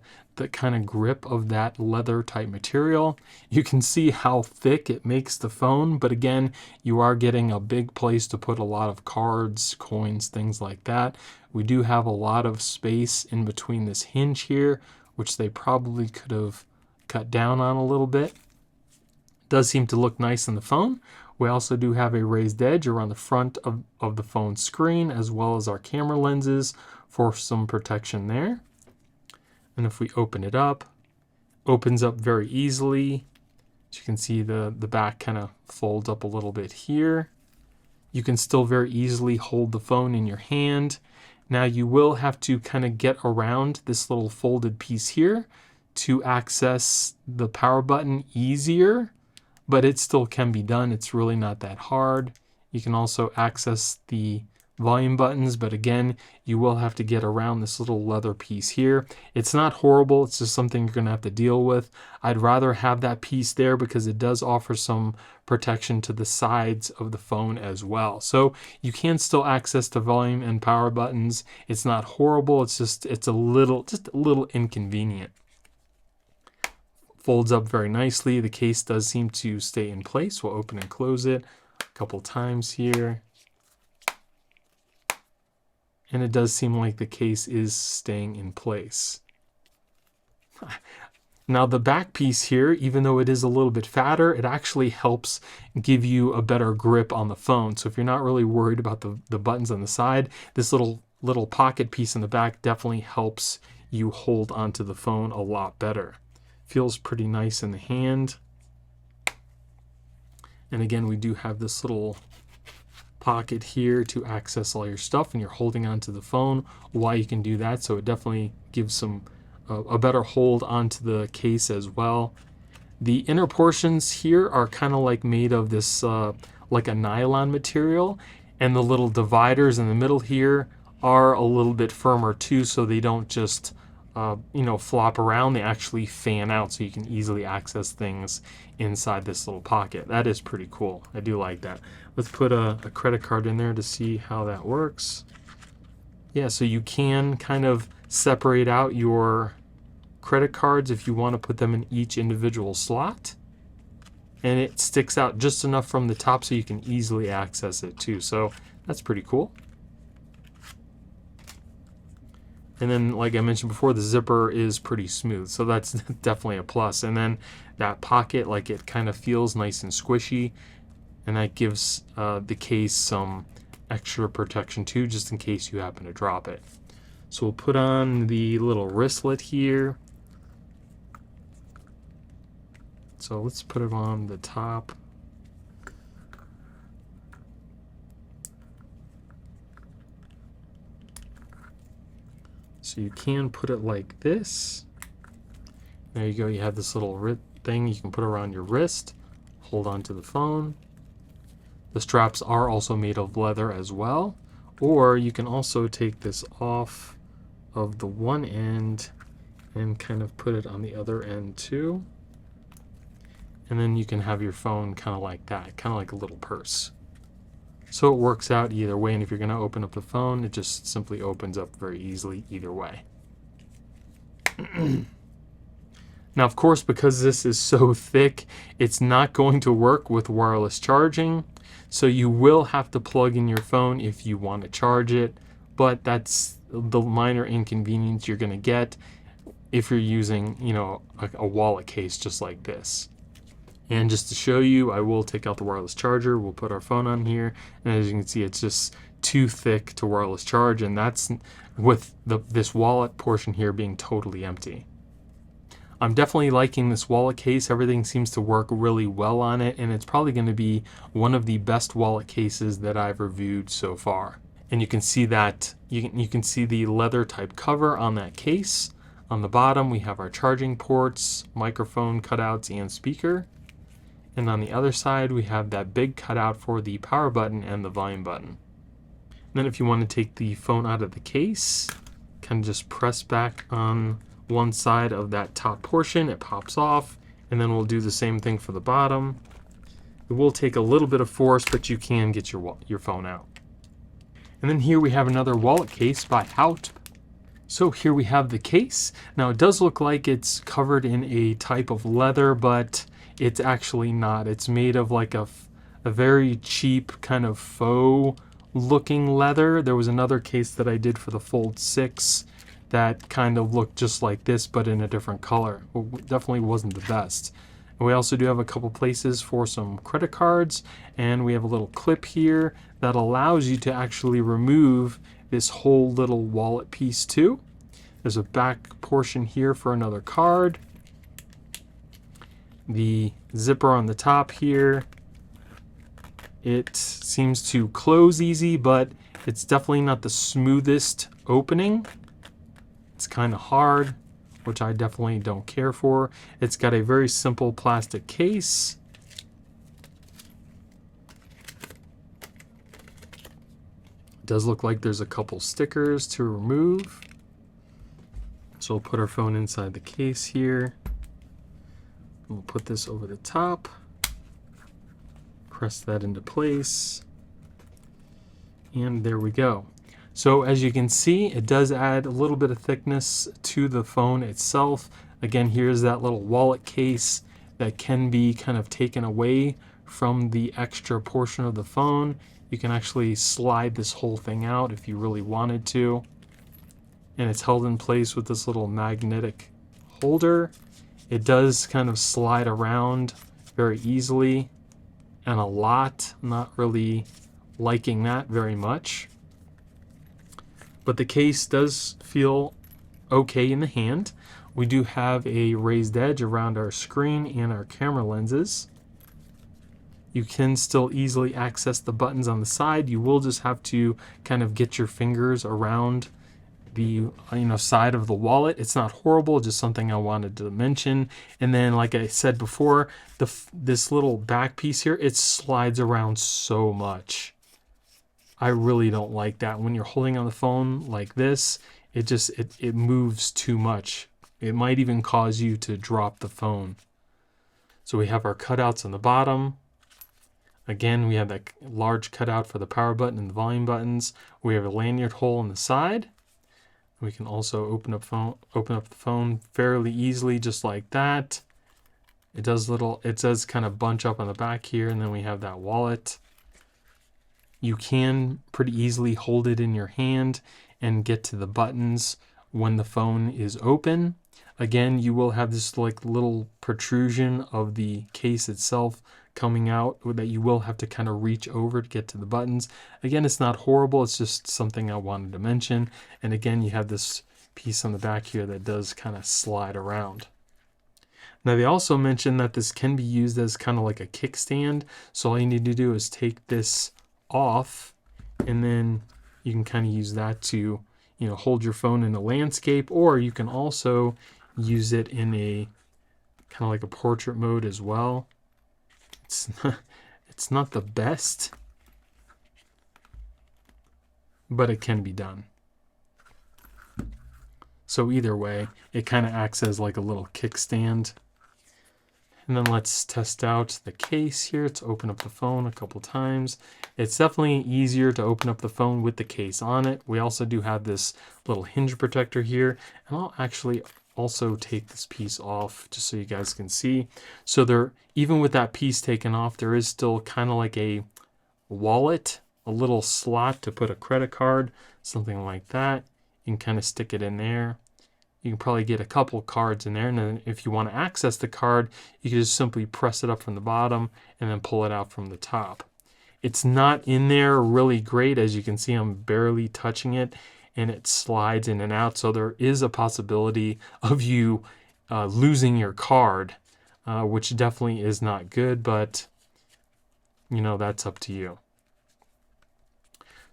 kind of grip of that leather type material. You can see how thick it makes the phone, but again, you are getting a big place to put a lot of cards, coins, things like that. We do have a lot of space in between this hinge here, which they probably could have cut down on a little bit. Does seem to look nice in the phone. We also do have a raised edge around the front of the phone screen, as well as our camera lenses for some protection there. And if we open it up, opens up very easily. As you can see, the back kind of folds up a little bit here. You can still very easily hold the phone in your hand. Now you will have to kind of get around this little folded piece here to access the power button easier, but it still can be done. It's really not that hard. You can also access the volume buttons, but again, you will have to get around this little leather piece here. It's not horrible, it's just something you're gonna have to deal with. I'd rather have that piece there because it does offer some protection to the sides of the phone as well. So you can still access the volume and power buttons. It's not horrible, it's a little inconvenient. Folds up very nicely. The case does seem to stay in place. We'll open and close it a couple times here. And it does seem like the case is staying in place. Now the back piece here, even though it is a little bit fatter, it actually helps give you a better grip on the phone. So if you're not really worried about the buttons on the side, this little pocket piece in the back definitely helps you hold onto the phone a lot better. Feels pretty nice in the hand. And again, we do have this little pocket here to access all your stuff, and you're holding onto the phone while you can do that. So it definitely gives a better hold onto the case as well. The inner portions here are kind of like made of this like a nylon material, and the little dividers in the middle here are a little bit firmer too, so they don't just flop around. They actually fan out, so you can easily access things inside this little pocket. That is pretty cool. I do like that. Let's put a credit card in there to see how that works. Yeah, so you can kind of separate out your credit cards if you want to put them in each individual slot. And it sticks out just enough from the top so you can easily access it too. So that's pretty cool. And then, like I mentioned before, the zipper is pretty smooth, so that's definitely a plus. And then that pocket, like, it kind of feels nice and squishy, and that gives the case some extra protection too, just in case you happen to drop it. So we'll put on the little wristlet here. So let's put it on the top. So you can put it like this. There you go. You have this little thing you can put around your wrist, hold on to the phone. The straps are also made of leather as well, or you can also take this off of the one end and kind of put it on the other end too. And then you can have your phone kind of like that, kind of like a little purse. So it works out either way, and if you're going to open up the phone, it just simply opens up very easily either way. Now, of course, because this is so thick, it's not going to work with wireless charging. So you will have to plug in your phone if you want to charge it, but that's the minor inconvenience you're going to get if you're using, you know, a wallet case just like this. And just to show you, I will take out the wireless charger. We'll put our phone on here, and as you can see, it's just too thick to wireless charge, and that's with this wallet portion here being totally empty. I'm definitely liking this wallet case. Everything seems to work really well on it, and it's probably going to be one of the best wallet cases that I've reviewed so far. And you can see that you can see the leather type cover on that case. On the bottom we have our charging ports, microphone cutouts, and speaker. And on the other side we have that big cutout for the power button and the volume button. And then if you want to take the phone out of the case, kind of just press back on one side of that top portion, it pops off, and then we'll do the same thing for the bottom. It will take a little bit of force, but you can get your phone out. And then here we have another wallet case by HAOTP. So here we have the case. Now it does look like it's covered in a type of leather, but it's actually not. It's made of like a very cheap kind of faux looking leather. There was another case that I did for the Fold 6 that kind of looked just like this, but in a different color. It definitely wasn't the best. And we also do have a couple places for some credit cards, and we have a little clip here that allows you to actually remove this whole little wallet piece too. There's a back portion here for another card. The zipper on the top here. It seems to close easy, but it's definitely not the smoothest opening. It's kind of hard, which I definitely don't care for. It's got a very simple plastic case. It does look like there's a couple stickers to remove. So we'll put our phone inside the case here. We'll put this over the top. Press that into place. And there we go. So as you can see, it does add a little bit of thickness to the phone itself. Again, here's that little wallet case that can be kind of taken away from the extra portion of the phone. You can actually slide this whole thing out if you really wanted to. And it's held in place with this little magnetic holder. It does kind of slide around very easily and a lot. I'm not really liking that very much. But the case does feel okay in the hand. We do have a raised edge around our screen and our camera lenses. You can still easily access the buttons on the side. You will just have to kind of get your fingers around the side of the wallet. It's not horrible, just something I wanted to mention. And then, like I said before, this little back piece here, it slides around so much. I really don't like that. When you're holding on the phone like this, it moves too much. It might even cause you to drop the phone. So we have our cutouts on the bottom. Again, we have that large cutout for the power button and the volume buttons. We have a lanyard hole on the side. We can also open up the phone fairly easily, just like that. It does kind of bunch up on the back here, and then we have that wallet. You can pretty easily hold it in your hand and get to the buttons when the phone is open. Again, you will have this like little protrusion of the case itself coming out that you will have to kind of reach over to get to the buttons. Again, it's not horrible, it's just something I wanted to mention. And again, you have this piece on the back here that does kind of slide around. Now they also mentioned that this can be used as kind of like a kickstand. So all you need to do is take this off, and then you can kind of use that to hold your phone in a landscape, or you can also use it in a kind of like a portrait mode as well. It's not the best, but it can be done. So either way, it kind of acts as like a little kickstand. And then let's test out the case here. Let's open up the phone a couple times. It's definitely easier to open up the phone with the case on it. We also do have this little hinge protector here, and I'll actually also take this piece off just so you guys can see. So there, even with that piece taken off, there is still kind of like a wallet, a little slot to put a credit card, something like that. You can kind of stick it in there. You can probably get a couple cards in there, and then if you want to access the card, you can just simply press it up from the bottom and then pull it out from the top. It's not in there really great. As you can see, I'm barely touching it, and it slides in and out. So there is a possibility of you losing your card, which definitely is not good, but you know, that's up to you.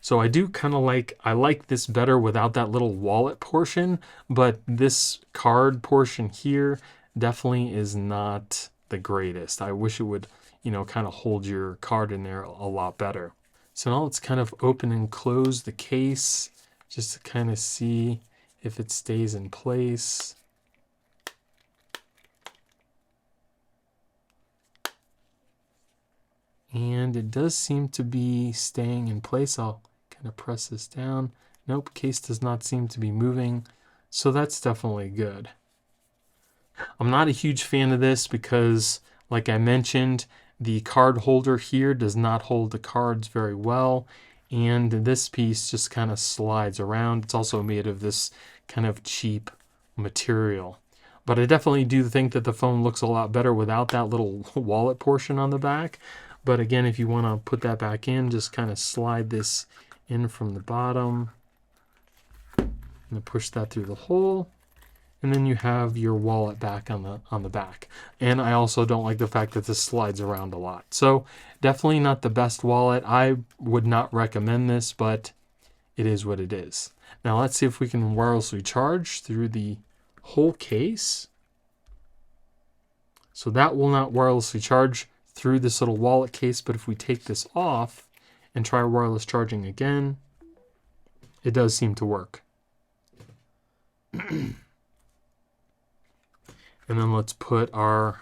So I do kind of I like this better without that little wallet portion, but this card portion here definitely is not the greatest. I wish it would, you know, kind of hold your card in there a lot better. So now let's kind of open and close the case just to kind of see if it stays in place. And it does seem to be staying in place. I'll kind of press this down. Nope, case does not seem to be moving. So that's definitely good. I'm not a huge fan of this because, like I mentioned, the card holder here does not hold the cards very well. And this piece just kind of slides around. It's also made of this kind of cheap material. But I definitely do think that the phone looks a lot better without that little wallet portion on the back. But again, if you want to put that back in, just kind of slide this in from the bottom and push that through the hole. And then you have your wallet back on the back. And I also don't like the fact that this slides around a lot. So definitely not the best wallet. I would not recommend this, but it is what it is. Now let's see if we can wirelessly charge through the whole case. So that will not wirelessly charge through this little wallet case, but if we take this off and try wireless charging again, it does seem to work. And then let's put our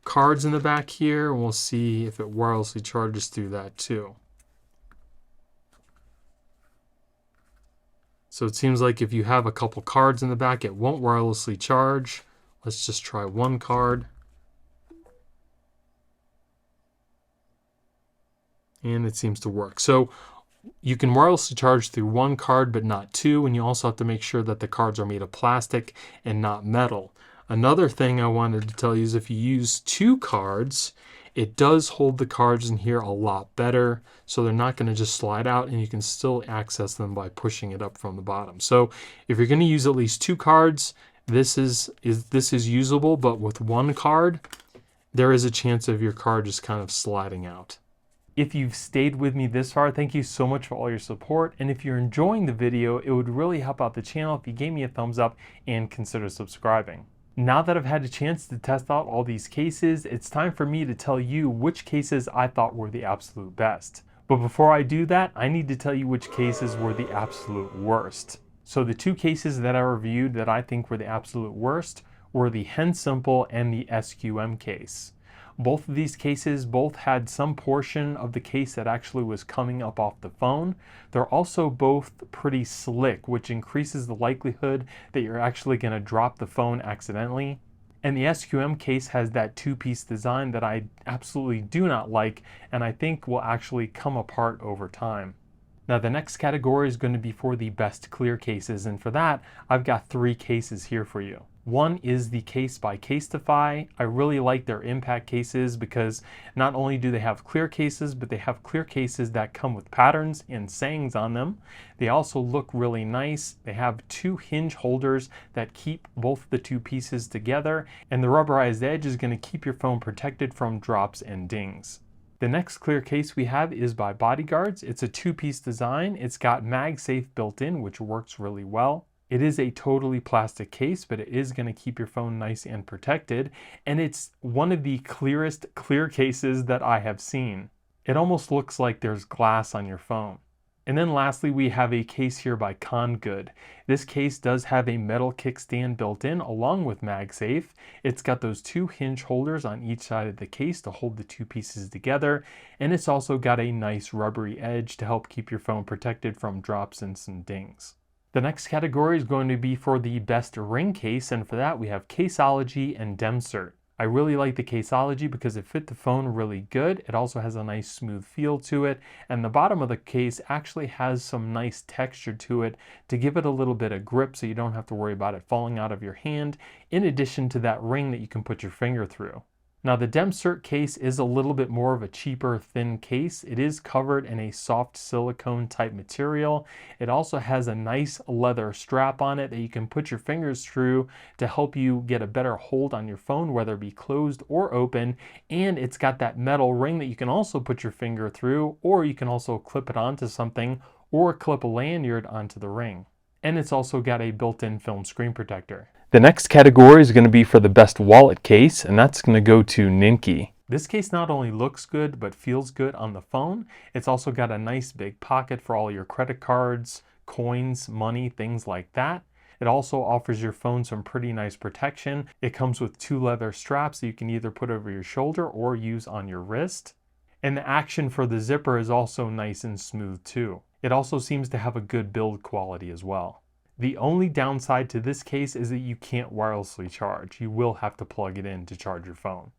cards in the back here, and we'll see if it wirelessly charges through that too. So it seems like if you have a couple cards in the back, it won't wirelessly charge. Let's just try one card. And it seems to work. So you can wirelessly charge through one card, but not two. And you also have to make sure that the cards are made of plastic and not metal. Another thing I wanted to tell you is if you use two cards, it does hold the cards in here a lot better. So they're not going to just slide out, and you can still access them by pushing it up from the bottom. So if you're going to use at least two cards, this is usable, but with one card, there is a chance of your card just kind of sliding out. If you've stayed with me this far, thank you so much for all your support. And if you're enjoying the video, it would really help out the channel if you gave me a thumbs up and consider subscribing. Now that I've had a chance to test out all these cases, it's time for me to tell you which cases I thought were the absolute best. But before I do that, I need to tell you which cases were the absolute worst. So the two cases that I reviewed that I think were the absolute worst were the HENSINPLE and the SQMCASE. Both of these cases had some portion of the case that actually was coming up off the phone. They're also both pretty slick, which increases the likelihood that you're actually going to drop the phone accidentally. And the SQMCASE has that two-piece design that I absolutely do not like, and I think will actually come apart over time. Now the next category is going to be for the best clear cases, and for that I've got three cases here for you. One is the case by CASETIFY. I really like their impact cases because not only do they have clear cases, but they have clear cases that come with patterns and sayings on them. They also look really nice. They have two hinge holders that keep both the two pieces together, and the rubberized edge is going to keep your phone protected from drops and dings. The next clear case we have is by BODYGUARDZ. It's a two-piece design. It's got MagSafe built in, which works really well. It is a totally plastic case, but it is going to keep your phone nice and protected. And it's one of the clearest clear cases that I have seen. It almost looks like there's glass on your phone. And then lastly, we have a case here by CONDGOOD. This case does have a metal kickstand built in along with MagSafe. It's got those two hinge holders on each side of the case to hold the two pieces together. And it's also got a nice rubbery edge to help keep your phone protected from drops and some dings. The next category is going to be for the best ring case, and for that we have CASEOLOGY and DEMCERT. I really like the CASEOLOGY because it fit the phone really good. It also has a nice smooth feel to it, and the bottom of the case actually has some nice texture to it to give it a little bit of grip so you don't have to worry about it falling out of your hand, in addition to that ring that you can put your finger through. Now the DEMCERT case is a little bit more of a cheaper, thin case. It is covered in a soft silicone type material. It also has a nice leather strap on it that you can put your fingers through to help you get a better hold on your phone, whether it be closed or open. And it's got that metal ring that you can also put your finger through, or you can also clip it onto something or clip a lanyard onto the ring. And it's also got a built-in film screen protector. The next category is going to be for the best wallet case, and that's going to go to NINKI. This case not only looks good, but feels good on the phone. It's also got a nice big pocket for all your credit cards, coins, money, things like that. It also offers your phone some pretty nice protection. It comes with 2 leather straps that you can either put over your shoulder or use on your wrist. And the action for the zipper is also nice and smooth too. It also seems to have a good build quality as well. The only downside to this case is that you can't wirelessly charge. You will have to plug it in to charge your phone.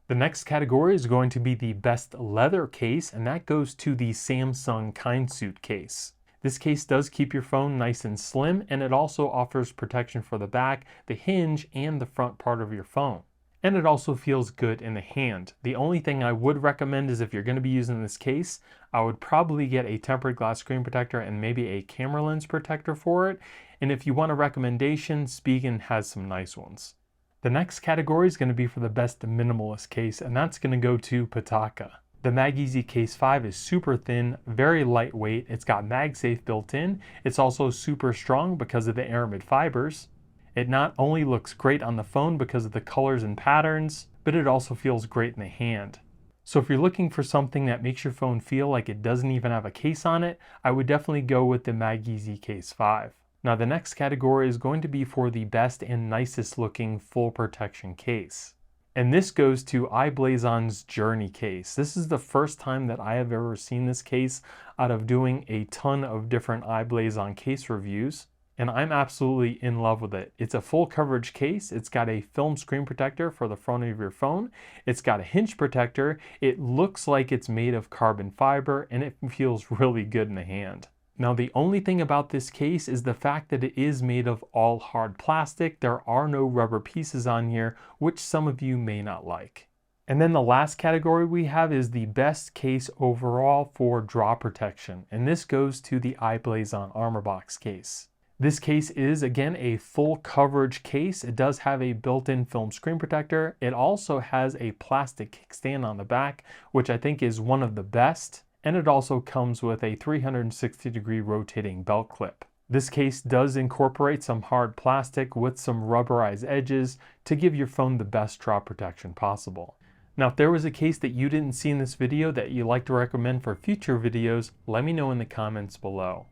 The next category is going to be the best leather case, and that goes to the Samsung Kindsuit case. This case does keep your phone nice and slim, and it also offers protection for the back, the hinge, and the front part of your phone. And it also feels good in the hand. The only thing I would recommend is if you're going to be using this case, I would probably get a tempered glass screen protector and maybe a camera lens protector for it. And if you want a recommendation, SPIGEN has some nice ones. The next category is going to be for the best minimalist case, and that's going to go to PITAKA. The MagEZ Case 5 is super thin, very lightweight. It's got MagSafe built in. It's also super strong because of the aramid fibers. It not only looks great on the phone because of the colors and patterns, but it also feels great in the hand. So if you're looking for something that makes your phone feel like it doesn't even have a case on it, I would definitely go with the MagEZ Case 5. Now the next category is going to be for the best and nicest looking full protection case. And this goes to I-Blason's Journey case. This is the first time that I have ever seen this case out of doing a ton of different I-Blason case reviews. And I'm absolutely in love with it. It's a full coverage case. It's got a film screen protector for the front of your phone. It's got a hinge protector. It looks like it's made of carbon fiber, and it feels really good in the hand. Now the only thing about this case is the fact that it is made of all hard plastic. There are no rubber pieces on here, which some of you may not like. And then the last category we have is the best case overall for draw protection. And this goes to the I-Blason Armorbox case. This case is, again, a full coverage case. It does have a built-in film screen protector. It also has a plastic kickstand on the back, which I think is one of the best. And it also comes with a 360-degree rotating belt clip. This case does incorporate some hard plastic with some rubberized edges to give your phone the best drop protection possible. Now, if there was a case that you didn't see in this video that you'd like to recommend for future videos, let me know in the comments below.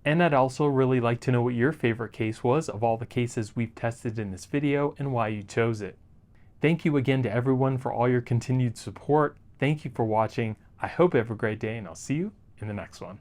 And I'd also really like to know what your favorite case was of all the cases we've tested in this video and why you chose it. Thank you again to everyone for all your continued support. Thank you for watching. I hope you have a great day, and I'll see you in the next one.